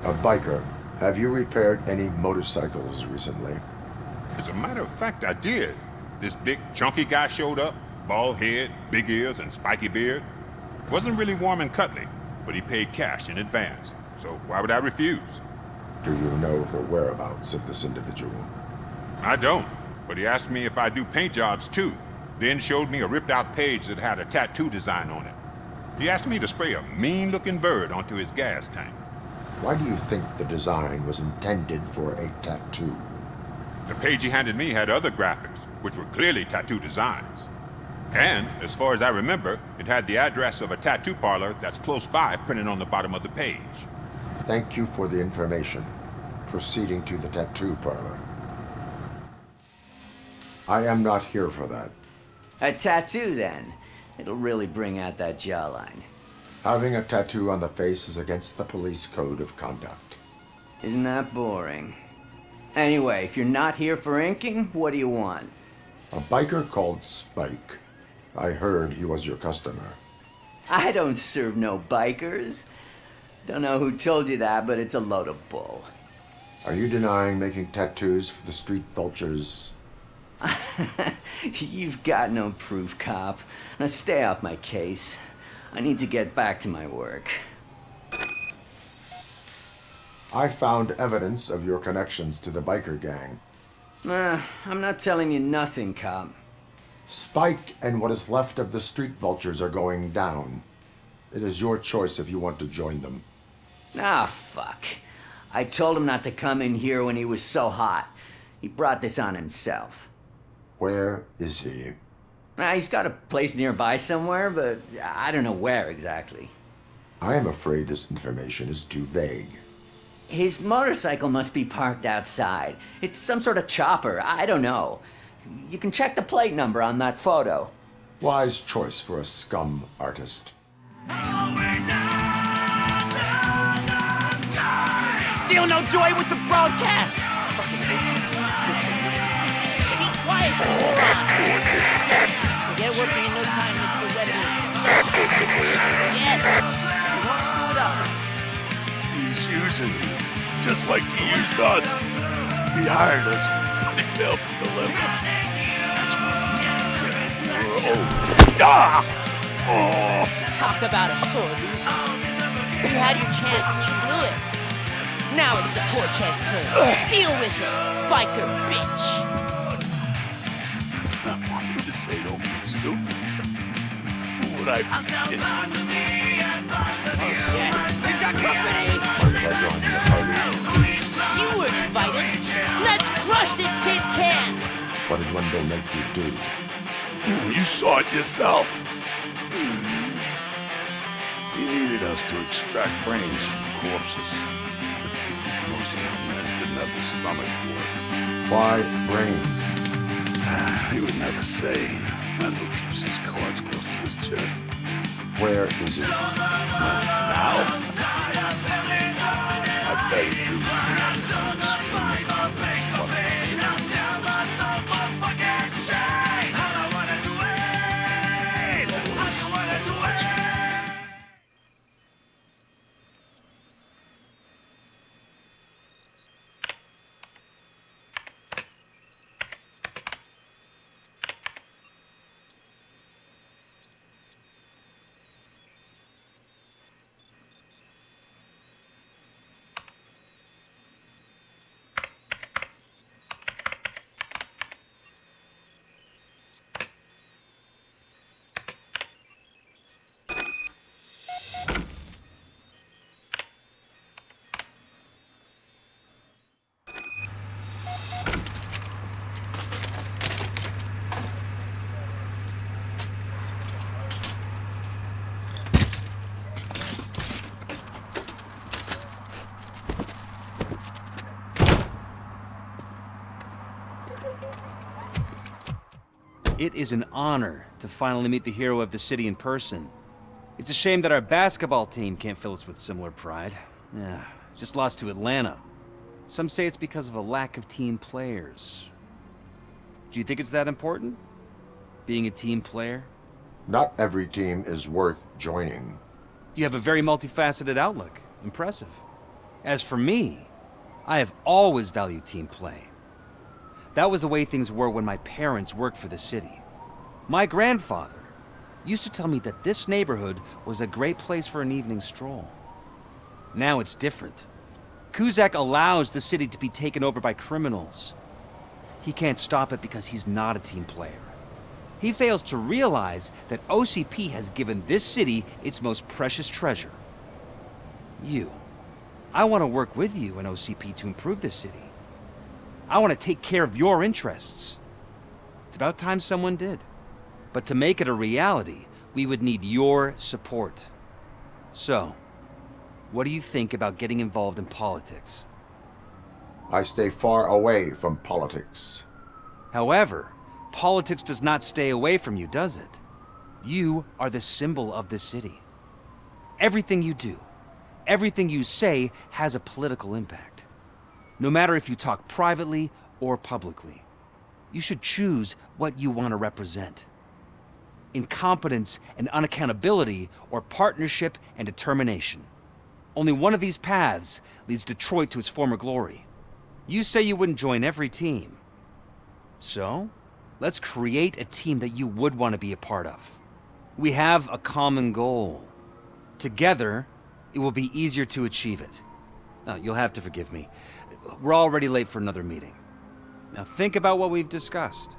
A biker. Have you repaired any motorcycles recently? As a matter of fact, I did. This big, chunky guy showed up. Bald head, big ears, and spiky beard. Wasn't really warm and cuddly, but he paid cash in advance. So why would I refuse? Do you know the whereabouts of this individual? I don't, but he asked me if I do paint jobs too. Then showed me a ripped-out page that had a tattoo design on it. He asked me to spray a mean-looking bird onto his gas tank. Why do you think the design was intended for a tattoo? The page he handed me had other graphics, which were clearly tattoo designs. And, as far as I remember, it had the address of a tattoo parlor that's close by printed on the bottom of the page. Thank you for the information. Proceeding to the tattoo parlor. I am not here for that. A tattoo, then? It'll really bring out that jawline. Having a tattoo on the face is against the police code of conduct. Isn't that boring? Anyway, if you're not here for inking, what do you want? A biker called Spike. I heard he was your customer. I don't serve no bikers. Don't know who told you that, but it's a load of bull. Are you denying making tattoos for the street vultures? You've got no proof, cop. Now stay off my case. I need to get back to my work. I found evidence of your connections to the biker gang. I'm not telling you nothing, cop. Spike and what is left of the street vultures are going down. It is your choice if you want to join them. Ah, fuck. I told him not to come in here when he was so hot. He brought this on himself. Where is he? He's got a place nearby somewhere, but I don't know where exactly. I am afraid this information is too vague. His motorcycle must be parked outside. It's some sort of chopper, I don't know. You can check the plate number on that photo. Wise choice for a scum artist. Still no joy with the broadcast! Be quiet, you moron! Yes, we'll get working in no time, Mr. Wendell. Sir. Yes! We won't screw it up. He's using you, just like he used us. He hired us, but he failed to deliver. That's what we Talk about a sore loser. You had your chance and you blew it. Now it's the poor chance turn. Deal with it, biker bitch. I wanted to say don't be stupid. Who would I be? Oh shit, we've got company! You weren't invited. Let's crush this tin can! What did Wendell make you do? You saw it yourself. He needed us to extract brains from corpses. Most of my men didn't have the stomach for it. Why brains? He would never say. Wendell keeps his cards close to his chest. Where is he? Now? I bet he do. It is an honor to finally meet the hero of the city in person. It's a shame that our basketball team can't fill us with similar pride. Yeah, just lost to Atlanta. Some say it's because of a lack of team players. Do you think it's that important? Being a team player? Not every team is worth joining. You have a very multifaceted outlook. Impressive. As for me, I have always valued team play. That was the way things were when my parents worked for the city. My grandfather used to tell me that this neighborhood was a great place for an evening stroll. Now it's different. Cusack allows the city to be taken over by criminals. He can't stop it because he's not a team player. He fails to realize that OCP has given this city its most precious treasure. You. I want to work with you and OCP to improve this city. I want to take care of your interests. It's about time someone did. But to make it a reality, we would need your support. So, what do you think about getting involved in politics? I stay far away from politics. However, politics does not stay away from you, does it? You are the symbol of the city. Everything you do, everything you say has a political impact. No matter if you talk privately or publicly, you should choose what you want to represent. Incompetence and unaccountability, or partnership and determination. Only one of these paths leads Detroit to its former glory. You say you wouldn't join every team. So, let's create a team that you would want to be a part of. We have a common goal. Together, it will be easier to achieve it. You'll have to forgive me. We're already late for another meeting. Now think about what we've discussed.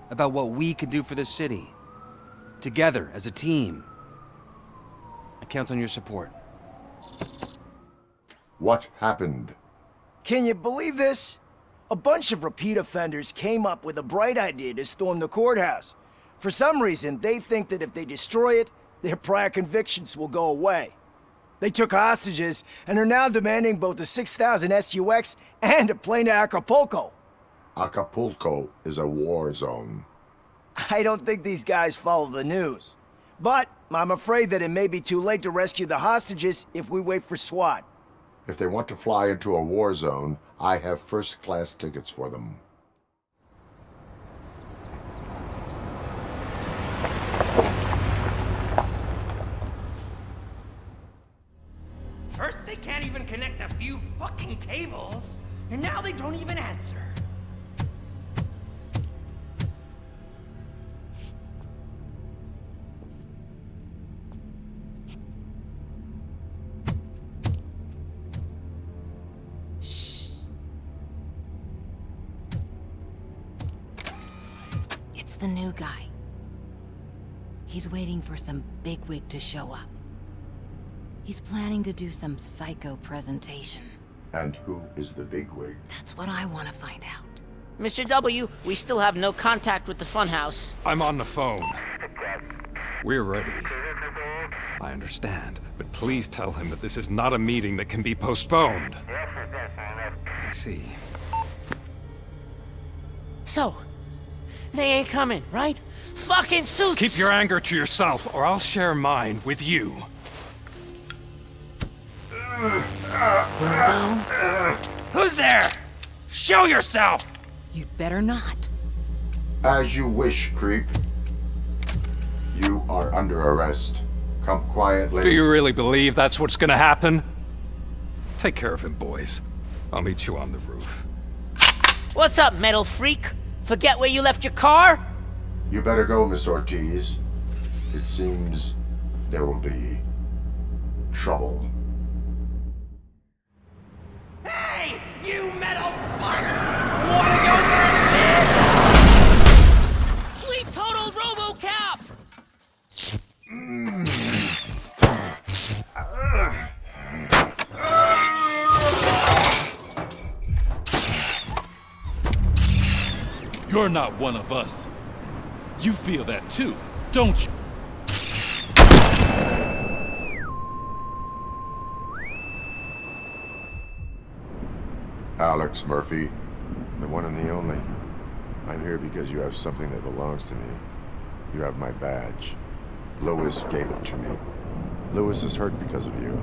About what we could do for this city. Together, as a team. I count on your support. What happened? Can you believe this? A bunch of repeat offenders came up with a bright idea to storm the courthouse. For some reason, they think that if they destroy it, their prior convictions will go away. They took hostages and are now demanding both a 6,000 SUX and a plane to Acapulco. Acapulco is a war zone. I don't think these guys follow the news. But I'm afraid that it may be too late to rescue the hostages if we wait for SWAT. If they want to fly into a war zone, I have first-class tickets for them. First, they can't even connect a few fucking cables, and now they don't even answer. It's the new guy. He's waiting for some bigwig to show up. He's planning to do some psycho presentation. And who is the bigwig? That's what I want to find out. Mr. W, we still have no contact with the funhouse. I'm on the phone. We're ready. I understand, but please tell him that this is not a meeting that can be postponed. I see. So, they ain't coming, right? Fucking suits! Keep your anger to yourself, or I'll share mine with you. Who's there? Show yourself! You'd better not. As you wish, creep. You are under arrest. Come quietly. Do you really believe that's what's gonna happen? Take care of him, boys. I'll meet you on the roof. What's up, metal freak? Forget where you left your car? You better go, Miss Ortiz. It seems there will be trouble. Hey, you metal fuck! Wanna go first, man? Fleet total RoboCop! You're not one of us. You feel that too, don't you? Alex Murphy, the one and the only. I'm here because you have something that belongs to me. You have my badge. Lewis gave it to me. Lewis is hurt because of you.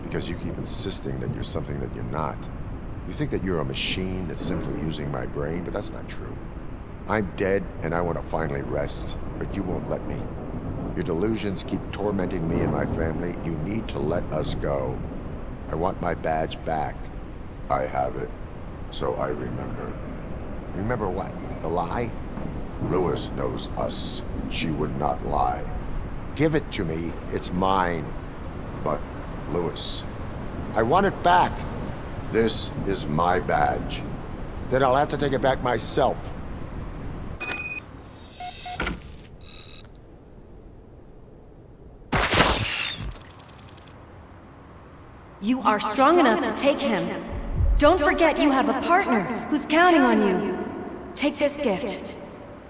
Because you keep insisting that you're something that you're not. You think that you're a machine that's simply using my brain, but that's not true. I'm dead, and I want to finally rest, but you won't let me. Your delusions keep tormenting me and my family. You need to let us go. I want my badge back. I have it, so I remember. Remember what? The lie? Lewis knows us. She would not lie. Give it to me. It's mine. But, Lewis, I want it back. This is my badge. Then I'll have to take it back myself. You are strong enough to take him. Don't forget you have a partner who's counting on you. Take this gift.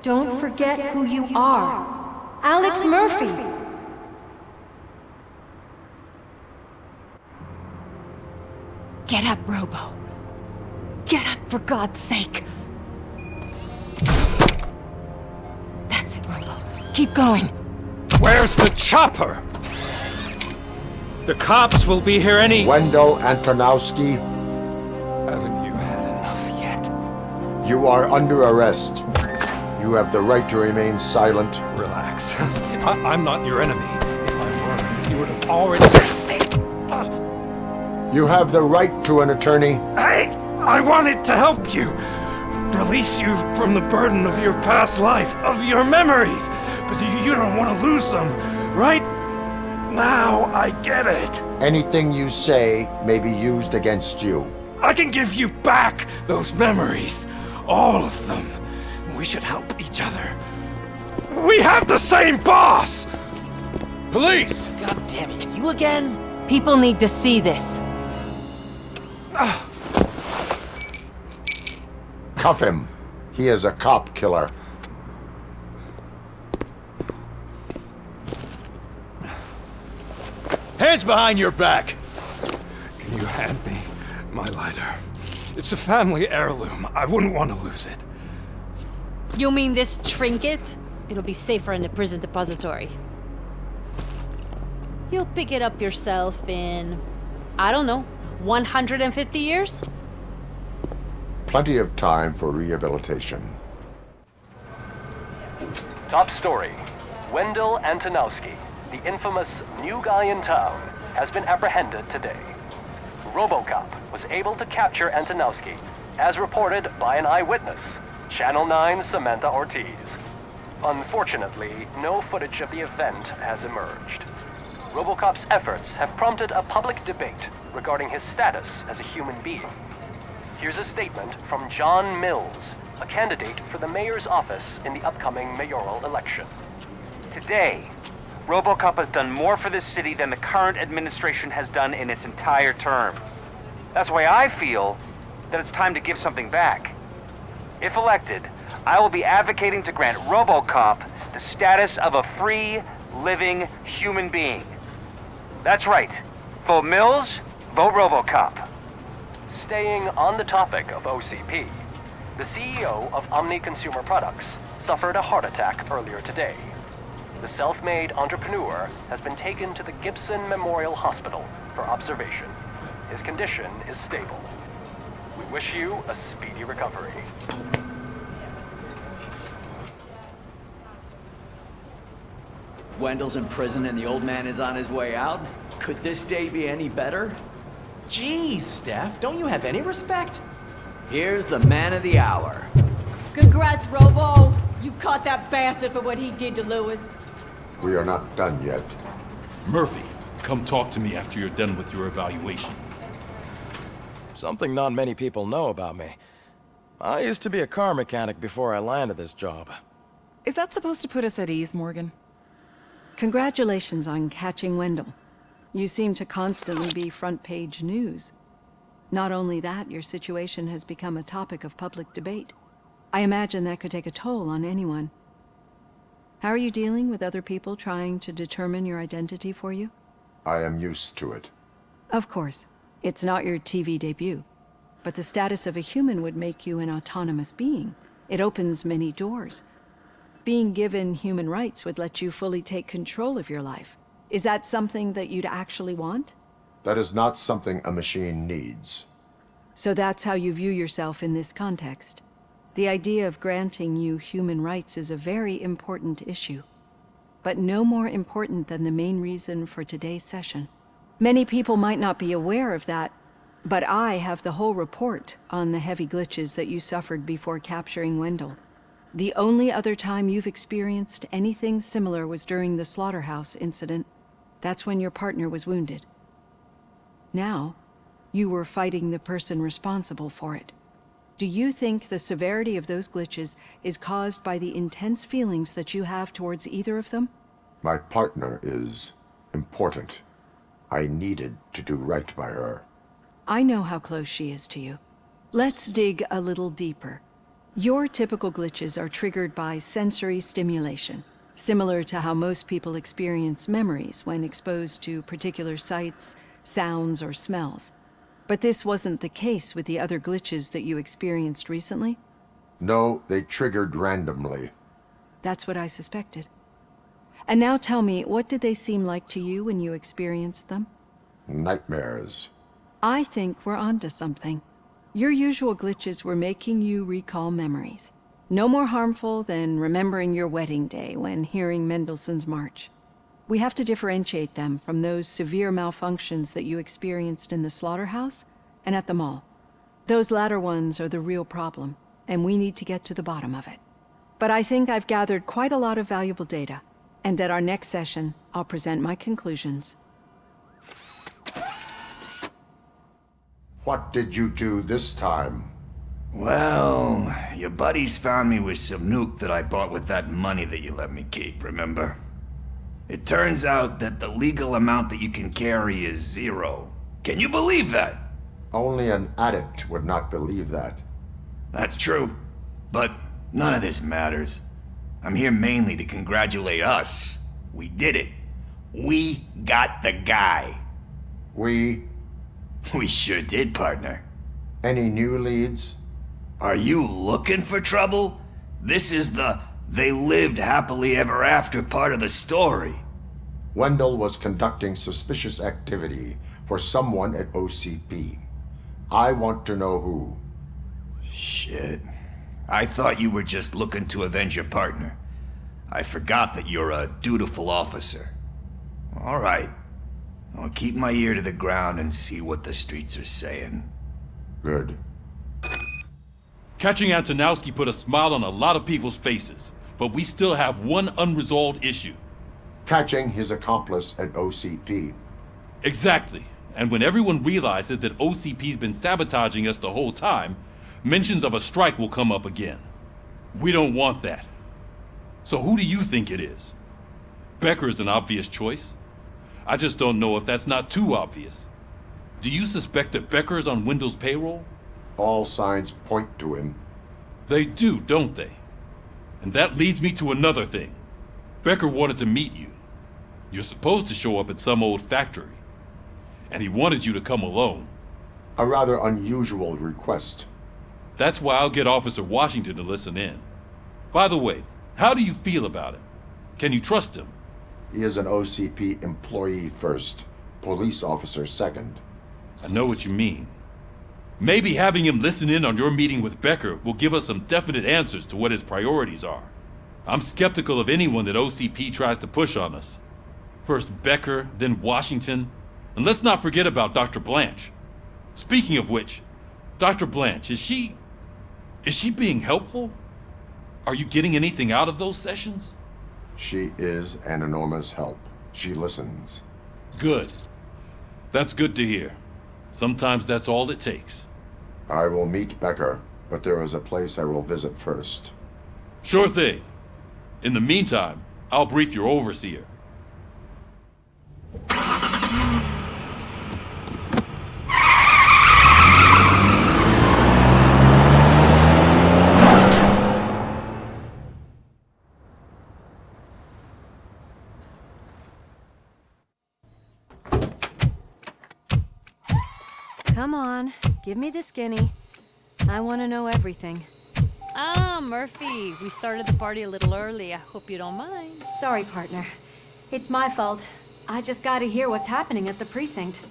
Don't forget who you are. Alex Murphy. Get up, Robo. Get up, for God's sake. That's it, Robo. Keep going. Where's the chopper? The cops will be here any— Wendell Antonowski. Haven't you had enough yet? You are under arrest. You have the right to remain silent. Relax. I'm not your enemy. If I were, you would have already— You have the right to an attorney. I wanted to help you. Release you from the burden of your past life, of your memories. But you don't want to lose them, right? Now I get it. Anything you say may be used against you. I can give you back those memories. All of them. We should help each other. We have the same boss! Police! God damn it, you again? People need to see this. Cuff him. He is a cop killer. Hands behind your back! Can you hand me my lighter? It's a family heirloom. I wouldn't want to lose it. You mean this trinket? It'll be safer in the prison depository. You'll pick it up yourself in, I don't know, 150 years? Plenty of time for rehabilitation. Top story. Wendell Antonowski, the infamous new guy in town, has been apprehended today. RoboCop was able to capture Antonowski, as reported by an eyewitness, Channel 9's Samantha Ortiz. Unfortunately, no footage of the event has emerged. RoboCop's efforts have prompted a public debate regarding his status as a human being. Here's a statement from John Mills, a candidate for the mayor's office in the upcoming mayoral election. Today, RoboCop has done more for this city than the current administration has done in its entire term. That's why I feel that it's time to give something back. If elected, I will be advocating to grant RoboCop the status of a free, living human being. That's right. Vote Mills, vote RoboCop. Staying on the topic of OCP, the CEO of Omni Consumer Products suffered a heart attack earlier today. The self-made entrepreneur has been taken to the Gibson Memorial Hospital for observation. His condition is stable. We wish you a speedy recovery. Wendell's in prison and the old man is on his way out? Could this day be any better? Geez, Steph, don't you have any respect? Here's the man of the hour. Congrats, Robo. You caught that bastard for what he did to Lewis. We are not done yet. Murphy, come talk to me after you're done with your evaluation. Something not many people know about me. I used to be a car mechanic before I landed this job. Is that supposed to put us at ease, Morgan? Congratulations on catching Wendell. You seem to constantly be front-page news. Not only that, your situation has become a topic of public debate. I imagine that could take a toll on anyone. How are you dealing with other people trying to determine your identity for you? I am used to it. Of course. It's not your TV debut. But the status of a human would make you an autonomous being. It opens many doors. Being given human rights would let you fully take control of your life. Is that something that you'd actually want? That is not something a machine needs. So that's how you view yourself in this context. The idea of granting you human rights is a very important issue, but no more important than the main reason for today's session. Many people might not be aware of that, but I have the whole report on the heavy glitches that you suffered before capturing Wendell. The only other time you've experienced anything similar was during the slaughterhouse incident. That's when your partner was wounded. Now, you were fighting the person responsible for it. Do you think the severity of those glitches is caused by the intense feelings that you have towards either of them? My partner is important. I needed to do right by her. I know how close she is to you. Let's dig a little deeper. Your typical glitches are triggered by sensory stimulation, similar to how most people experience memories when exposed to particular sights, sounds, or smells. But this wasn't the case with the other glitches that you experienced recently? No, they triggered randomly. That's what I suspected. And now tell me, what did they seem like to you when you experienced them? Nightmares. I think we're onto something. Your usual glitches were making you recall memories. No more harmful than remembering your wedding day when hearing Mendelssohn's March. We have to differentiate them from those severe malfunctions that you experienced in the slaughterhouse and at the mall. Those latter ones are the real problem, and we need to get to the bottom of it. But I think I've gathered quite a lot of valuable data, and at our next session, I'll present my conclusions. What did you do this time? Well, your buddies found me with some Nьюk that I bought with that money that you let me keep, remember? It turns out that the legal amount that you can carry is 0. Can you believe that? Only an addict would not believe that. That's true, but none of this matters. I'm here mainly to congratulate us. We did it. We got the guy. We sure did, partner. Any new leads? Are you looking for trouble? This is the they lived happily ever after part of the story. Wendell was conducting suspicious activity for someone at OCP. I want to know who. Shit. I thought you were just looking to avenge your partner. I forgot that you're a dutiful officer. All right. I'll keep my ear to the ground and see what the streets are saying. Good. Catching Antonowski put a smile on a lot of people's faces, but we still have one unresolved issue. Catching his accomplice at OCP. Exactly. And when everyone realizes that OCP's been sabotaging us the whole time, mentions of a strike will come up again. We don't want that. So who do you think it is? Becker is an obvious choice. I just don't know if that's not too obvious. Do you suspect that Becker is on Wendell's payroll? All signs point to him. They do, don't they? And that leads me to another thing. Becker wanted to meet you. You're supposed to show up at some old factory. And he wanted you to come alone. A rather unusual request. That's why I'll get Officer Washington to listen in. By the way, how do you feel about him? Can you trust him? He is an OCP employee first, police officer second. I know what you mean. Maybe having him listen in on your meeting with Becker will give us some definite answers to what his priorities are. I'm skeptical of anyone that OCP tries to push on us. First Becker, then Washington, and let's not forget about Dr. Blanche. Speaking of which, Dr. Blanche, is she being helpful? Are you getting anything out of those sessions? She is an enormous help. She listens. Good. That's good to hear. Sometimes that's all it takes. I will meet Becker, but there is a place I will visit first. Sure thing. In the meantime, I'll brief your overseer. Come on, give me the skinny. I want to know everything. Ah, Murphy, we started the party a little early. I hope you don't mind. Sorry, partner. It's my fault. I just gotta hear what's happening at the precinct.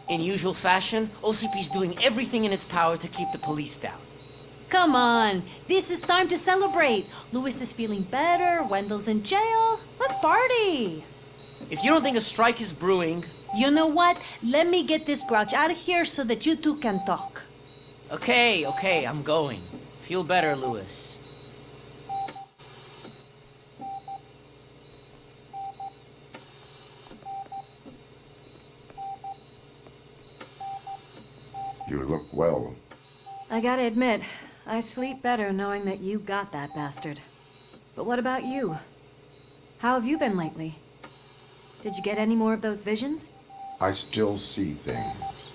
In usual fashion, OCP's doing everything in its power to keep the police down. Come on, this is time to celebrate. Louis is feeling better, Wendell's in jail. Let's party. If you don't think a strike is brewing... You know what? Let me get this grouch out of here so that you two can talk. Okay, I'm going. Feel better, Louis. You look well. I gotta admit, I sleep better knowing that you got that bastard. But what about you? How have you been lately? Did you get any more of those visions? I still see things.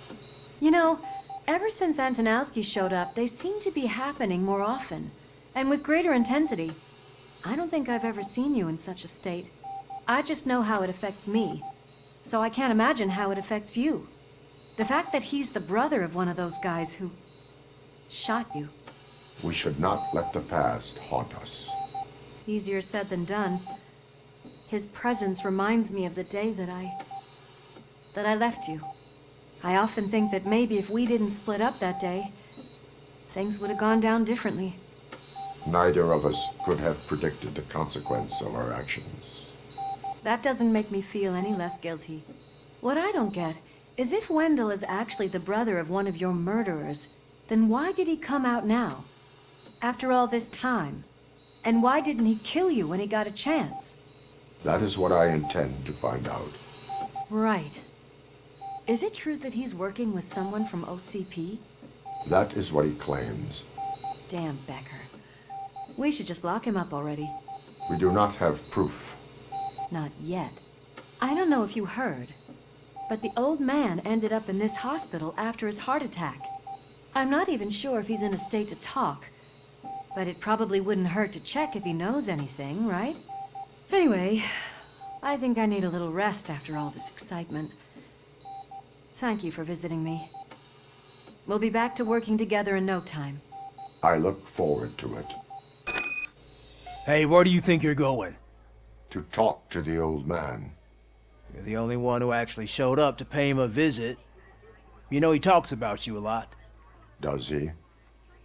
You know, ever since Antonowski showed up, they seem to be happening more often, and with greater intensity. I don't think I've ever seen you in such a state. I just know how it affects me, so I can't imagine how it affects you. The fact that he's the brother of one of those guys who shot you. We should not let the past haunt us. Easier said than done. His presence reminds me of the day that I left you. I often think that maybe if we didn't split up that day, things would have gone down differently. Neither of us could have predicted the consequence of our actions. That doesn't make me feel any less guilty. What I don't get is if Wendell is actually the brother of one of your murderers, then why did he come out now? After all this time? And why didn't he kill you when he got a chance? That is what I intend to find out. Right. Is it true that he's working with someone from OCP? That is what he claims. Damn Becker. We should just lock him up already. We do not have proof. Not yet. I don't know if you heard, but the old man ended up in this hospital after his heart attack. I'm not even sure if he's in a state to talk, but it probably wouldn't hurt to check if he knows anything, right? Anyway, I think I need a little rest after all this excitement. Thank you for visiting me. We'll be back to working together in no time. I look forward to it. Hey, where do you think you're going? To talk to the old man. You're the only one who actually showed up to pay him a visit. You know he talks about you a lot. Does he?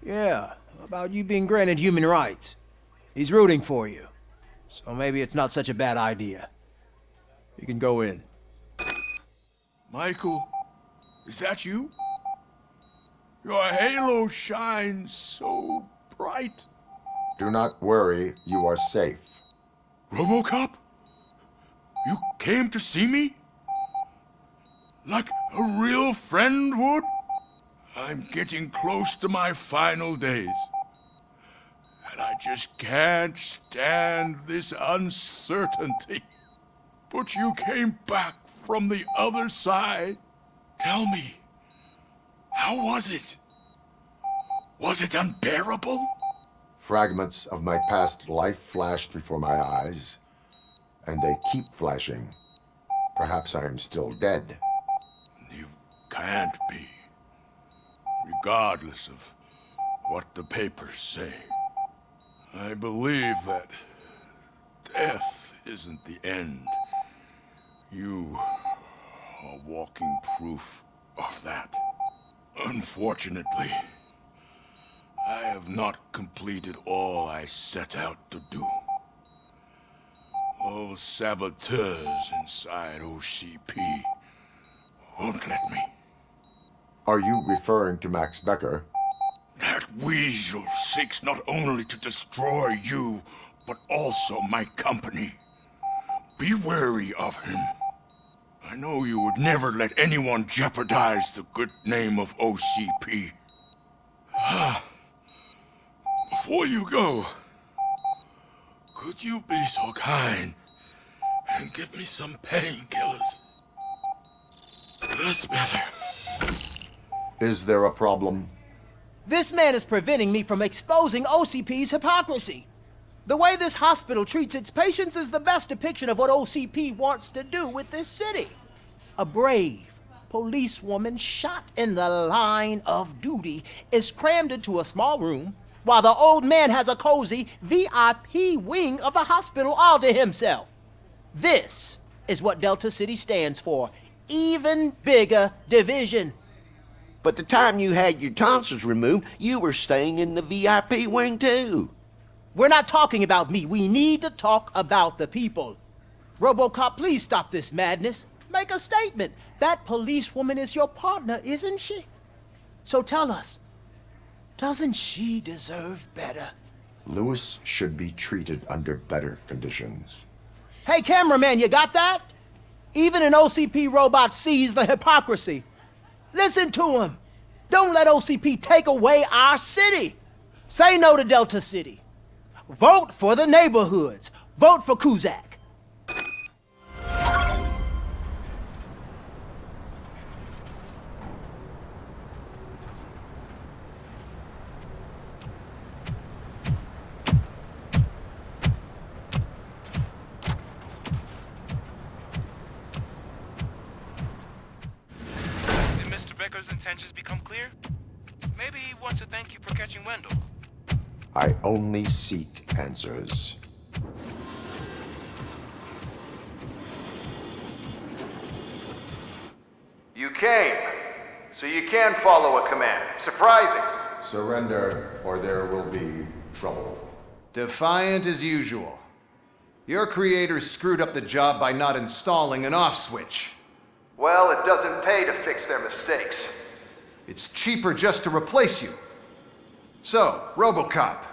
Yeah, about you being granted human rights. He's rooting for you. So maybe it's not such a bad idea. You can go in. Michael, is that you? Your halo shines so bright. Do not worry, you are safe. RoboCop? You came to see me? Like a real friend would? I'm getting close to my final days. And I just can't stand this uncertainty. But you came back from the other side. Tell me, how was it? Was it unbearable? Fragments of my past life flashed before my eyes, and they keep flashing. Perhaps I am still dead. You can't be. Regardless of what the papers say. I believe that death isn't the end. You are walking proof of that. Unfortunately, I have not completed all I set out to do. Those saboteurs inside OCP won't let me. Are you referring to Max Becker? That weasel seeks not only to destroy you, but also my company. Be wary of him. I know you would never let anyone jeopardize the good name of OCP. Before you go, could you be so kind and give me some painkillers? That's better. Is there a problem? This man is preventing me from exposing OCP's hypocrisy. The way this hospital treats its patients is the best depiction of what OCP wants to do with this city. A brave policewoman shot in the line of duty is crammed into a small room, while the old man has a cozy VIP wing of the hospital all to himself. This is what Delta-City stands for. Even bigger division. But the time you had your tonsils removed, you were staying in the VIP wing too. We're not talking about me. We need to talk about the people. RoboCop, please stop this madness. Make a statement. That policewoman is your partner, isn't she? So tell us, doesn't she deserve better? Lewis should be treated under better conditions. Hey, cameraman, you got that? Even an OCP robot sees the hypocrisy. Listen to him. Don't let OCP take away our city. Say no to Delta-City. Vote for the neighborhoods. Vote for Kuzak. Intentions become clear? Maybe he wants to thank you for catching Wendell. I only seek answers. You came, so you can follow a command. Surprising. Surrender, or there will be trouble. Defiant as usual. Your creators screwed up the job by not installing an off switch. Well, it doesn't pay to fix their mistakes. It's cheaper just to replace you. So, RoboCop,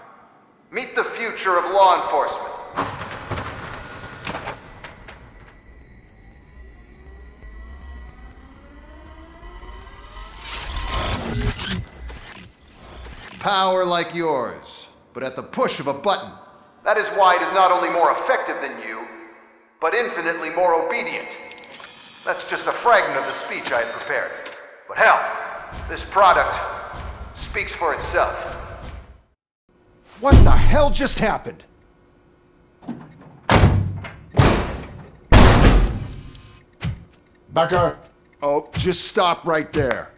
meet the future of law enforcement. Power like yours, but at the push of a button. That is why it is not only more effective than you, but infinitely more obedient. That's just a fragment of the speech I had prepared. But hell, this product speaks for itself. What the hell just happened? Becker! Oh, just stop right there.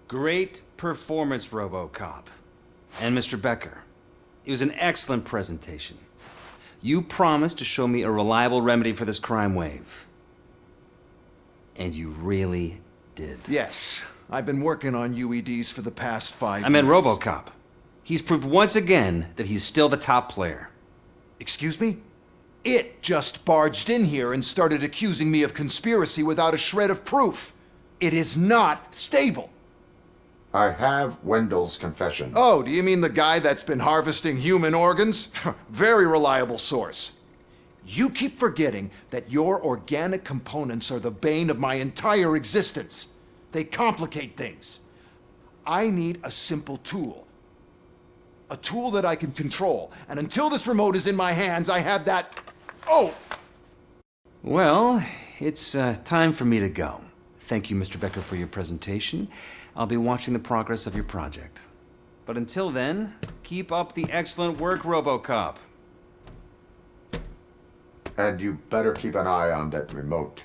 Great performance, RoboCop. And Mr. Becker, it was an excellent presentation. You promised to show me a reliable remedy for this crime wave. And you really did. Yes, I've been working on UEDs for the past 5 years. I meant RoboCop. He's proved once again that he's still the top player. Excuse me? It just barged in here and started accusing me of conspiracy without a shred of proof. It is not stable. I have Wendell's confession. Oh, do you mean the guy that's been harvesting human organs? Very reliable source. You keep forgetting that your organic components are the bane of my entire existence. They complicate things. I need a simple tool. A tool that I can control. And until this remote is in my hands, I have that... Oh! Well, it's time for me to go. Thank you, Mr. Becker, for your presentation. I'll be watching the progress of your project. But until then, keep up the excellent work, RoboCop. And you better keep an eye on that remote.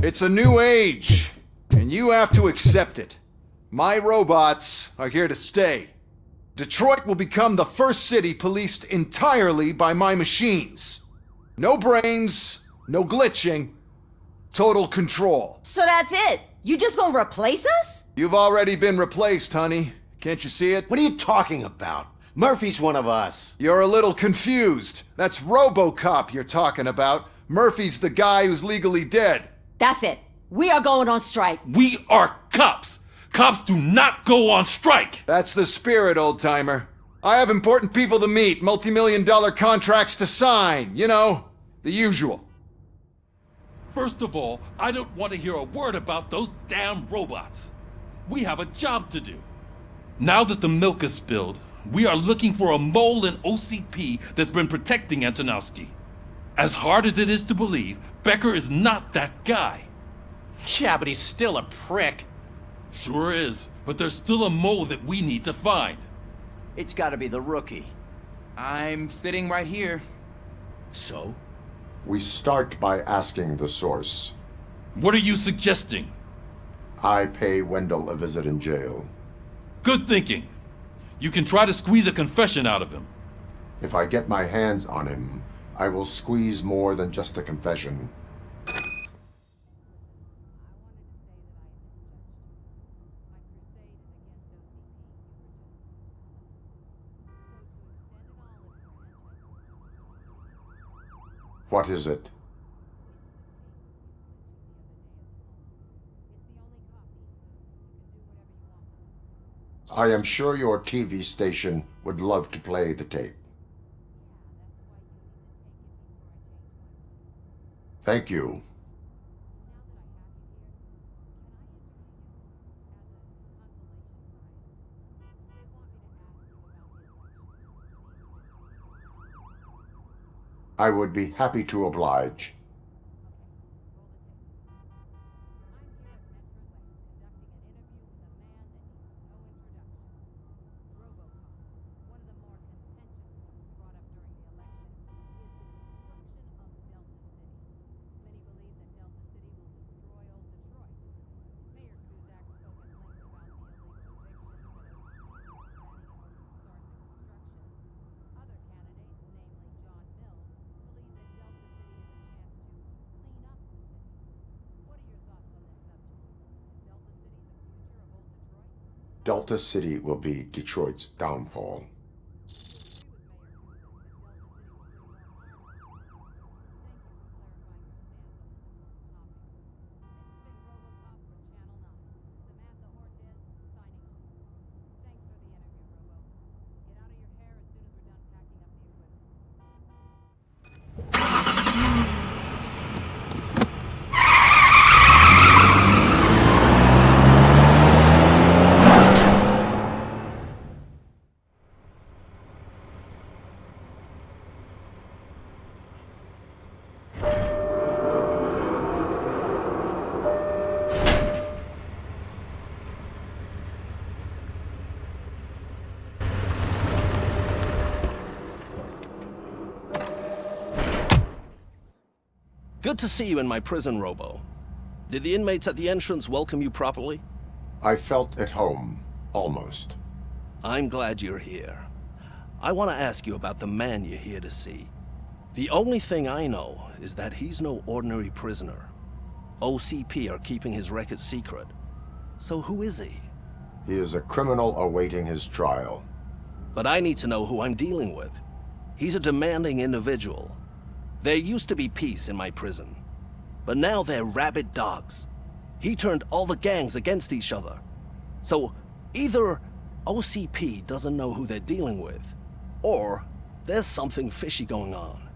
It's a new age, and you have to accept it. My robots are here to stay. Detroit will become the first city policed entirely by my machines. No brains, no glitching, total control. So that's it? You just gonna replace us? You've already been replaced, honey. Can't you see it? What are you talking about? Murphy's one of us. You're a little confused. That's RoboCop you're talking about. Murphy's the guy who's legally dead. That's it. We are going on strike. We are cops. Cops do not go on strike. That's the spirit, old-timer. I have important people to meet, multi-million-dollar contracts to sign. You know, the usual. First of all, I don't want to hear a word about those damn robots. We have a job to do. Now that the milk is spilled, we are looking for a mole in OCP that's been protecting Antonowski. As hard as it is to believe, Becker is not that guy. Yeah, but he's still a prick. Sure is, but there's still a mole that we need to find. It's gotta be the rookie. I'm sitting right here. So? We start by asking the source. What are you suggesting? I pay Wendell a visit in jail. Good thinking. You can try to squeeze a confession out of him. If I get my hands on him, I will squeeze more than just a confession. What is it? I am sure your TV station would love to play the tape. Thank you. I would be happy to oblige. Delta City will be Detroit's downfall. Good to see you in my prison, Robo. Did the inmates at the entrance welcome you properly? I felt at home, almost. I'm glad you're here. I want to ask you about the man you're here to see. The only thing I know is that he's no ordinary prisoner. OCP are keeping his record secret. So who is he? He is a criminal awaiting his trial. But I need to know who I'm dealing with. He's a demanding individual. There used to be peace in my prison, but now they're rabid dogs. He turned all the gangs against each other. So either OCP doesn't know who they're dealing with, or there's something fishy going on.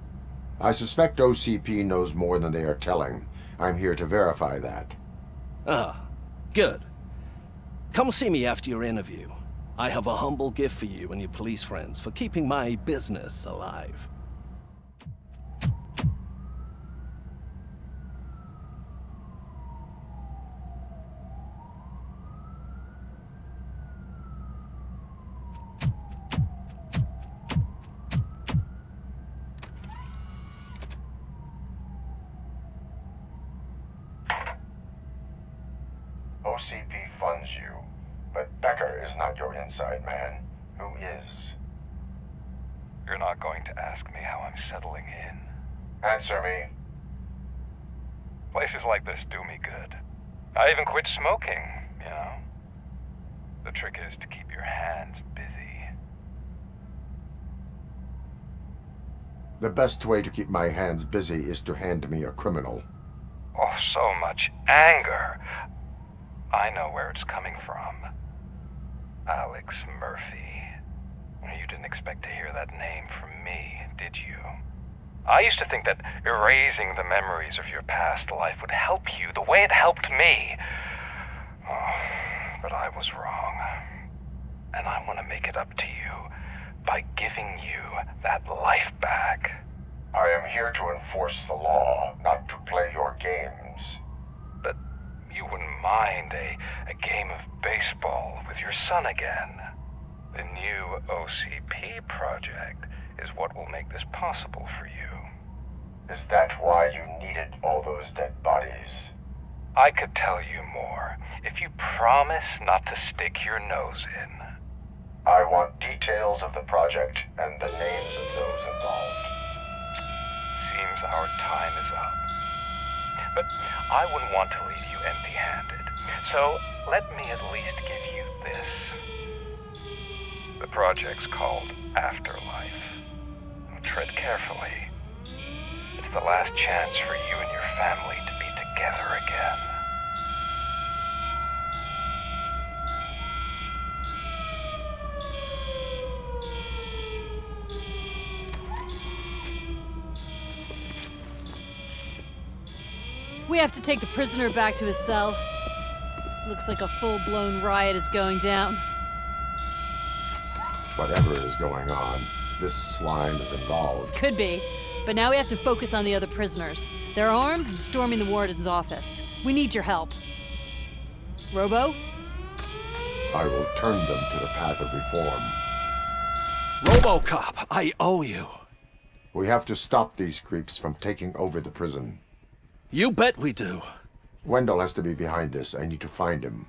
I suspect OCP knows more than they are telling. I'm here to verify that. Ah, good. Come see me after your interview. I have a humble gift for you and your police friends for keeping my business alive. OCP funds you, but Becker is not your inside man. Who is? You're not going to ask me how I'm settling in. Answer me. Places like this do me good. I even quit smoking, you know. The trick is to keep your hands busy. The best way to keep my hands busy is to hand me a criminal. Oh, so much anger. I know where it's coming from. Alex Murphy. You didn't expect to hear that name from me, did you? I used to think that erasing the memories of your past life would help you the way it helped me. Oh, but I was wrong. And I want to make it up to you by giving you that life back. I am here to enforce the law, not to play your games. But you wouldn't mind a game of baseball with your son again. The new OCP project is what will make this possible for you. Is that why you needed all those dead bodies? I could tell you more if you promise not to stick your nose in. I want details of the project and the names of those involved. Seems our time is up. But I wouldn't want to leave you empty-handed, so let me at least give you this. The project's called Afterlife. Tread carefully. It's the last chance for you and your family to be together again. We have to take the prisoner back to his cell. Looks like a full-blown riot is going down. Whatever is going on, this slime is involved. Could be, but now we have to focus on the other prisoners. They're armed and storming the warden's office. We need your help. Robo? I will turn them to the path of reform. RoboCop, I owe you. We have to stop these creeps from taking over the prison. You bet we do. Wendell has to be behind this. I need to find him.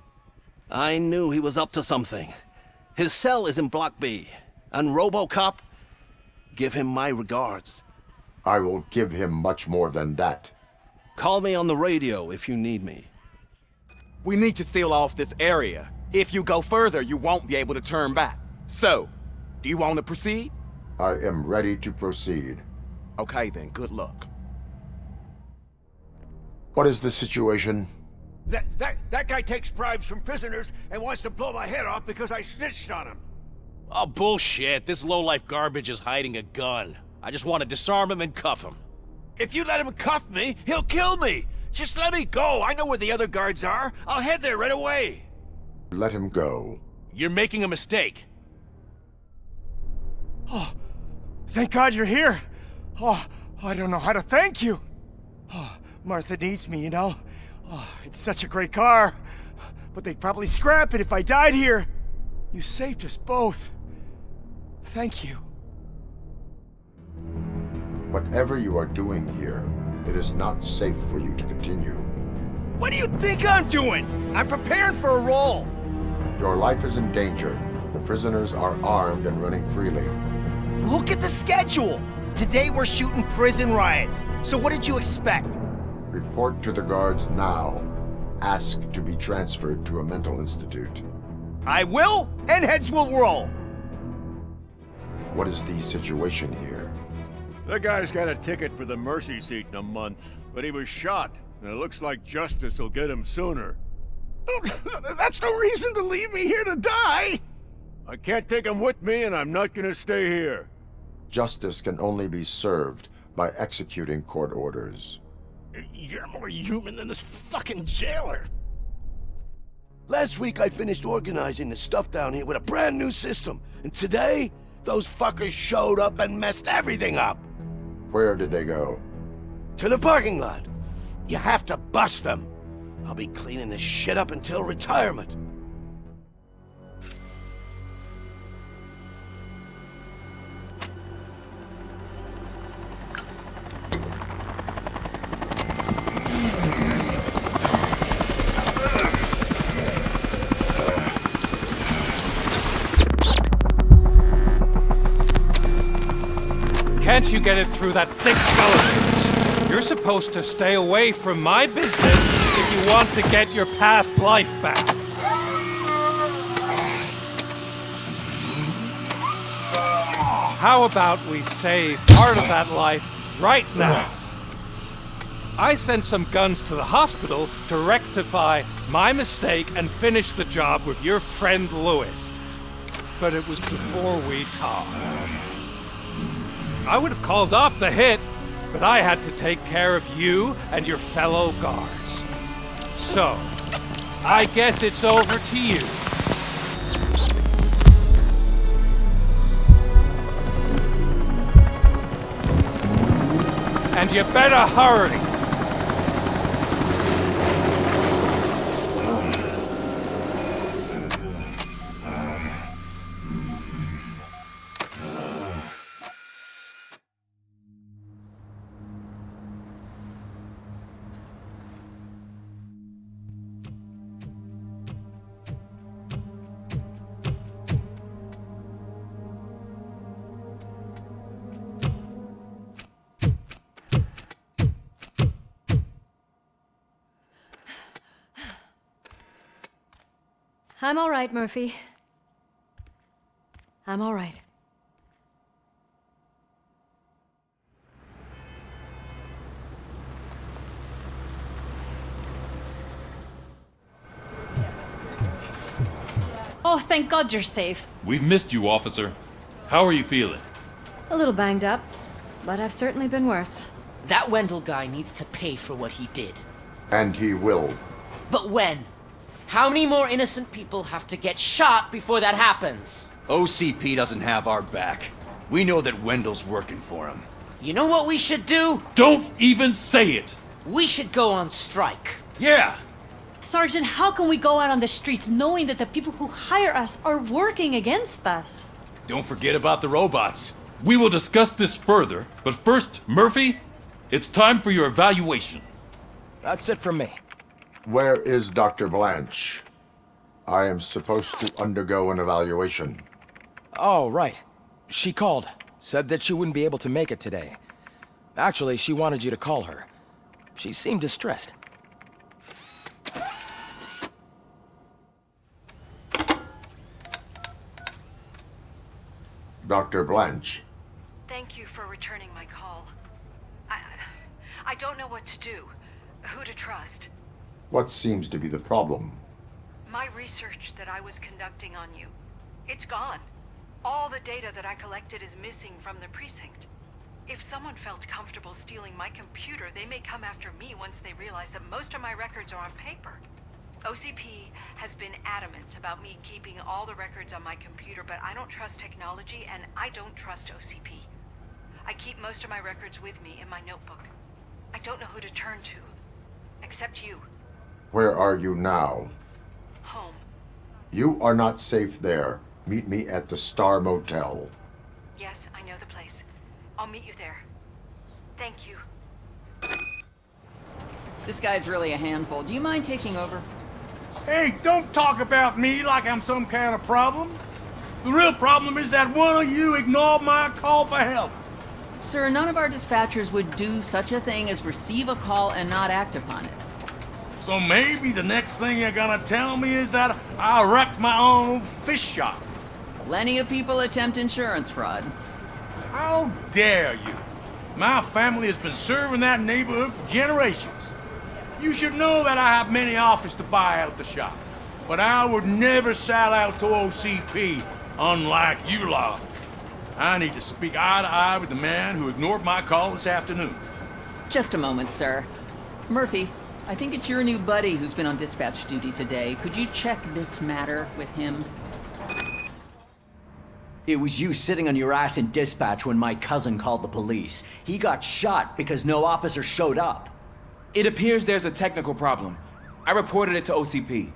I knew he was up to something. His cell is in Block B. And RoboCop, give him my regards. I will give him much more than that. Call me on the radio if you need me. We need to seal off this area. If you go further, you won't be able to turn back. So, do you want to proceed? I am ready to proceed. Okay then, good luck. What is the situation? That guy takes bribes from prisoners and wants to blow my head off because I snitched on him. Oh, bullshit. This lowlife garbage is hiding a gun. I just want to disarm him and cuff him. If you let him cuff me, he'll kill me. Just let me go. I know where the other guards are. I'll head there right away. Let him go. You're making a mistake. Oh, thank God you're here. Oh, I don't know how to thank you. Oh, Martha needs me, you know. Oh, it's such a great car. But they'd probably scrap it if I died here. You saved us both. Thank you. Whatever you are doing here, It is not safe for you to continue. What do you think I'm doing? I'm preparing for a role. Your life is in danger. The prisoners are armed and running freely. Look at the schedule. Today we're shooting prison riots. So what did you expect? Report to the guards now. Ask to be transferred to a mental institute. I will, and heads will roll. What is the situation here? The guy's got a ticket for the mercy seat in a month, but he was shot, and it looks like justice will get him sooner. That's no reason to leave me here to die. I can't take him with me, and I'm not gonna stay here. Justice can only be served by executing court orders. You're more human than this fucking jailer. Last week I finished organizing the stuff down here with a brand new system, and today, those fuckers showed up and messed everything up. Where did they go? To the parking lot. You have to bust them. I'll be cleaning this shit up until retirement. Can't you get it through that thick skeleton? You're supposed to stay away from my business if you want to get your past life back. How about we save part of that life right now? I sent some guns to the hospital to rectify my mistake and finish the job with your friend Lewis. But it was before we talked. I would have called off the hit, but I had to take care of you and your fellow guards. So, I guess it's over to you. And you better hurry. I'm all right, Murphy. I'm all right. Oh, thank God you're safe. We've missed you, officer. How are you feeling? A little banged up, but I've certainly been worse. That Wendell guy needs to pay for what he did. And he will. But when? How many more innocent people have to get shot before that happens? OCP doesn't have our back. We know that Wendell's working for him. You know what we should do? Don't even say it! We should go on strike. Yeah! Sergeant, how can we go out on the streets knowing that the people who hire us are working against us? Don't forget about the robots. We will discuss this further, but first, Murphy, it's time for your evaluation. That's it from me. Where is Dr. Blanche? I am supposed to undergo an evaluation. Oh, right. She called. Said that she wouldn't be able to make it today. Actually, she wanted you to call her. She seemed distressed. Dr. Blanche. Thank you for returning my call. I don't know what to do. Who to trust. What seems to be the problem? My research that I was conducting on you. It's gone. All the data that I collected is missing from the precinct. If someone felt comfortable stealing my computer, they may come after me once they realize that most of my records are on paper. OCP has been adamant about me keeping all the records on my computer, but I don't trust technology and I don't trust OCP. I keep most of my records with me in my notebook. I don't know who to turn to, except you. Where are you now? Home. You are not safe there. Meet me at the Star Motel. Yes, I know the place. I'll meet you there. Thank you. This guy's really a handful. Do you mind taking over? Hey, don't talk about me like I'm some kind of problem. The real problem is that one of you ignored my call for help. Sir, none of our dispatchers would do such a thing as receive a call and not act upon it. So maybe the next thing you're gonna tell me is that I wrecked my own fish shop. Plenty of people attempt insurance fraud. How dare you? My family has been serving that neighborhood for generations. You should know that I have many offers to buy out the shop. But I would never sell out to OCP, unlike you lot. I need to speak eye to eye with the man who ignored my call this afternoon. Just a moment, sir. Murphy, I think it's your new buddy who's been on dispatch duty today. Could you check this matter with him? It was you sitting on your ass in dispatch when my cousin called the police. He got shot because no officer showed up. It appears there's a technical problem. I reported it to OCP.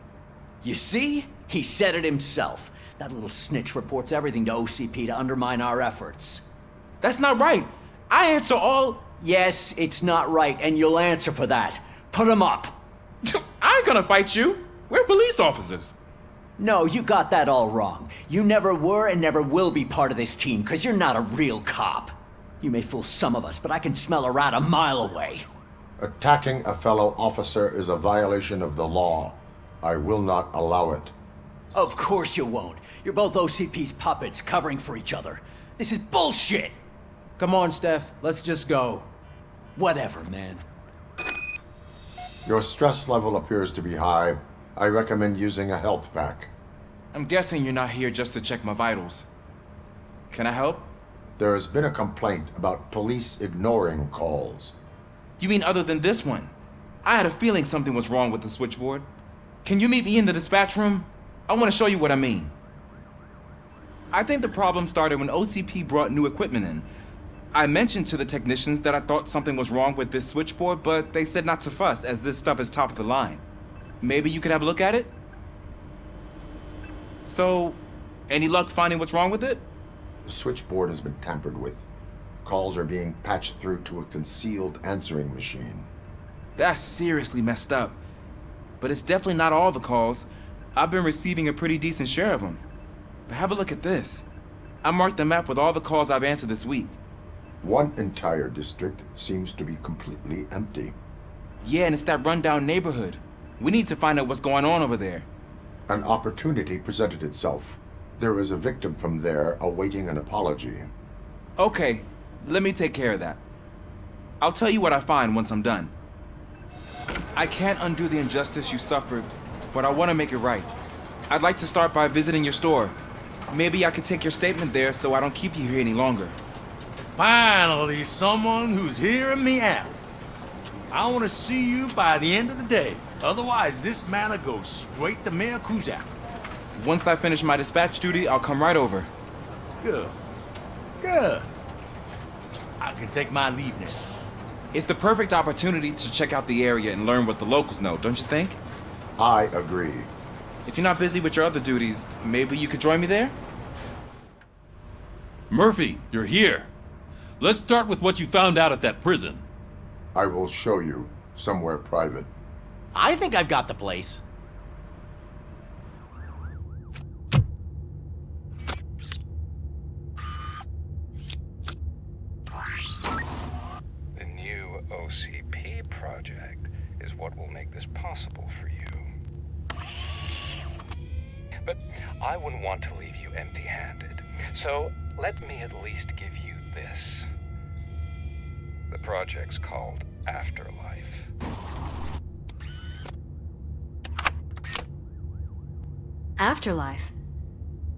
You see? He said it himself. That little snitch reports everything to OCP to undermine our efforts. That's not right. I answer all... Yes, it's not right, and you'll answer for that. Put him up. I ain't gonna fight you. We're police officers. No, you got that all wrong. You never were and never will be part of this team, because you're not a real cop. You may fool some of us, but I can smell a rat a mile away. Attacking a fellow officer is a violation of the law. I will not allow it. Of course you won't. You're both OCP's puppets covering for each other. This is bullshit! Come on, Steph. Let's just go. Whatever, man. Your stress level appears to be high. I recommend using a health pack. I'm guessing you're not here just to check my vitals. Can I help? There has been a complaint about police ignoring calls. You mean other than this one? I had a feeling something was wrong with the switchboard. Can you meet me in the dispatch room? I want to show you what I mean. I think the problem started when OCP brought new equipment in. I mentioned to the technicians that I thought something was wrong with this switchboard, but they said not to fuss, as this stuff is top of the line. Maybe you could have a look at it? So, any luck finding what's wrong with it? The switchboard has been tampered with. Calls are being patched through to a concealed answering machine. That's seriously messed up. But it's definitely not all the calls. I've been receiving a pretty decent share of them. But have a look at this. I marked the map with all the calls I've answered this week. One entire district seems to be completely empty. Yeah, and it's that rundown neighborhood. We need to find out what's going on over there. An opportunity presented itself. There is a victim from there awaiting an apology. Okay, let me take care of that. I'll tell you what I find once I'm done. I can't undo the injustice you suffered, but I want to make it right. I'd like to start by visiting your store. Maybe I could take your statement there so I don't keep you here any longer. Finally, someone who's hearing me out. I want to see you by the end of the day. Otherwise, this matter goes straight to Mayor Kuzak. Once I finish my dispatch duty, I'll come right over. Good. Good. I can take my leave now. It's the perfect opportunity to check out the area and learn what the locals know, don't you think? I agree. If you're not busy with your other duties, maybe you could join me there? Murphy, you're here. Let's start with what you found out at that prison. I will show you somewhere private. I think I've got the place. The new OCP project is what will make this possible for you. But I wouldn't want to leave you empty-handed, so let me at least give you this. The project's called Afterlife. Afterlife?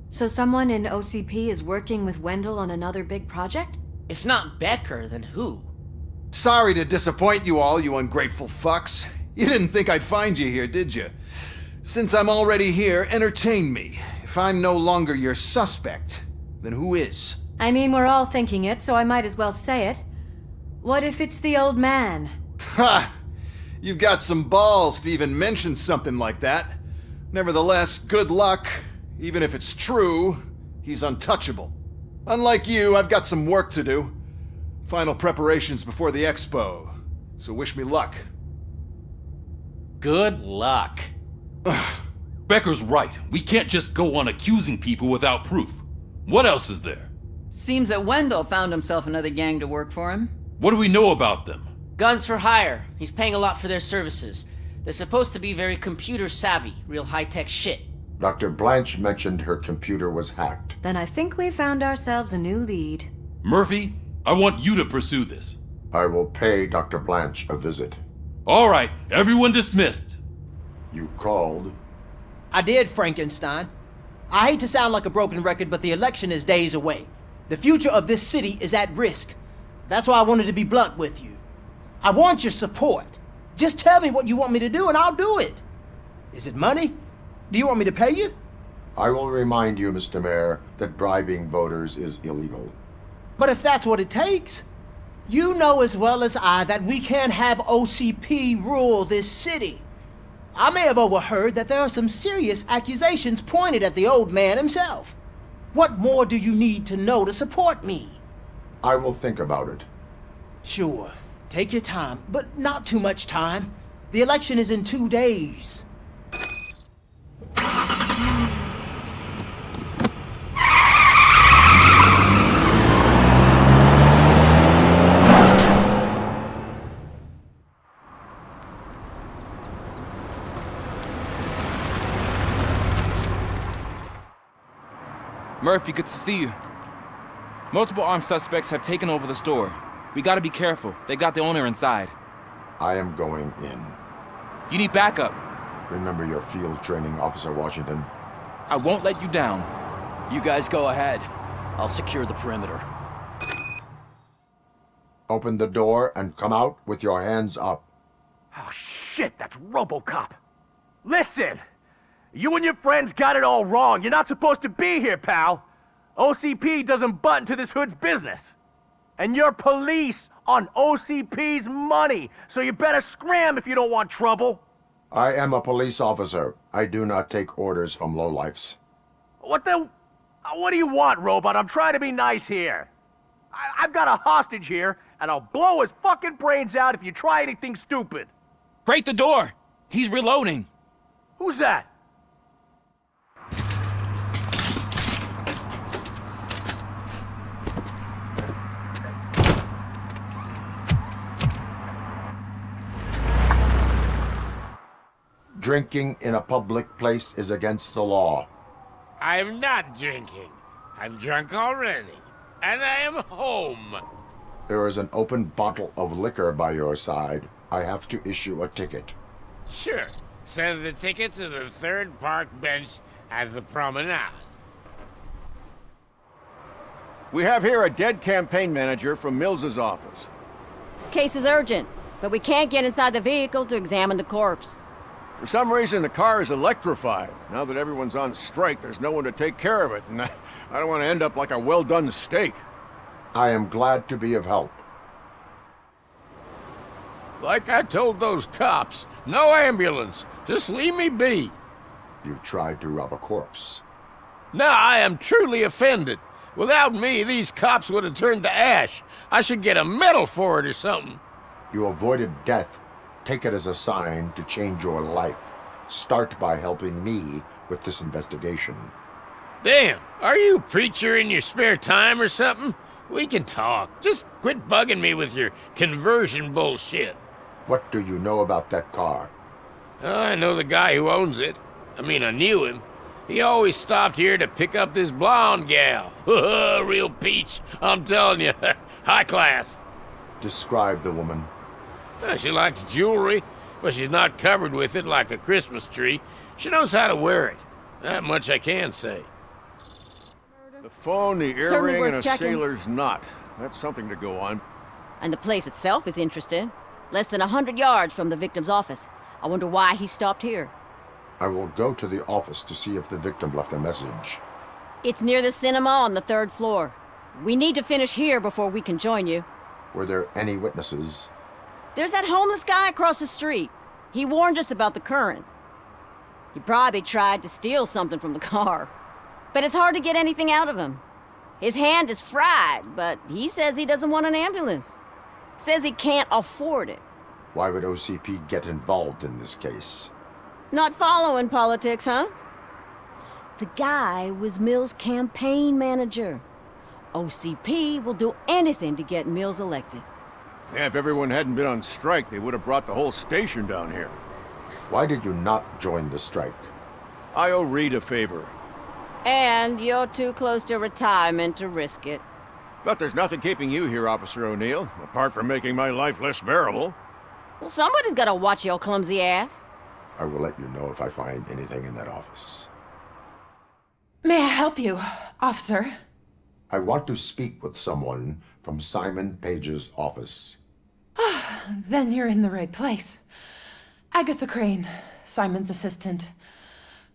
So someone in OCP is working with Wendell on another big project? If not Becker, then who? Sorry to disappoint you all, you ungrateful fucks. You didn't think I'd find you here, did you? Since I'm already here, entertain me. If I'm no longer your suspect, then who is? I mean, we're all thinking it, so I might as well say it. What if it's the old man? Ha! You've got some balls to even mention something like that. Nevertheless, good luck. Even if it's true, he's untouchable. Unlike you, I've got some work to do. Final preparations before the expo, so wish me luck. Good luck. Becker's right. We can't just go on accusing people without proof. What else is there? Seems that Wendell found himself another gang to work for him. What do we know about them? Guns for hire. He's paying a lot for their services. They're supposed to be very computer savvy, real high-tech shit. Dr. Blanche mentioned her computer was hacked. Then I think we found ourselves a new lead. Murphy, I want you to pursue this. I will pay Dr. Blanche a visit. All right, everyone dismissed. You called? I did, Frankenstein. I hate to sound like a broken record, but the election is days away. The future of this city is at risk. That's why I wanted to be blunt with you. I want your support. Just tell me what you want me to do and I'll do it. Is it money? Do you want me to pay you? I will remind you, Mr. Mayor, that bribing voters is illegal. But if that's what it takes, you know as well as I that we can't have OCP rule this city. I may have overheard that there are some serious accusations pointed at the old man himself. What more do you need to know to support me? I will think about it. Sure. Take your time, but not too much time. The election is in 2 days. Murphy, good to see you. Multiple armed suspects have taken over the store. We gotta be careful. They got the owner inside. I am going in. You need backup. Remember your field training, Officer Washington. I won't let you down. You guys go ahead. I'll secure the perimeter. Open the door and come out with your hands up. Oh, shit, that's RoboCop. Listen! You and your friends got it all wrong. You're not supposed to be here, pal. OCP doesn't butt into this hood's business. And you're police on OCP's money, so you better scram if you don't want trouble. I am a police officer. I do not take orders from lowlifes. What do you want, Robot? I'm trying to be nice here. I've got a hostage here, and I'll blow his fucking brains out if you try anything stupid. Break the door! He's reloading. Who's that? Drinking in a public place is against the law. I'm not drinking. I'm drunk already. And I am home. There is an open bottle of liquor by your side. I have to issue a ticket. Sure. Send the ticket to the third park bench at the promenade. We have here a dead campaign manager from Mills's office. This case is urgent, but we can't get inside the vehicle to examine the corpse. For some reason, the car is electrified. Now that everyone's on strike, there's no one to take care of it, and I don't want to end up like a well-done steak. I am glad to be of help. Like I told those cops, no ambulance. Just leave me be. You tried to rob a corpse. Now I am truly offended. Without me, these cops would have turned to ash. I should get a medal for it or something. You avoided death. Take it as a sign to change your life. Start by helping me with this investigation. Damn, are you a preacher in your spare time or something? We can talk. Just quit bugging me with your conversion bullshit. What do you know about that car? I know the guy who owns it. I mean, I knew him. He always stopped here to pick up this blonde gal. Real peach, I'm telling you. High class. Describe the woman. She likes jewelry, but she's not covered with it like a Christmas tree. She knows how to wear it. That much I can say. The phone, the earring, and a sailor's knot. That's something to go on. And the place itself is interesting. Less than 100 yards from the victim's office. I wonder why he stopped here. I will go to the office to see if the victim left a message. It's near the cinema on the 3rd floor. We need to finish here before we can join you. Were there any witnesses? There's that homeless guy across the street. He warned us about the current. He probably tried to steal something from the car. But it's hard to get anything out of him. His hand is fried, but he says he doesn't want an ambulance. Says he can't afford it. Why would OCP get involved in this case? Not following politics, huh? The guy was Mills' campaign manager. OCP will do anything to get Mills elected. Yeah, if everyone hadn't been on strike, they would have brought the whole station down here. Why did you not join the strike? I owe Reed a favor. And you're too close to retirement to risk it. But there's nothing keeping you here, Officer O'Neill, apart from making my life less bearable. Well, somebody's gotta watch your clumsy ass. I will let you know if I find anything in that office. May I help you, officer? I want to speak with someone from Simon Page's office. Then you're in the right place. Agatha Crane, Simon's assistant.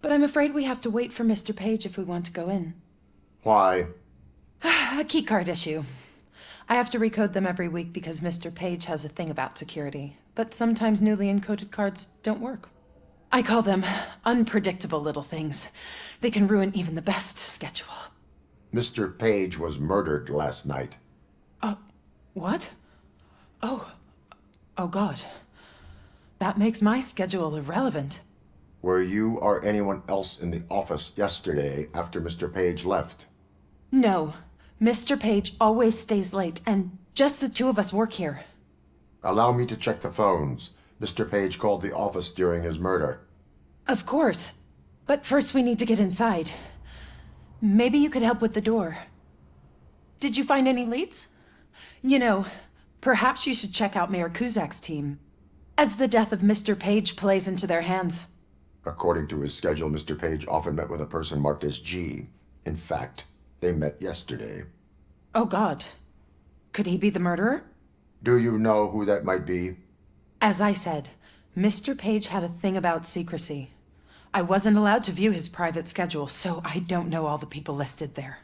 But I'm afraid we have to wait for Mr. Page if we want to go in. Why? A keycard issue. I have to recode them every week because Mr. Page has a thing about security. But sometimes newly encoded cards don't work. I call them unpredictable little things. They can ruin even the best schedule. Mr. Page was murdered last night. What? Oh God. That makes my schedule irrelevant. Were you or anyone else in the office yesterday after Mr. Page left? No. Mr. Page always stays late, and just the two of us work here. Allow me to check the phones. Mr. Page called the office during his murder. Of course. But first we need to get inside. Maybe you could help with the door. Did you find any leads? You know, perhaps you should check out Mayor Kuzak's team, as the death of Mr. Page plays into their hands. According to his schedule, Mr. Page often met with a person marked as G. In fact, they met yesterday. Oh God. Could he be the murderer? Do you know who that might be? As I said, Mr. Page had a thing about secrecy. I wasn't allowed to view his private schedule, so I don't know all the people listed there.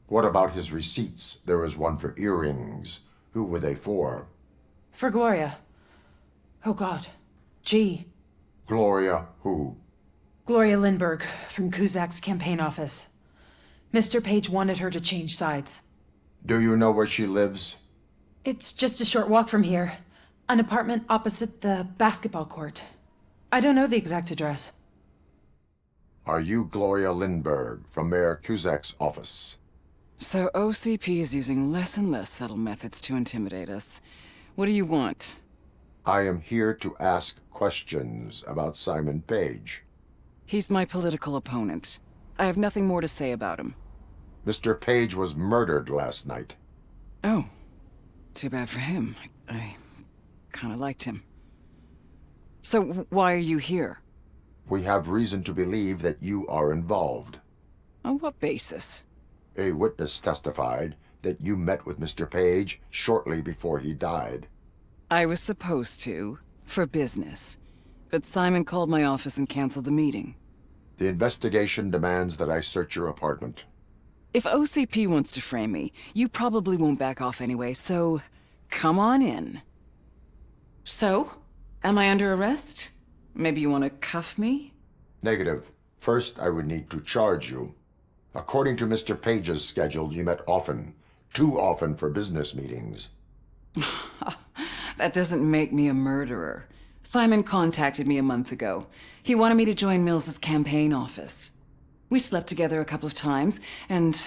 What about his receipts? There was one for earrings. Who were they for? For Gloria. Oh God. G. Gloria who? Gloria Lindbergh, from Kuzak's campaign office. Mr. Page wanted her to change sides. Do you know where she lives? It's just a short walk from here. An apartment opposite the basketball court. I don't know the exact address. Are you Gloria Lindbergh from Mayor Kuzak's office? So OCP is using less and less subtle methods to intimidate us. What do you want? I am here to ask questions about Simon Page. He's my political opponent. I have nothing more to say about him. Mr. Page was murdered last night. Oh. Too bad for him. I kind of liked him. So why are you here? We have reason to believe that you are involved. On what basis? A witness testified that you met with Mr. Page shortly before he died. I was supposed to, for business. But Simon called my office and canceled the meeting. The investigation demands that I search your apartment. If OCP wants to frame me, you probably won't back off anyway, so come on in. So? Am I under arrest? Maybe you want to cuff me? Negative. First, I would need to charge you. According to Mr. Page's schedule, you met often. Too often for business meetings. That doesn't make me a murderer. Simon contacted me a month ago. He wanted me to join Mills's campaign office. We slept together a couple of times, and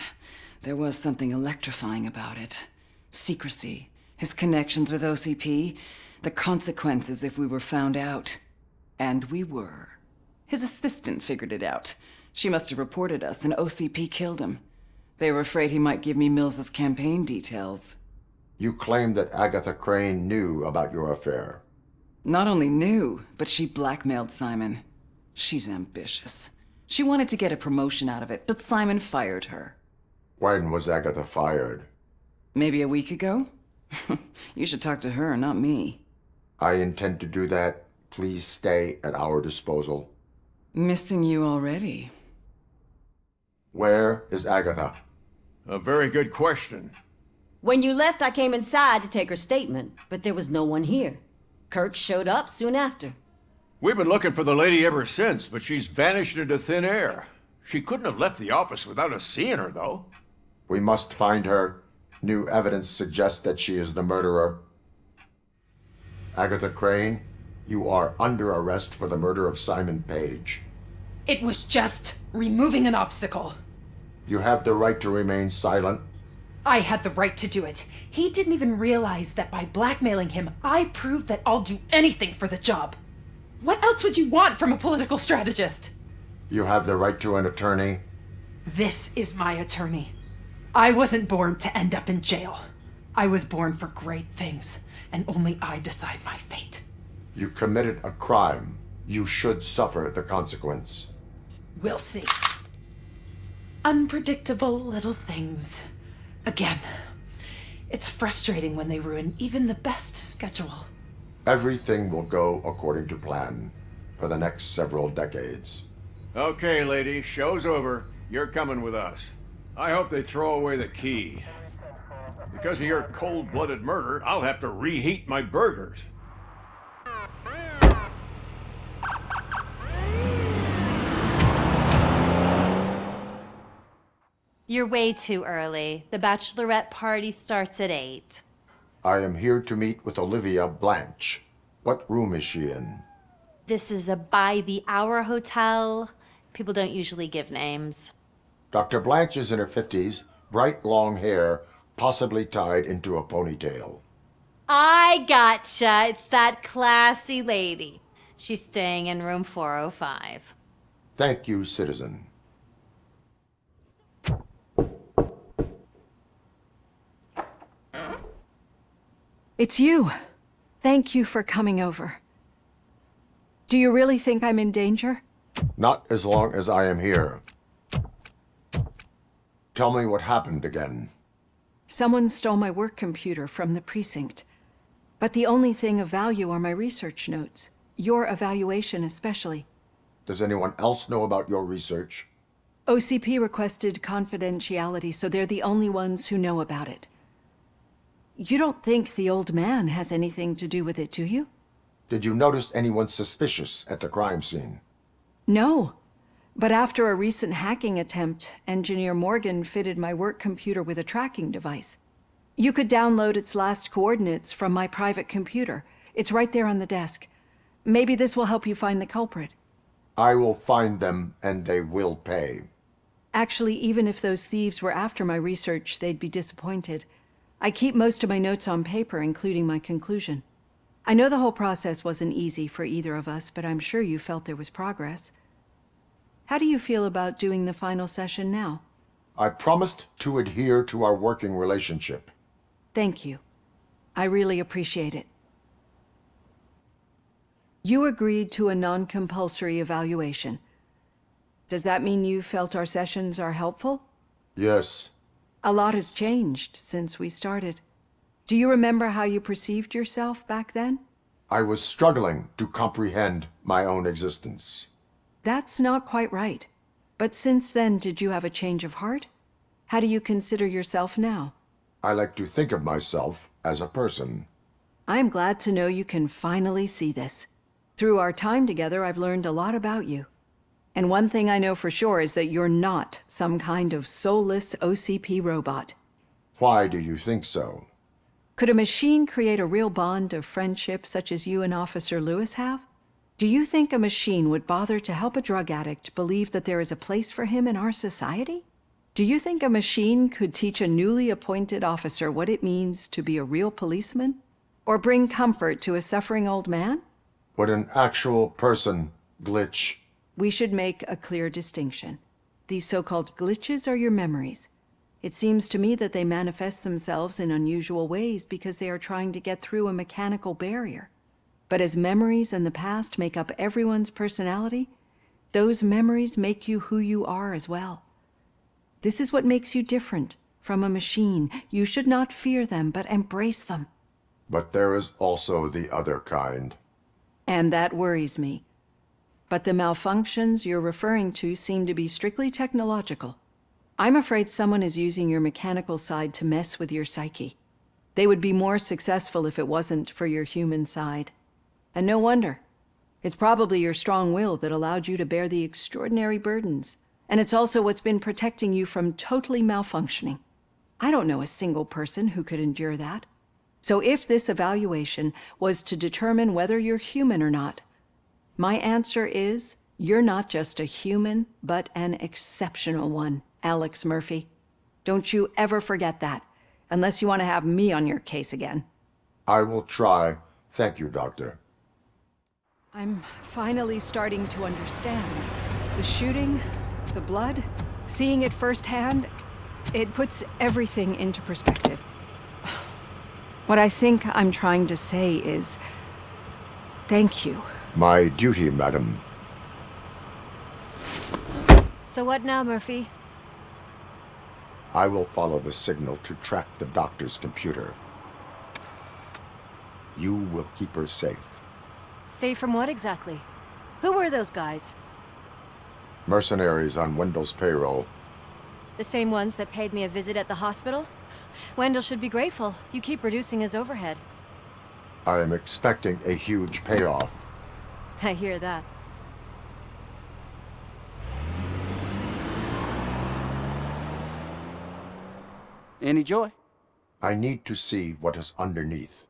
there was something electrifying about it. Secrecy, his connections with OCP, the consequences if we were found out. And we were. His assistant figured it out. She must have reported us, and OCP killed him. They were afraid he might give me Mills's campaign details. You claim that Agatha Crane knew about your affair. Not only knew, but she blackmailed Simon. She's ambitious. She wanted to get a promotion out of it, but Simon fired her. When was Agatha fired? Maybe a week ago? You should talk to her, not me. I intend to do that. Please stay at our disposal. Missing you already. Where is Agatha? A very good question. When you left, I came inside to take her statement, but there was no one here. Kurt showed up soon after. We've been looking for the lady ever since, but she's vanished into thin air. She couldn't have left the office without us seeing her, though. We must find her. New evidence suggests that she is the murderer. Agatha Crane, you are under arrest for the murder of Simon Page. It was just removing an obstacle. You have the right to remain silent. I had the right to do it. He didn't even realize that by blackmailing him, I proved that I'll do anything for the job. What else would you want from a political strategist? You have the right to an attorney. This is my attorney. I wasn't born to end up in jail. I was born for great things, and only I decide my fate. You committed a crime. You should suffer the consequence. We'll see. Unpredictable little things. Again, it's frustrating when they ruin even the best schedule. Everything will go according to plan for the next several decades. Okay, ladies, show's over. You're coming with us. I hope they throw away the key. Because of your cold-blooded murder, I'll have to reheat my burgers. You're way too early. The bachelorette party starts at 8. I am here to meet with Olivia Blanche. What room is she in? This is a by-the-hour hotel. People don't usually give names. Dr. Blanche is in her 50s, bright long hair, possibly tied into a ponytail. I gotcha. It's that classy lady. She's staying in room 405. Thank you, citizen. It's you. Thank you for coming over. Do you really think I'm in danger? Not as long as I am here. Tell me what happened again. Someone stole my work computer from the precinct. But the only thing of value are my research notes. Your evaluation especially. Does anyone else know about your research? OCP requested confidentiality, so they're the only ones who know about it. You don't think the old man has anything to do with it, do you? Did you notice anyone suspicious at the crime scene? No. But after a recent hacking attempt, Engineer Morgan fitted my work computer with a tracking device. You could download its last coordinates from my private computer. It's right there on the desk. Maybe this will help you find the culprit. I will find them, and they will pay. Actually, even if those thieves were after my research, they'd be disappointed. I keep most of my notes on paper, including my conclusion. I know the whole process wasn't easy for either of us, but I'm sure you felt there was progress. How do you feel about doing the final session now? I promised to adhere to our working relationship. Thank you. I really appreciate it. You agreed to a non-compulsory evaluation. Does that mean you felt our sessions are helpful? Yes. A lot has changed since we started. Do you remember how you perceived yourself back then? I was struggling to comprehend my own existence. That's not quite right. But since then, did you have a change of heart? How do you consider yourself now? I like to think of myself as a person. I'm glad to know you can finally see this. Through our time together, I've learned a lot about you. And one thing I know for sure is that you're not some kind of soulless OCP robot. Why do you think so? Could a machine create a real bond of friendship such as you and Officer Lewis have? Do you think a machine would bother to help a drug addict believe that there is a place for him in our society? Do you think a machine could teach a newly appointed officer what it means to be a real policeman? Or bring comfort to a suffering old man? Would an actual person glitch? We should make a clear distinction. These so-called glitches are your memories. It seems to me that they manifest themselves in unusual ways because they are trying to get through a mechanical barrier. But as memories and the past make up everyone's personality, those memories make you who you are as well. This is what makes you different from a machine. You should not fear them, but embrace them. But there is also the other kind. And that worries me. But the malfunctions you're referring to seem to be strictly technological. I'm afraid someone is using your mechanical side to mess with your psyche. They would be more successful if it wasn't for your human side. And no wonder. It's probably your strong will that allowed you to bear the extraordinary burdens. And it's also what's been protecting you from totally malfunctioning. I don't know a single person who could endure that. So if this evaluation was to determine whether you're human or not, my answer is you're not just a human, but an exceptional one, Alex Murphy. Don't you ever forget that, unless you want to have me on your case again. I will try. Thank you, Doctor. I'm finally starting to understand. The shooting, the blood, seeing it firsthand, it puts everything into perspective. What I think I'm trying to say is, thank you. My duty, madam. So what now, Murphy? I will follow the signal to track the doctor's computer. You will keep her safe. Safe from what exactly? Who were those guys? Mercenaries on Wendell's payroll. The same ones that paid me a visit at the hospital? Wendell should be grateful. You keep reducing his overhead. I am expecting a huge payoff. I hear that. Any joy? I need to see what is underneath.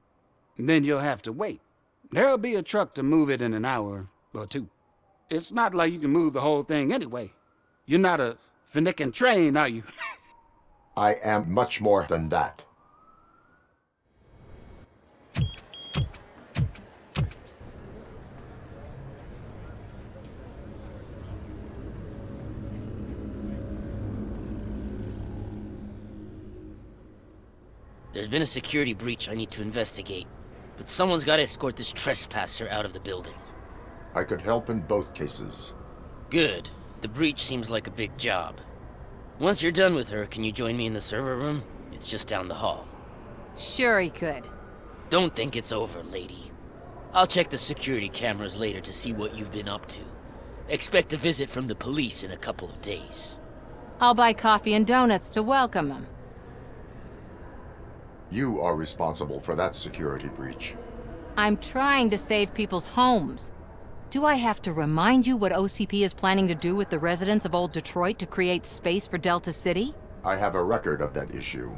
Then you'll have to wait. There'll be a truck to move it in an hour or two. It's not like you can move the whole thing anyway. You're not a finicking train, are you? I am much more than that. There's been a security breach I need to investigate, but someone's got to escort this trespasser out of the building. I could help in both cases. Good. The breach seems like a big job. Once you're done with her, can you join me in the server room? It's just down the hall. Sure he could. Don't think it's over, lady. I'll check the security cameras later to see what you've been up to. Expect a visit from the police in a couple of days. I'll buy coffee and donuts to welcome him. You are responsible for that security breach. I'm trying to save people's homes. Do I have to remind you what OCP is planning to do with the residents of Old Detroit to create space for Delta-City? I have a record of that issue.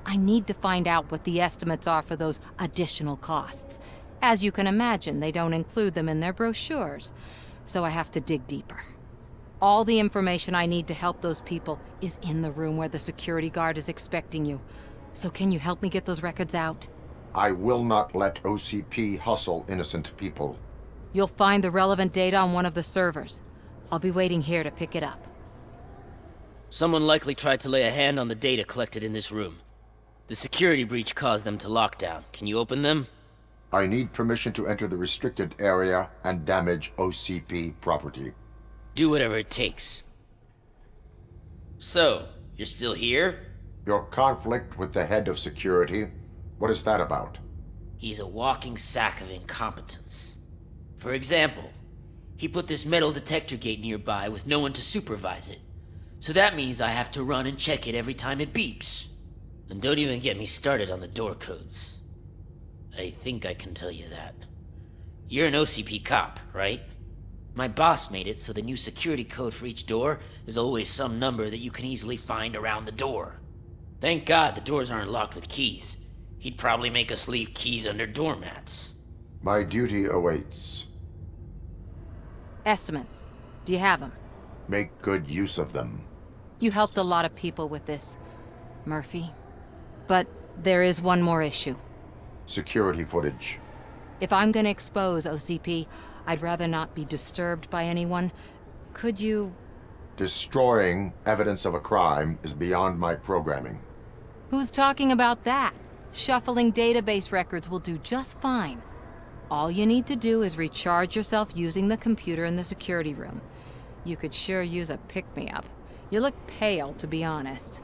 I need to find out what the estimates are for those additional costs. As you can imagine, they don't include them in their brochures, so I have to dig deeper. All the information I need to help those people is in the room where the security guard is expecting you. So can you help me get those records out? I will not let OCP hustle innocent people. You'll find the relevant data on one of the servers. I'll be waiting here to pick it up. Someone likely tried to lay a hand on the data collected in this room. The security breach caused them to lock down. Can you open them? I need permission to enter the restricted area and damage OCP property. Do whatever it takes. So, you're still here? Your conflict with the head of security, what is that about? He's a walking sack of incompetence. For example, he put this metal detector gate nearby with no one to supervise it. So that means I have to run and check it every time it beeps. And don't even get me started on the door codes. I think I can tell you that. You're an OCP cop, right? My boss made it so the new security code for each door is always some number that you can easily find around the door. Thank God the doors aren't locked with keys. He'd probably make us leave keys under doormats. My duty awaits. Estimates. Do you have them? Make good use of them. You helped a lot of people with this, Murphy. But there is one more issue. Security footage. If I'm gonna expose OCP, I'd rather not be disturbed by anyone. Could you... Destroying evidence of a crime is beyond my programming. Who's talking about that? Shuffling database records will do just fine. All you need to do is recharge yourself using the computer in the security room. You could sure use a pick-me-up. You look pale, to be honest.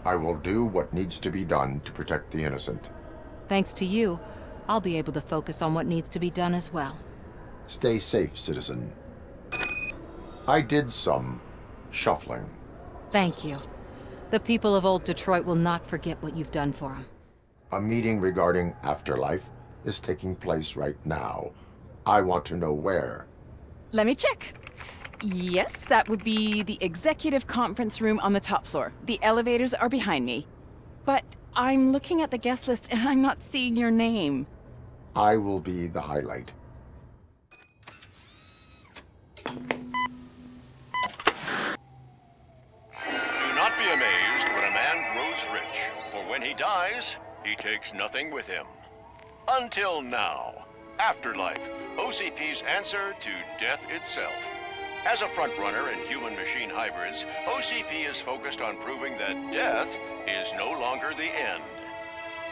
I will do what needs to be done to protect the innocent. Thanks to you, I'll be able to focus on what needs to be done as well. Stay safe, citizen. I did some shuffling. Thank you. The people of Old Detroit will not forget what you've done for them. A meeting regarding afterlife is taking place right now. I want to know where. Let me check. Yes, that would be the executive conference room on the top floor. The elevators are behind me. But I'm looking at the guest list and I'm not seeing your name. I will be the highlight. Do not be amazed when a man grows rich, for when he dies, he takes nothing with him. Until now. Afterlife, OCP's answer to death itself. As a frontrunner in human-machine hybrids, OCP is focused on proving that death is no longer the end.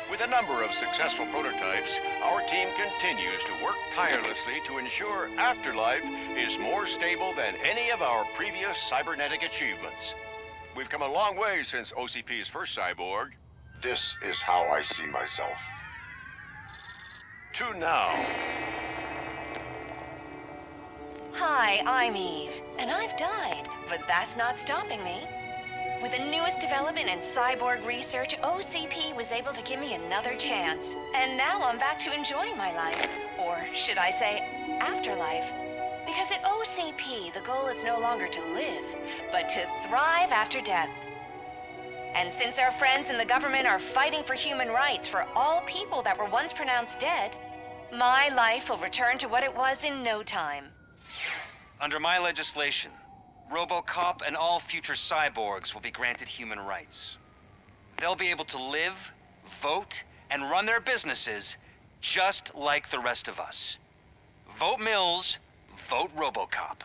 With a number of successful prototypes, our team continues to work tirelessly to ensure Afterlife is more stable than any of our previous cybernetic achievements. We've come a long way since OCP's first cyborg. This is how I see myself. To now. Hi, I'm Eve, and I've died, but that's not stopping me. With the newest development in cyborg research, OCP was able to give me another chance. And now I'm back to enjoying my life. Or should I say, afterlife. Because at OCP, the goal is no longer to live, but to thrive after death. And since our friends in the government are fighting for human rights for all people that were once pronounced dead, my life will return to what it was in no time. Under my legislation, RoboCop and all future cyborgs will be granted human rights. They'll be able to live, vote, and run their businesses just like the rest of us. Vote Mills, vote RoboCop.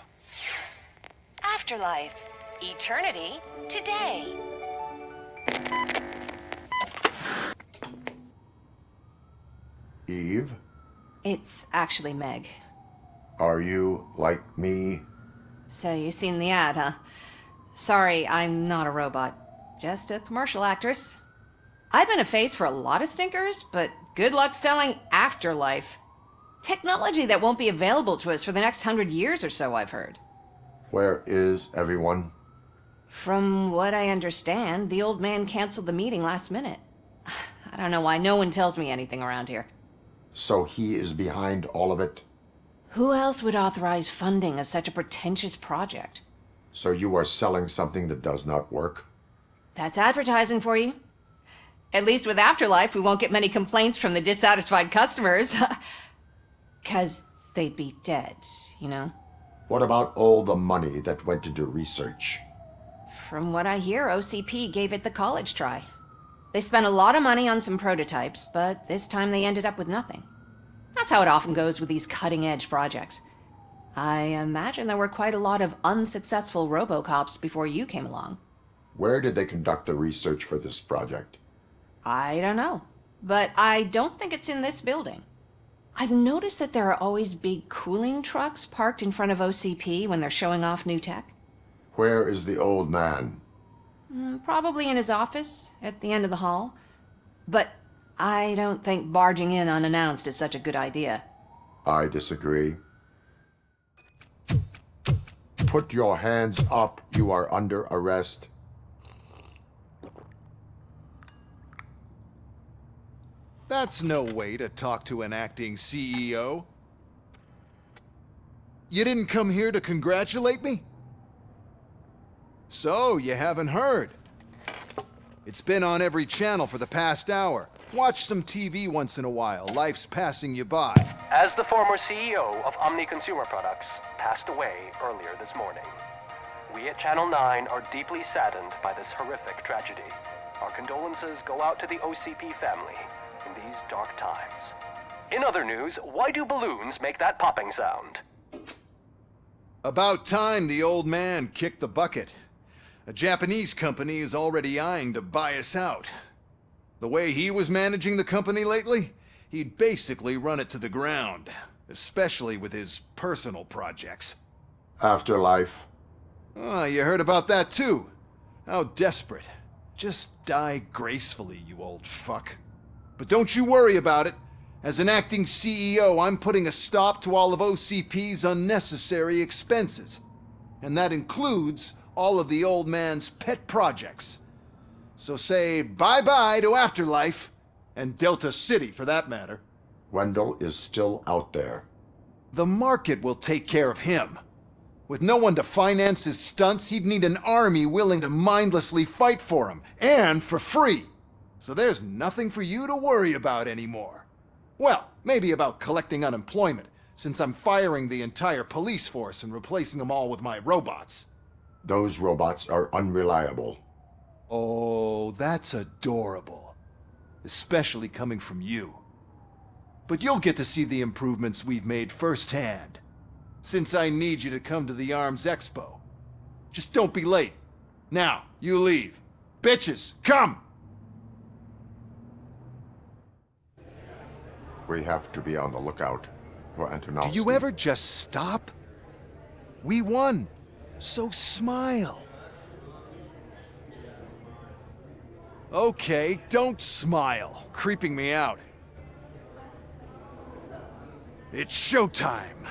Afterlife. Eternity. Today. Eve? It's actually Meg. Are you like me? So you've seen the ad, huh? Sorry, I'm not a robot. Just a commercial actress. I've been a face for a lot of stinkers, but good luck selling Afterlife. Technology that won't be available to us for the next 100 years or so, I've heard. Where is everyone? From what I understand, the old man canceled the meeting last minute. I don't know why no one tells me anything around here. So he is behind all of it? Who else would authorize funding of such a pretentious project? So you are selling something that does not work? That's advertising for you. At least with Afterlife, we won't get many complaints from the dissatisfied customers. 'Cause they'd be dead, you know? What about all the money that went into research? From what I hear, OCP gave it the college try. They spent a lot of money on some prototypes, but this time they ended up with nothing. That's how it often goes with these cutting-edge projects. I imagine there were quite a lot of unsuccessful RoboCops before you came along. Where did they conduct the research for this project? I don't know, but I don't think it's in this building. I've noticed that there are always big cooling trucks parked in front of OCP when they're showing off new tech. Where is the old man? Probably in his office, at the end of the hall. But I don't think barging in unannounced is such a good idea. I disagree. Put your hands up. You are under arrest. That's no way to talk to an acting CEO. You didn't come here to congratulate me? So, you haven't heard. It's been on every channel for the past hour. Watch some TV once in a while. Life's passing you by. As the former CEO of Omni Consumer Products passed away earlier this morning, we at Channel 9 are deeply saddened by this horrific tragedy. Our condolences go out to the OCP family in these dark times. In other news, why do balloons make that popping sound? About time the old man kicked the bucket. A Japanese company is already eyeing to buy us out. The way he was managing the company lately, he'd basically run it to the ground, especially with his personal projects. Afterlife. Oh, you heard about that too. How desperate. Just die gracefully, you old fuck. But don't you worry about it. As an acting CEO, I'm putting a stop to all of OCP's unnecessary expenses. And that includes all of the old man's pet projects. So say bye-bye to Afterlife, and Delta-City for that matter. Wendell is still out there. The market will take care of him. With no one to finance his stunts, he'd need an army willing to mindlessly fight for him, and for free. So there's nothing for you to worry about anymore. Well, maybe about collecting unemployment, since I'm firing the entire police force and replacing them all with my robots. Those robots are unreliable. Oh, that's adorable. Especially coming from you. But you'll get to see the improvements we've made firsthand. Since I need you to come to the Arms Expo. Just don't be late. Now, you leave. Bitches, come! We have to be on the lookout for Antonovsky. Do you ever just stop? We won. So smile. Okay, don't smile. Creeping me out. It's showtime.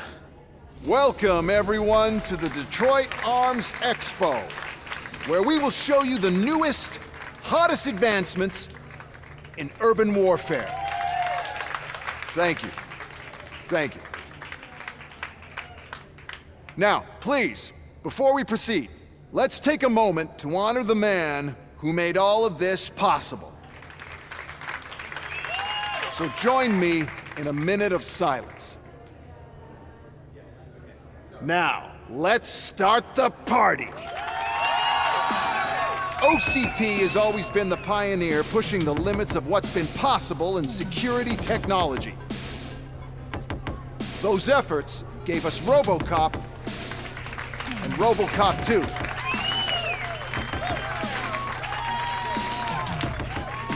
Welcome, everyone, to the Detroit Arms Expo, where we will show you the newest, hottest advancements in urban warfare. Thank you. Thank you. Now, please, before we proceed, let's take a moment to honor the man who made all of this possible. So join me in a minute of silence. Now, let's start the party. OCP has always been the pioneer pushing the limits of what's been possible in security technology. Those efforts gave us RoboCop and RoboCop 2.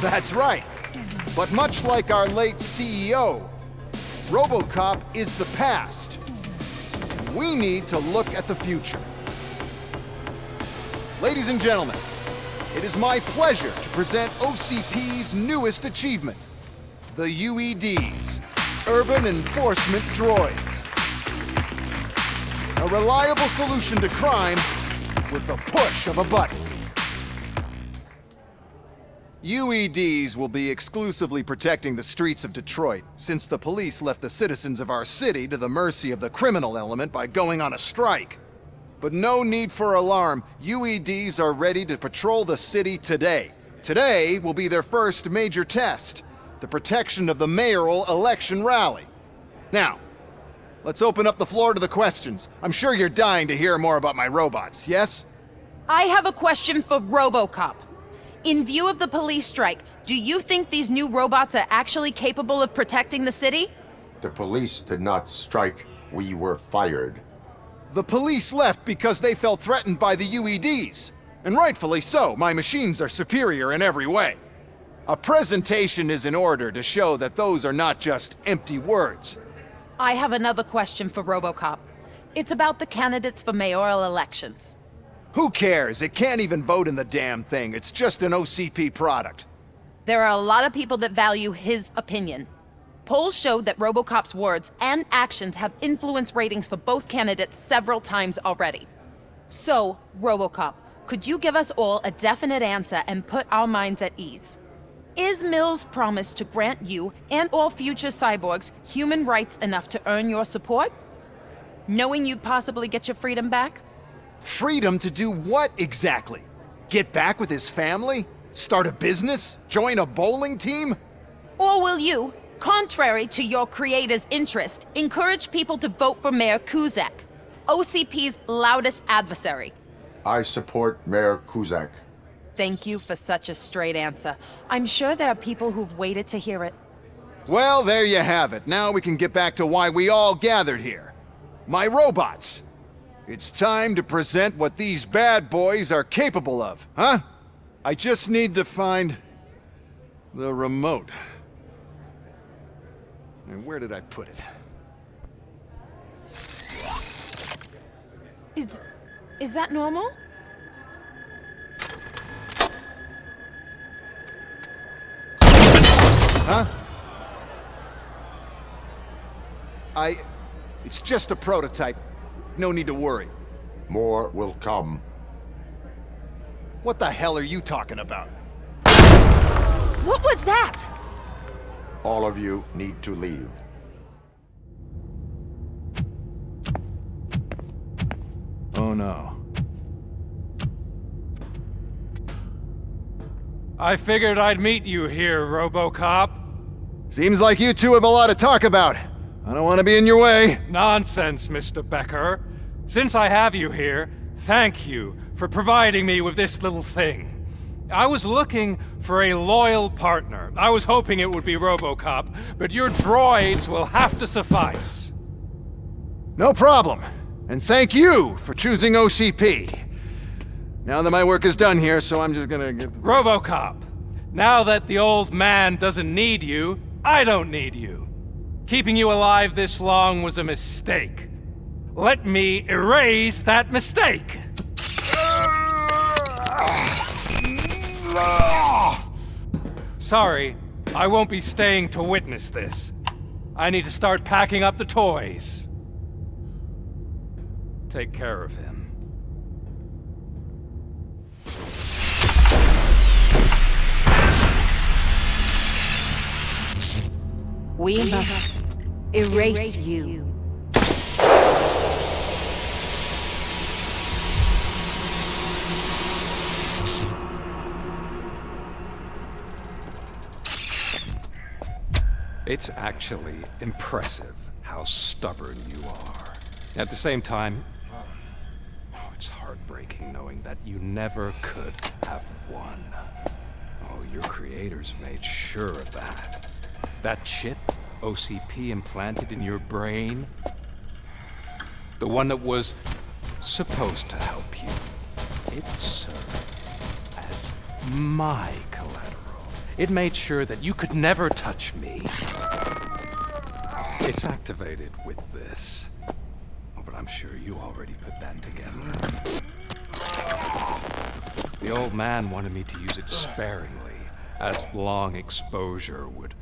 That's right. But much like our late CEO, RoboCop is the past. We need to look at the future. Ladies and gentlemen, it is my pleasure to present OCP's newest achievement, the UEDs, Urban Enforcement Droids. A reliable solution to crime with the push of a button. UEDs will be exclusively protecting the streets of Detroit, since the police left the citizens of our city to the mercy of the criminal element by going on a strike. But no need for alarm. UEDs are ready to patrol the city today. Today will be their first major test, the protection of the mayoral election rally. Now, let's open up the floor to the questions. I'm sure you're dying to hear more about my robots, yes? I have a question for RoboCop. In view of the police strike, do you think these new robots are actually capable of protecting the city? The police did not strike. We were fired. The police left because they felt threatened by the UEDs. And rightfully so, my machines are superior in every way. A presentation is in order to show that those are not just empty words. I have another question for RoboCop. It's about the candidates for mayoral elections. Who cares? It can't even vote in the damn thing. It's just an OCP product. There are a lot of people that value his opinion. Polls showed that RoboCop's words and actions have influenced ratings for both candidates several times already. So, RoboCop, could you give us all a definite answer and put our minds at ease? Is Mills' promise to grant you and all future cyborgs human rights enough to earn your support? Knowing you'd possibly get your freedom back? Freedom to do what exactly? Get back with his family? Start a business? Join a bowling team? Or will you, contrary to your creator's interest, encourage people to vote for Mayor Kuzak, OCP's loudest adversary? I support Mayor Kuzak. Thank you for such a straight answer. I'm sure there are people who've waited to hear it. Well, there you have it. Now we can get back to why we all gathered here. My robots. It's time to present what these bad boys are capable of, huh? I just need to find the remote. And where did I put it? Is that normal? Huh? It's just a prototype. No need to worry. More will come. What the hell are you talking about? What was that? All of you need to leave. Oh no. I figured I'd meet you here, RoboCop. Seems like you two have a lot to talk about. I don't want to be in your way. Nonsense, Mr. Becker. Since I have you here, thank you for providing me with this little thing. I was looking for a loyal partner. I was hoping it would be RoboCop, but your droids will have to suffice. No problem. And thank you for choosing OCP. Now that my work is done here, so I'm just gonna get... RoboCop, now that the old man doesn't need you, I don't need you. Keeping you alive this long was a mistake. Let me erase that mistake! Sorry, I won't be staying to witness this. I need to start packing up the toys. Take care of him. We must erase you. It's actually impressive how stubborn you are. At the same time, it's heartbreaking knowing that you never could have won. Oh, your creators made sure of that. That chip OCP implanted in your brain, the one that was supposed to help you, it served as my collateral. It made sure that you could never touch me. It's activated with this. Oh, but I'm sure you already put that together. The old man wanted me to use it sparingly, as long exposure would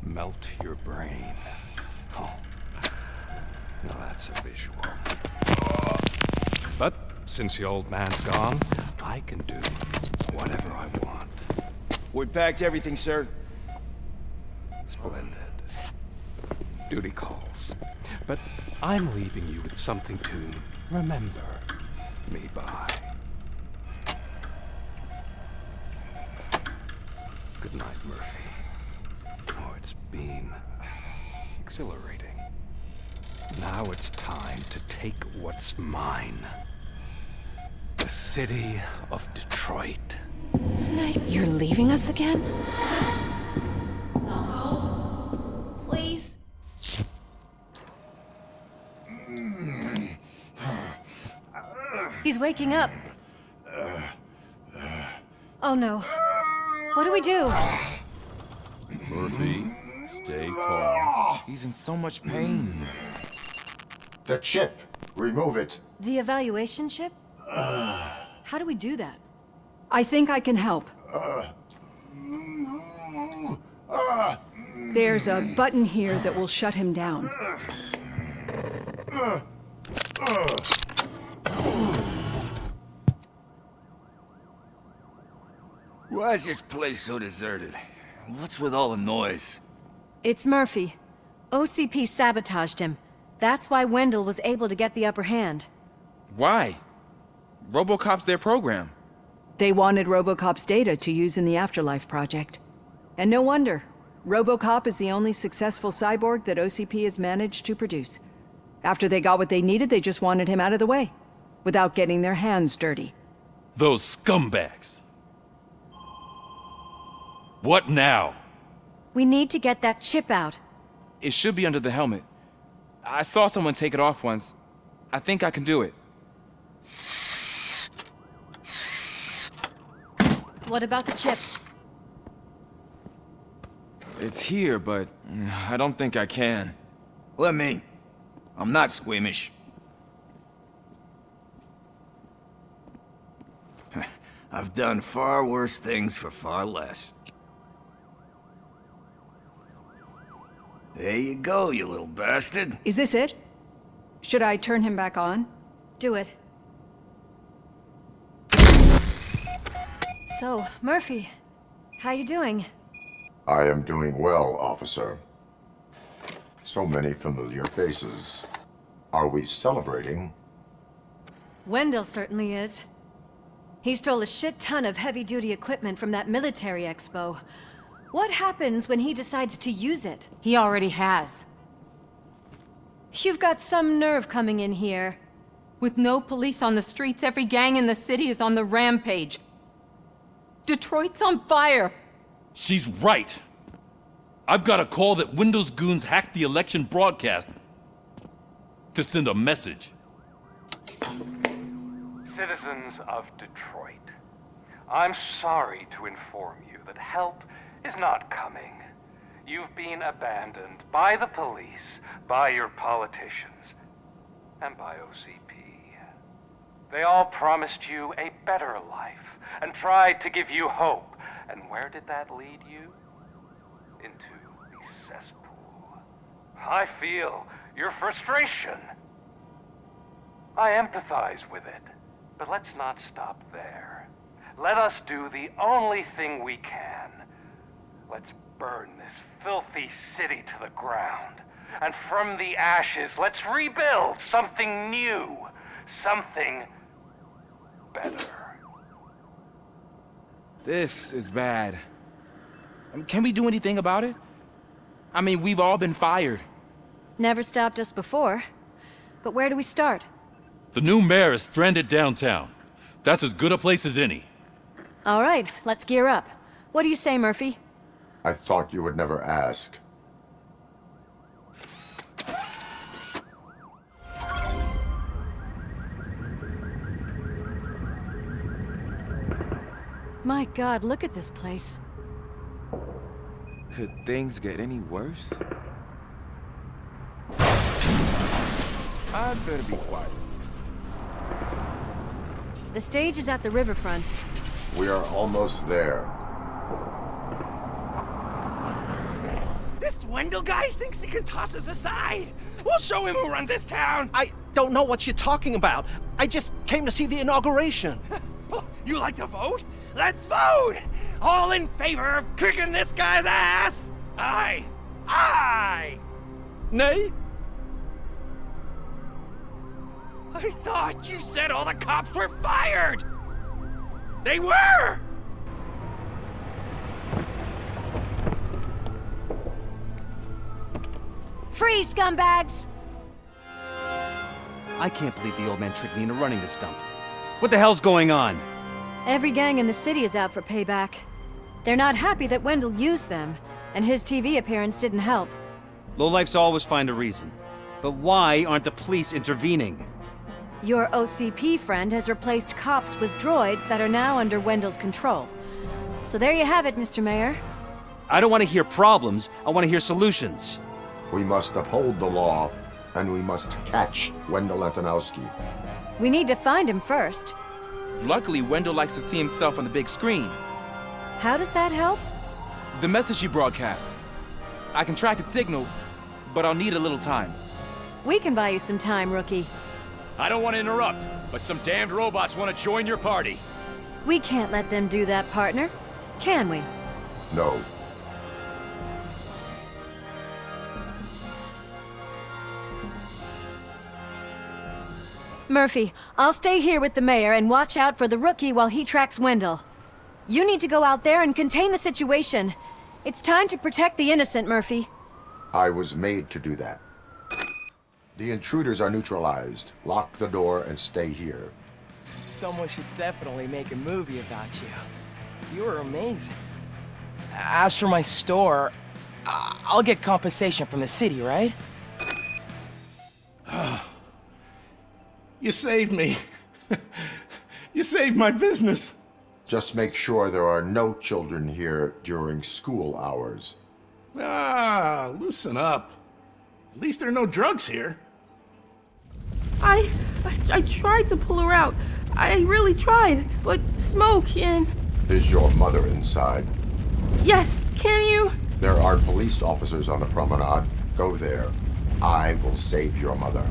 melt your brain. Oh, now that's a visual. But since the old man's gone, I can do whatever I want. We packed everything, sir. Splendid. Duty calls. But I'm leaving you with something to remember me by. Good night, Murphy. Oh, it's been exhilarating. Now it's time to take what's mine. The city of Detroit. You're leaving us again? Don't go. Please. He's waking up. Oh no. What do we do? Murphy, stay calm. He's in so much pain. The chip. Remove it. The evaluation chip? How do we do that? I think I can help. There's a button here that will shut him down. Why is this place so deserted? What's with all the noise? It's Murphy. OCP sabotaged him. That's why Wendell was able to get the upper hand. Why? RoboCop's their program. They wanted RoboCop's data to use in the Afterlife project. And no wonder. RoboCop is the only successful cyborg that OCP has managed to produce. After they got what they needed, they just wanted him out of the way, without getting their hands dirty. Those scumbags. What now? We need to get that chip out. It should be under the helmet. I saw someone take it off once. I think I can do it. What about the chip? It's here, but I don't think I can. Let me. I'm not squeamish. I've done far worse things for far less. There you go, you little bastard. Is this it? Should I turn him back on? Do it. So, Murphy, how you doing? I am doing well, officer. So many familiar faces. Are we celebrating? Wendell certainly is. He stole a shit ton of heavy-duty equipment from that military expo. What happens when he decides to use it? He already has. You've got some nerve coming in here. With no police on the streets, every gang in the city is on the rampage. Detroit's on fire! She's right! I've got a call that Windows goons hacked the election broadcast to send a message. Citizens of Detroit, I'm sorry to inform you that help is not coming. You've been abandoned by the police, by your politicians, and by OCP. They all promised you a better life and tried to give you hope. And where did that lead you? Into the cesspool. I feel your frustration. I empathize with it, but let's not stop there. Let us do the only thing we can. Let's burn this filthy city to the ground. And from the ashes, let's rebuild something new. Something better. This is bad. Can we do anything about it? I mean, we've all been fired. Never stopped us before. But where do we start? The new mayor is stranded downtown. That's as good a place as any. All right, let's gear up. What do you say, Murphy? I thought you would never ask. My God, look at this place. Could things get any worse? I'd better be quiet. The stage is at the riverfront. We are almost there. This Wendell guy thinks he can toss us aside. We'll show him who runs this town. I don't know what you're talking about. I just came to see the inauguration. You like to vote? Let's vote! All in favor of kicking this guy's ass? Aye. Aye! Nay? I thought you said all the cops were fired! They were! Free, scumbags! I can't believe the old man tricked me into running this dump. What the hell's going on? Every gang in the city is out for payback. They're not happy that Wendell used them, and his TV appearance didn't help. Lowlifes always find a reason. But why aren't the police intervening? Your OCP friend has replaced cops with droids that are now under Wendell's control. So there you have it, Mr. Mayor. I don't want to hear problems, I want to hear solutions. We must uphold the law, and we must catch Wendell Antonowski. We need to find him first. Luckily, Wendell likes to see himself on the big screen. How does that help? The message he broadcast. I can track its signal, but I'll need a little time. We can buy you some time, Rookie. I don't want to interrupt, but some damned robots want to join your party. We can't let them do that, partner. Can we? No. Murphy, I'll stay here with the mayor and watch out for the Rookie while he tracks Wendell. You need to go out there and contain the situation. It's time to protect the innocent, Murphy. I was made to do that. The intruders are neutralized. Lock the door and stay here. Someone should definitely make a movie about you. You were amazing. As for my store, I'll get compensation from the city, right? You saved me. You saved my business. Just make sure there are no children here during school hours. Loosen up. At least there are no drugs here. I tried to pull her out. I really tried, but smoke and... Is your mother inside? Yes, can you? There are police officers on the promenade. Go there. I will save your mother.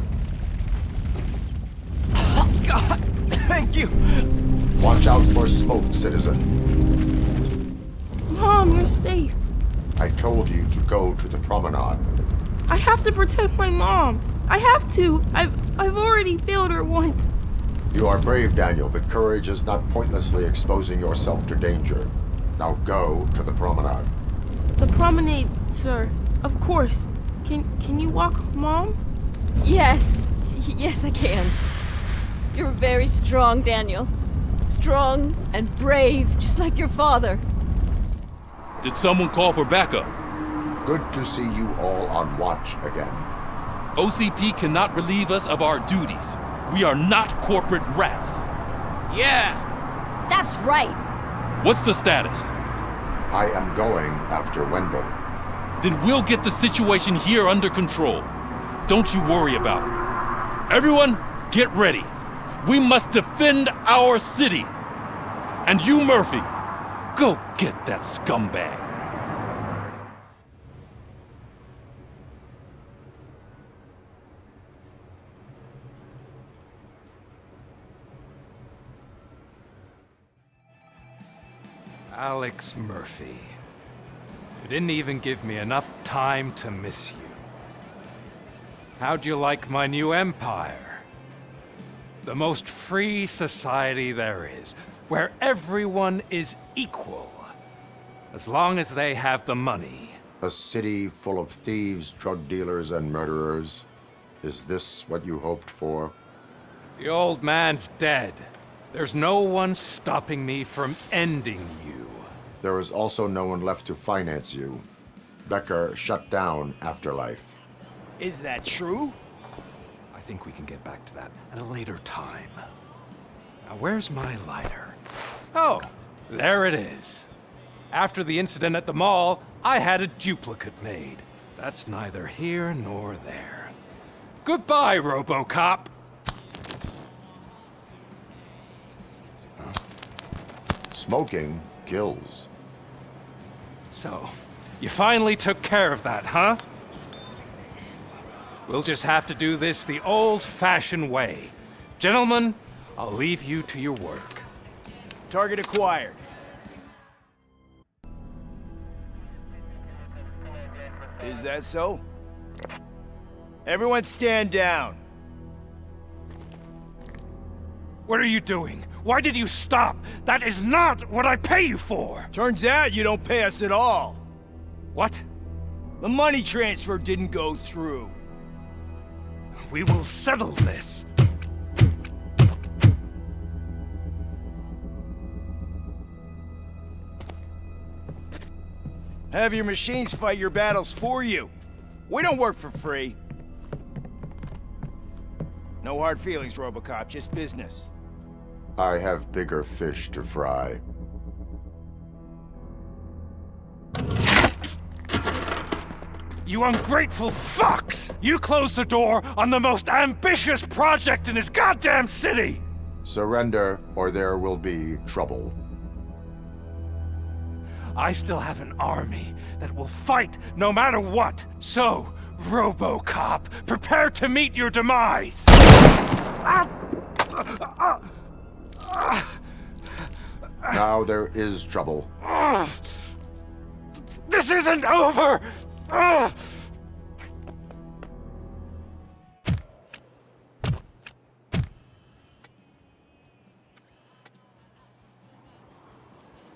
Oh, God! Thank you! Watch out for smoke, citizen. Mom, you're safe. I told you to go to the promenade. I have to protect my mom. I have to. I've already failed her once. You are brave, Daniel, but courage is not pointlessly exposing yourself to danger. Now go to the promenade. The promenade, sir. Of course. Can you walk, Mom? Yes. Yes, I can. You're very strong, Daniel. Strong and brave, just like your father. Did someone call for backup? Good to see you all on watch again. OCP cannot relieve us of our duties. We are not corporate rats. Yeah. That's right. What's the status? I am going after Wendell. Then we'll get the situation here under control. Don't you worry about it. Everyone, get ready. We must defend our city. And you, Murphy, go get that scumbag. Alex Murphy. You didn't even give me enough time to miss you. How'd you like my new empire? The most free society there is, where everyone is equal, as long as they have the money. A city full of thieves, drug dealers, and murderers. Is this what you hoped for? The old man's dead. There's no one stopping me from ending you. There is also no one left to finance you. Becker shut down Afterlife. Is that true? I think we can get back to that at a later time. Now, where's my lighter? Oh, there it is. After the incident at the mall, I had a duplicate made. That's neither here nor there. Goodbye, RoboCop. Smoking kills. So, you finally took care of that, huh? We'll just have to do this the old-fashioned way. Gentlemen, I'll leave you to your work. Target acquired. Is that so? Everyone stand down. What are you doing? Why did you stop? That is not what I pay you for! Turns out you don't pay us at all. What? The money transfer didn't go through. We will settle this. Have your machines fight your battles for you. We don't work for free. No hard feelings, RoboCop, just business. I have bigger fish to fry. You ungrateful fucks! You closed the door on the most ambitious project in this goddamn city! Surrender, or there will be trouble. I still have an army that will fight no matter what. So, RoboCop, prepare to meet your demise! Now there is trouble. This isn't over!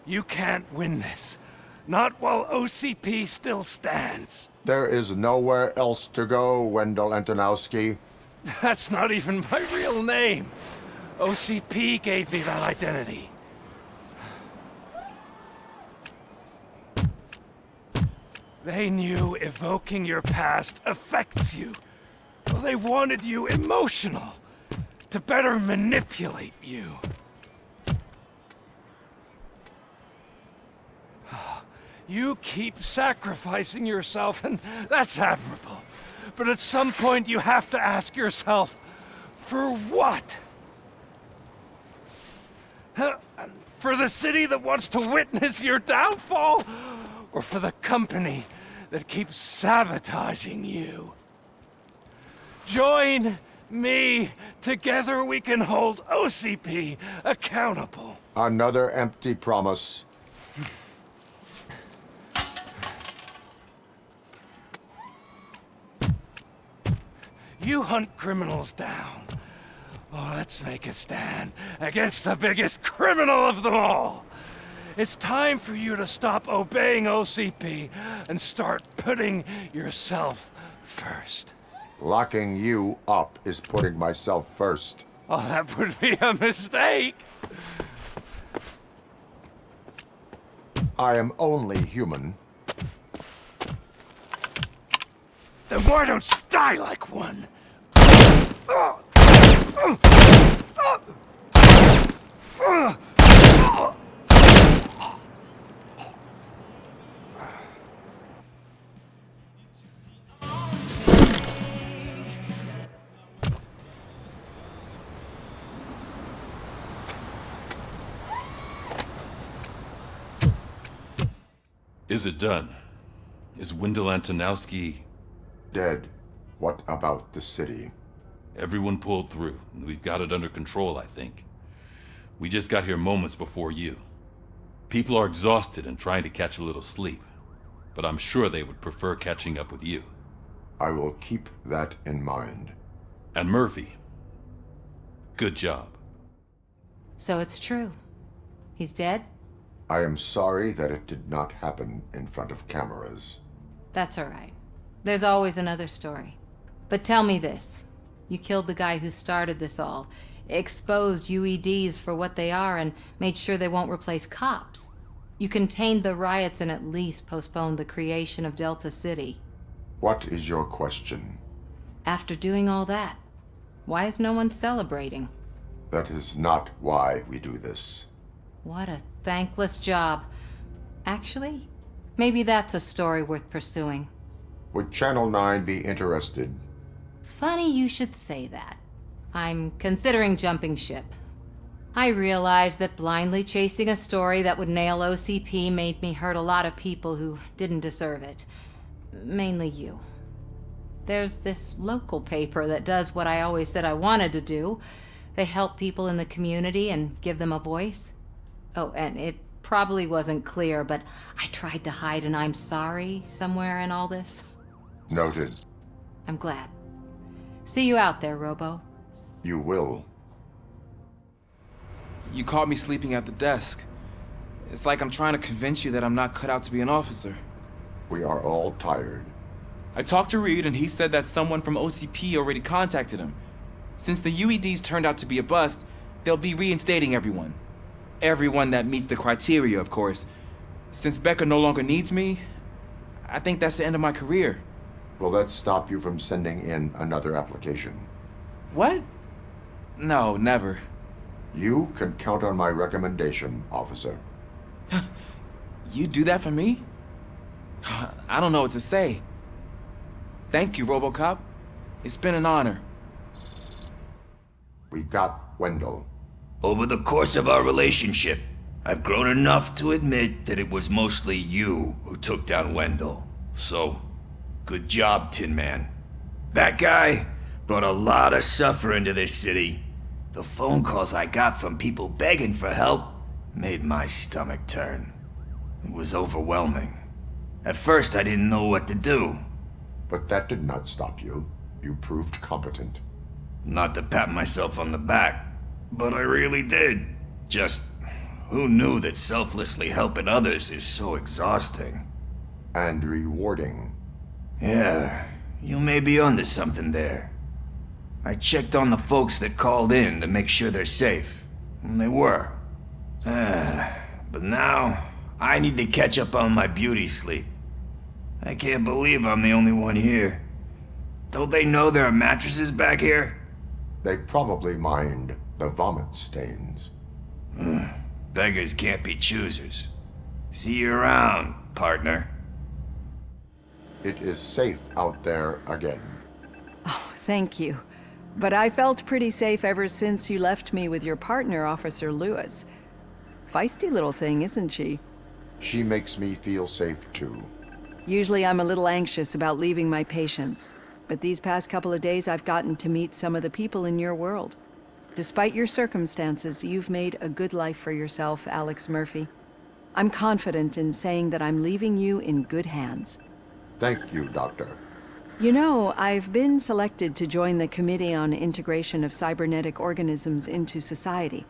You can't win this. Not while OCP still stands. There is nowhere else to go, Wendell Antonowski. That's not even my real name. OCP gave me that identity. They knew evoking your past affects you. Well, they wanted you emotional, to better manipulate you. You keep sacrificing yourself, and that's admirable. But at some point you have to ask yourself, for what? For the city that wants to witness your downfall? Or for the company that keeps sabotaging you? Join me. Together we can hold OCP accountable. Another empty promise. You hunt criminals down. Oh, let's make a stand against the biggest criminal of them all. It's time for you to stop obeying OCP and start putting yourself first. Locking you up is putting myself first. Oh, that would be a mistake. I am only human. Then why don't you die like one? Is it done? Is Wendell Antonowski dead? What about the city? Everyone pulled through. We've got it under control, I think. We just got here moments before you. People are exhausted and trying to catch a little sleep, but I'm sure they would prefer catching up with you. I will keep that in mind. And Murphy, good job. So it's true. He's dead? I am sorry that it did not happen in front of cameras. That's all right. There's always another story. But tell me this. You killed the guy who started this all, exposed UEDs for what they are, and made sure they won't replace cops. You contained the riots and at least postponed the creation of Delta-City. What is your question? After doing all that, why is no one celebrating? That is not why we do this. What a thankless job. Actually, maybe that's a story worth pursuing. Would Channel 9 be interested? Funny you should say that. I'm considering jumping ship. I realize that blindly chasing a story that would nail OCP made me hurt a lot of people who didn't deserve it. Mainly you. There's this local paper that does what I always said I wanted to do. They help people in the community and give them a voice. Oh, and it probably wasn't clear, but I tried to hide an I'm sorry somewhere in all this. Noted. I'm glad. See you out there, Robo. You will. You caught me sleeping at the desk. It's like I'm trying to convince you that I'm not cut out to be an officer. We are all tired. I talked to Reed and he said that someone from OCP already contacted him. Since the UEDs turned out to be a bust, they'll be reinstating everyone. Everyone that meets the criteria, of course. Since Becker no longer needs me, I think that's the end of my career. Will that stop you from sending in another application? What? No, never. You can count on my recommendation, officer. You do that for me? I don't know what to say. Thank you, RoboCop. It's been an honor. We got Wendell. Over the course of our relationship, I've grown enough to admit that it was mostly you who took down Wendell. So, good job, Tin Man. That guy brought a lot of suffering to this city. The phone calls I got from people begging for help made my stomach turn. It was overwhelming. At first, I didn't know what to do. But that did not stop you. You proved competent. Not to pat myself on the back, but I really did. Just, who knew that selflessly helping others is so exhausting? And rewarding. Yeah, you may be onto something there. I checked on the folks that called in to make sure they're safe, and they were. But now, I need to catch up on my beauty sleep. I can't believe I'm the only one here. Don't they know there are mattresses back here? They probably mind the vomit stains. Beggars can't be choosers. See you around, partner. It is safe out there again. Oh, thank you. But I felt pretty safe ever since you left me with your partner, Officer Lewis. Feisty little thing, isn't she? She makes me feel safe too. Usually I'm a little anxious about leaving my patients, but these past couple of days I've gotten to meet some of the people in your world. Despite your circumstances, you've made a good life for yourself, Alex Murphy. I'm confident in saying that I'm leaving you in good hands. Thank you, Doctor. You know, I've been selected to join the Committee on Integration of Cybernetic Organisms into Society.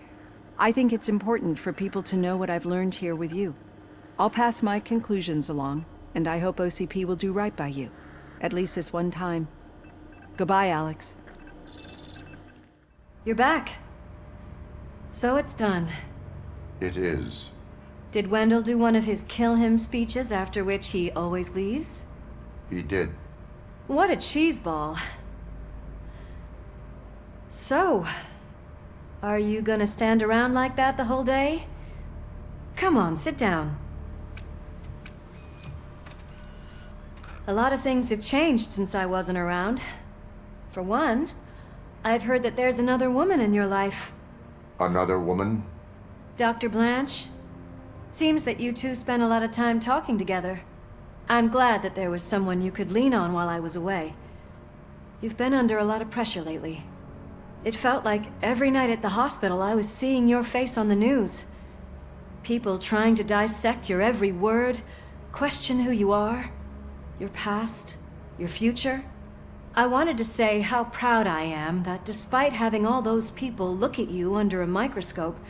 I think it's important for people to know what I've learned here with you. I'll pass my conclusions along, and I hope OCP will do right by you. At least this one time. Goodbye, Alex. You're back. So it's done. It is. Did Wendell do one of his kill him speeches after which he always leaves? He did. What a cheeseball. So, are you gonna stand around like that the whole day? Come on, sit down. A lot of things have changed since I wasn't around. For one, I've heard that there's another woman in your life. Another woman? Dr. Blanche? Seems that you two spent a lot of time talking together. I'm glad that there was someone you could lean on while I was away. You've been under a lot of pressure lately. It felt like every night at the hospital I was seeing your face on the news. People trying to dissect your every word, question who you are, your past, your future. I wanted to say how proud I am that despite having all those people look at you under a microscope,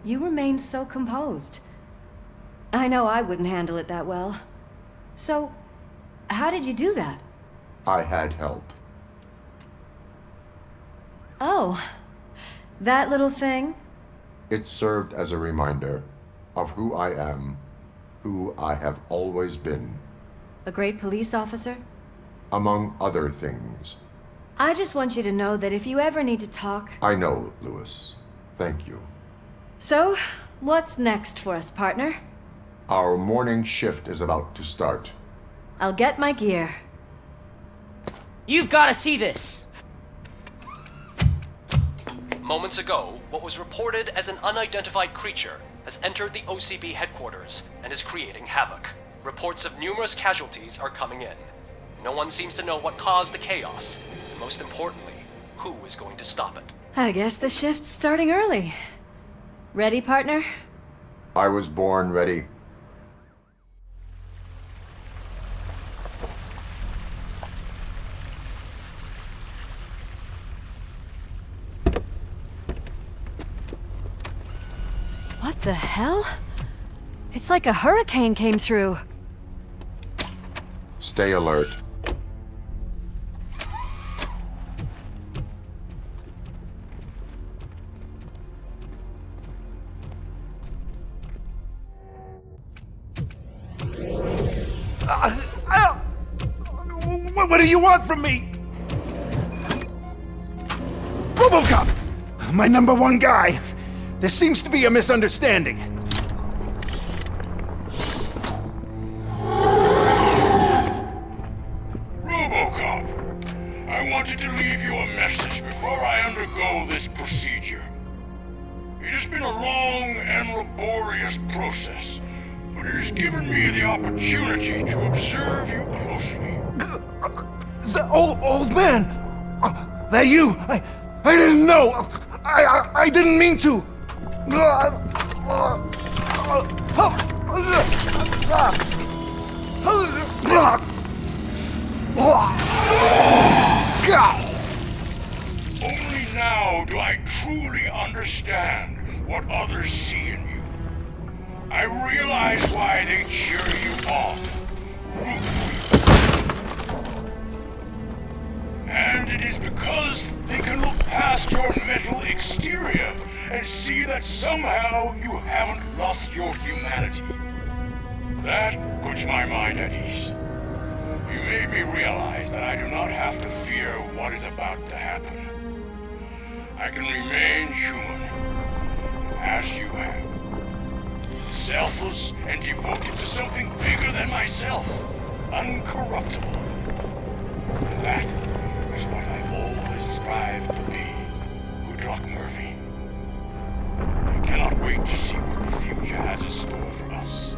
you remain so composed. I know I wouldn't handle it that well. So, how did you do that? I had help. Oh, that little thing? It served as a reminder of who I am, who I have always been. A great police officer? Among other things. I just want you to know that if you ever need to talk... I know, Lewis. Thank you. So, what's next for us, partner? Our morning shift is about to start. I'll get my gear. You've got to see this! Moments ago, what was reported as an unidentified creature has entered the OCP headquarters and is creating havoc. Reports of numerous casualties are coming in. No one seems to know what caused the chaos, and most importantly, who is going to stop it. I guess the shift's starting early. Ready, partner? I was born ready. What the hell? It's like a hurricane came through. Stay alert. What do you want from me? RoboCop! My #1 guy. There seems to be a misunderstanding. RoboCop, I wanted to leave you a message before I undergo this procedure. It has been a long and laborious process, but it has given me the opportunity to observe you closely. The old man! That you? I didn't know! I didn't mean to! Only now do I truly understand what others see in you. I realize why they cheer you on, root for you. And it is because they can look past your metal exterior and see that somehow you haven't lost your humanity. That puts my mind at ease. You made me realize that I do not have to fear what is about to happen. I can remain human, as you have. Selfless and devoted to something bigger than myself, uncorruptible. And that is what I always strive to be, Woodrock Murphy. I cannot wait to see what the future has in store for us.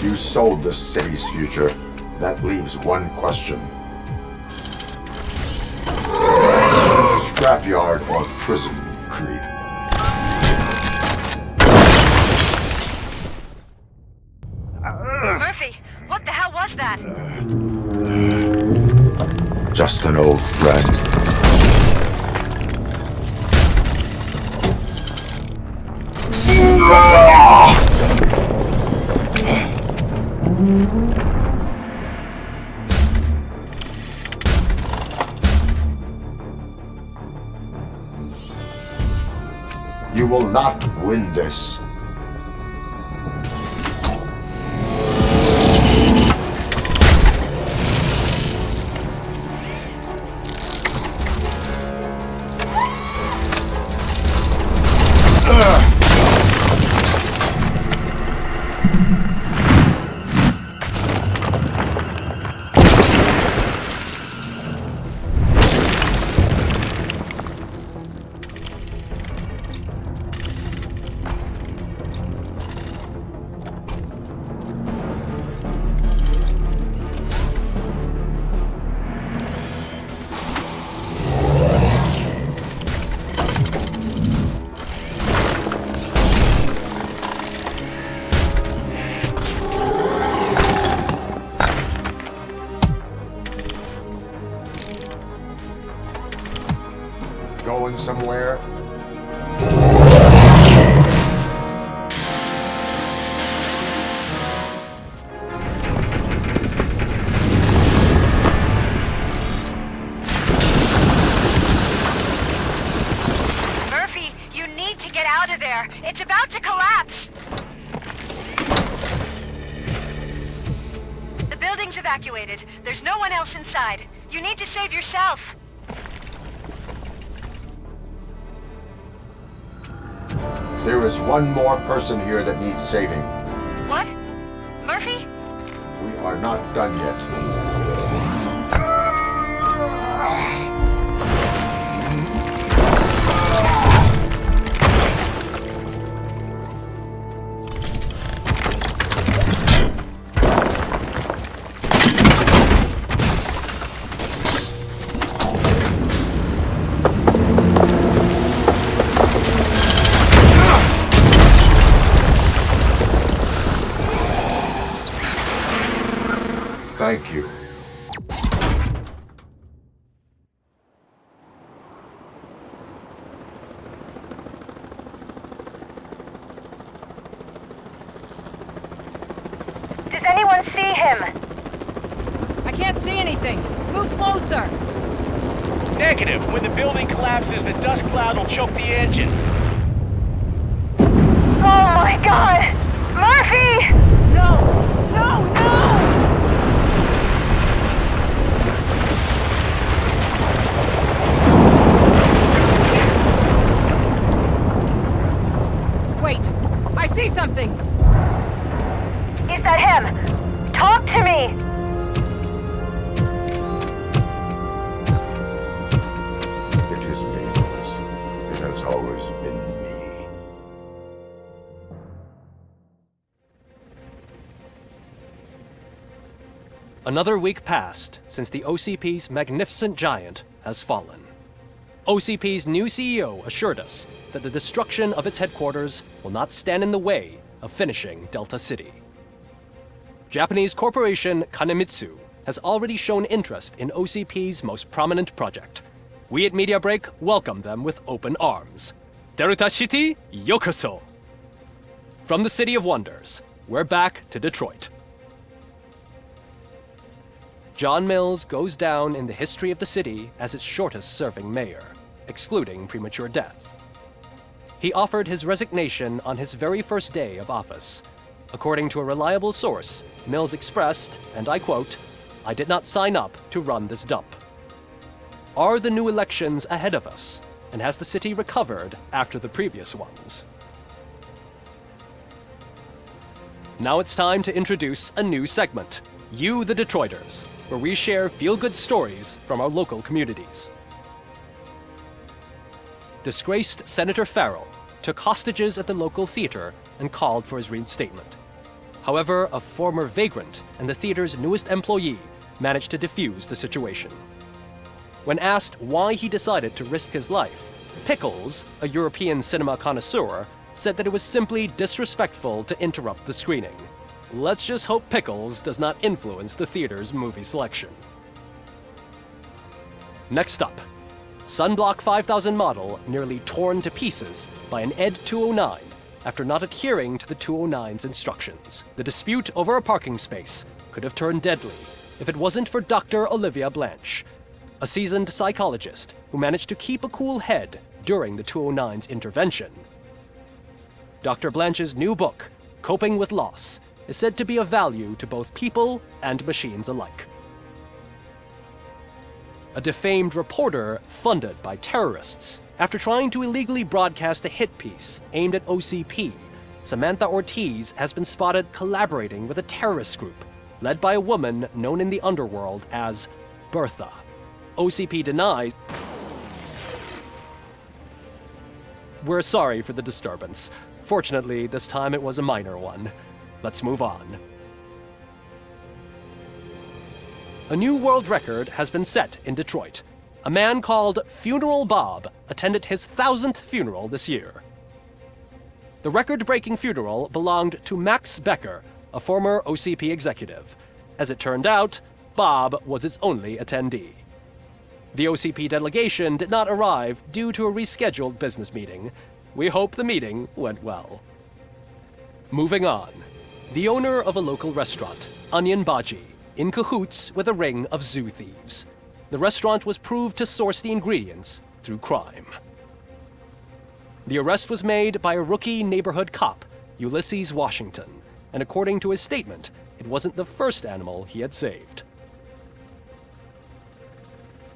You sold this city's future. That leaves one question. Scrapyard or prison, creep? Murphy, what the hell was that? Just an old friend. You will not win this. Going somewhere? Murphy, you need to get out of there. It's about to collapse. The building's evacuated. There's no one else inside. You need to save yourself. There is one more person here that needs saving. What? Murphy? We are not done yet. Thank you. Does anyone see him? I can't see anything. Move closer. Negative. When the building collapses, the dust cloud will choke the engine. Oh my god! Murphy! No! No! No! Wait! I see something! Is that him? Talk to me! It is me, Louis. It has always been me. Another week passed since the OCP's magnificent giant has fallen. OCP's new CEO assured us that the destruction of its headquarters will not stand in the way of finishing Delta-City. Japanese corporation Kanemitsu has already shown interest in OCP's most prominent project. We at Media Break welcome them with open arms. Delsita-City, yokoso! From the City of Wonders, we're back to Detroit. John Mills goes down in the history of the city as its shortest-serving mayor, excluding premature death. He offered his resignation on his very first day of office. According to a reliable source, Mills expressed, and I quote, "I did not sign up to run this dump." Are the new elections ahead of us, and has the city recovered after the previous ones? Now it's time to introduce a new segment, You the Detroiters, where we share feel-good stories from our local communities. Disgraced Senator Farrell took hostages at the local theater and called for his reinstatement. However, a former vagrant and the theater's newest employee managed to defuse the situation. When asked why he decided to risk his life, Pickles, a European cinema connoisseur, said that it was simply disrespectful to interrupt the screening. Let's just hope Pickles does not influence the theater's movie selection. Next up, Sunblock 5000 model nearly torn to pieces by an ED 209 after not adhering to the 209's instructions. The dispute over a parking space could have turned deadly if it wasn't for Dr. Oливия Бланш, a seasoned psychologist who managed to keep a cool head during the 209's intervention. Dr. Blanch's new book, Coping with Loss, is said to be of value to both people and machines alike. A defamed reporter funded by terrorists after trying to illegally broadcast a hit piece aimed at OCP, Samantha Ortiz has been spotted collaborating with a terrorist group led by a woman known in the underworld as Bertha. OCP denies. We're sorry for the disturbance. Fortunately, this time it was a minor one. Let's move on. A new world record has been set in Detroit. A man called Funeral Bob attended his 1000th funeral this year. The record-breaking funeral belonged to Max Beckera, a former OCP executive. As it turned out, Bob was its only attendee. The OCP delegation did not arrive due to a rescheduled business meeting. We hope the meeting went well. Moving on. The owner of a local restaurant, Onion Baji, in cahoots with a ring of zoo thieves. The restaurant was proved to source the ingredients through crime. The arrest was made by a rookie neighborhood cop, Ulysses Washington, and according to his statement, it wasn't the first animal he had saved.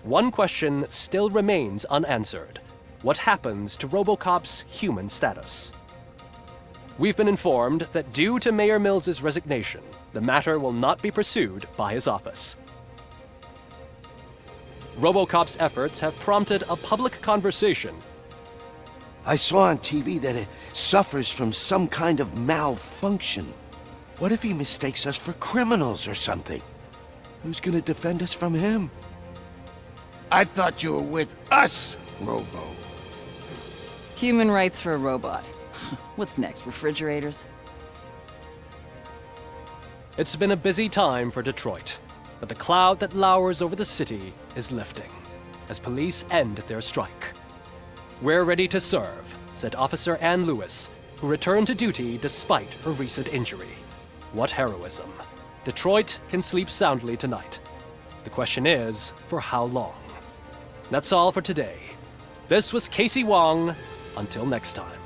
One question still remains unanswered. What happens to RoboCop's human status? We've been informed that due to Mayor Mills's resignation, the matter will not be pursued by his office. RoboCop's efforts have prompted a public conversation. I saw on TV that it suffers from some kind of malfunction. What if he mistakes us for criminals or something? Who's gonna defend us from him? I thought you were with us, Robo. Human rights for a robot. What's next, refrigerators? It's been a busy time for Detroit, but the cloud that lowers over the city is lifting as police end their strike. We're ready to serve, said Officer Ann Lewis, who returned to duty despite her recent injury. What heroism. Detroit can sleep soundly tonight. The question is, for how long? That's all for today. This was Casey Wong. Until next time.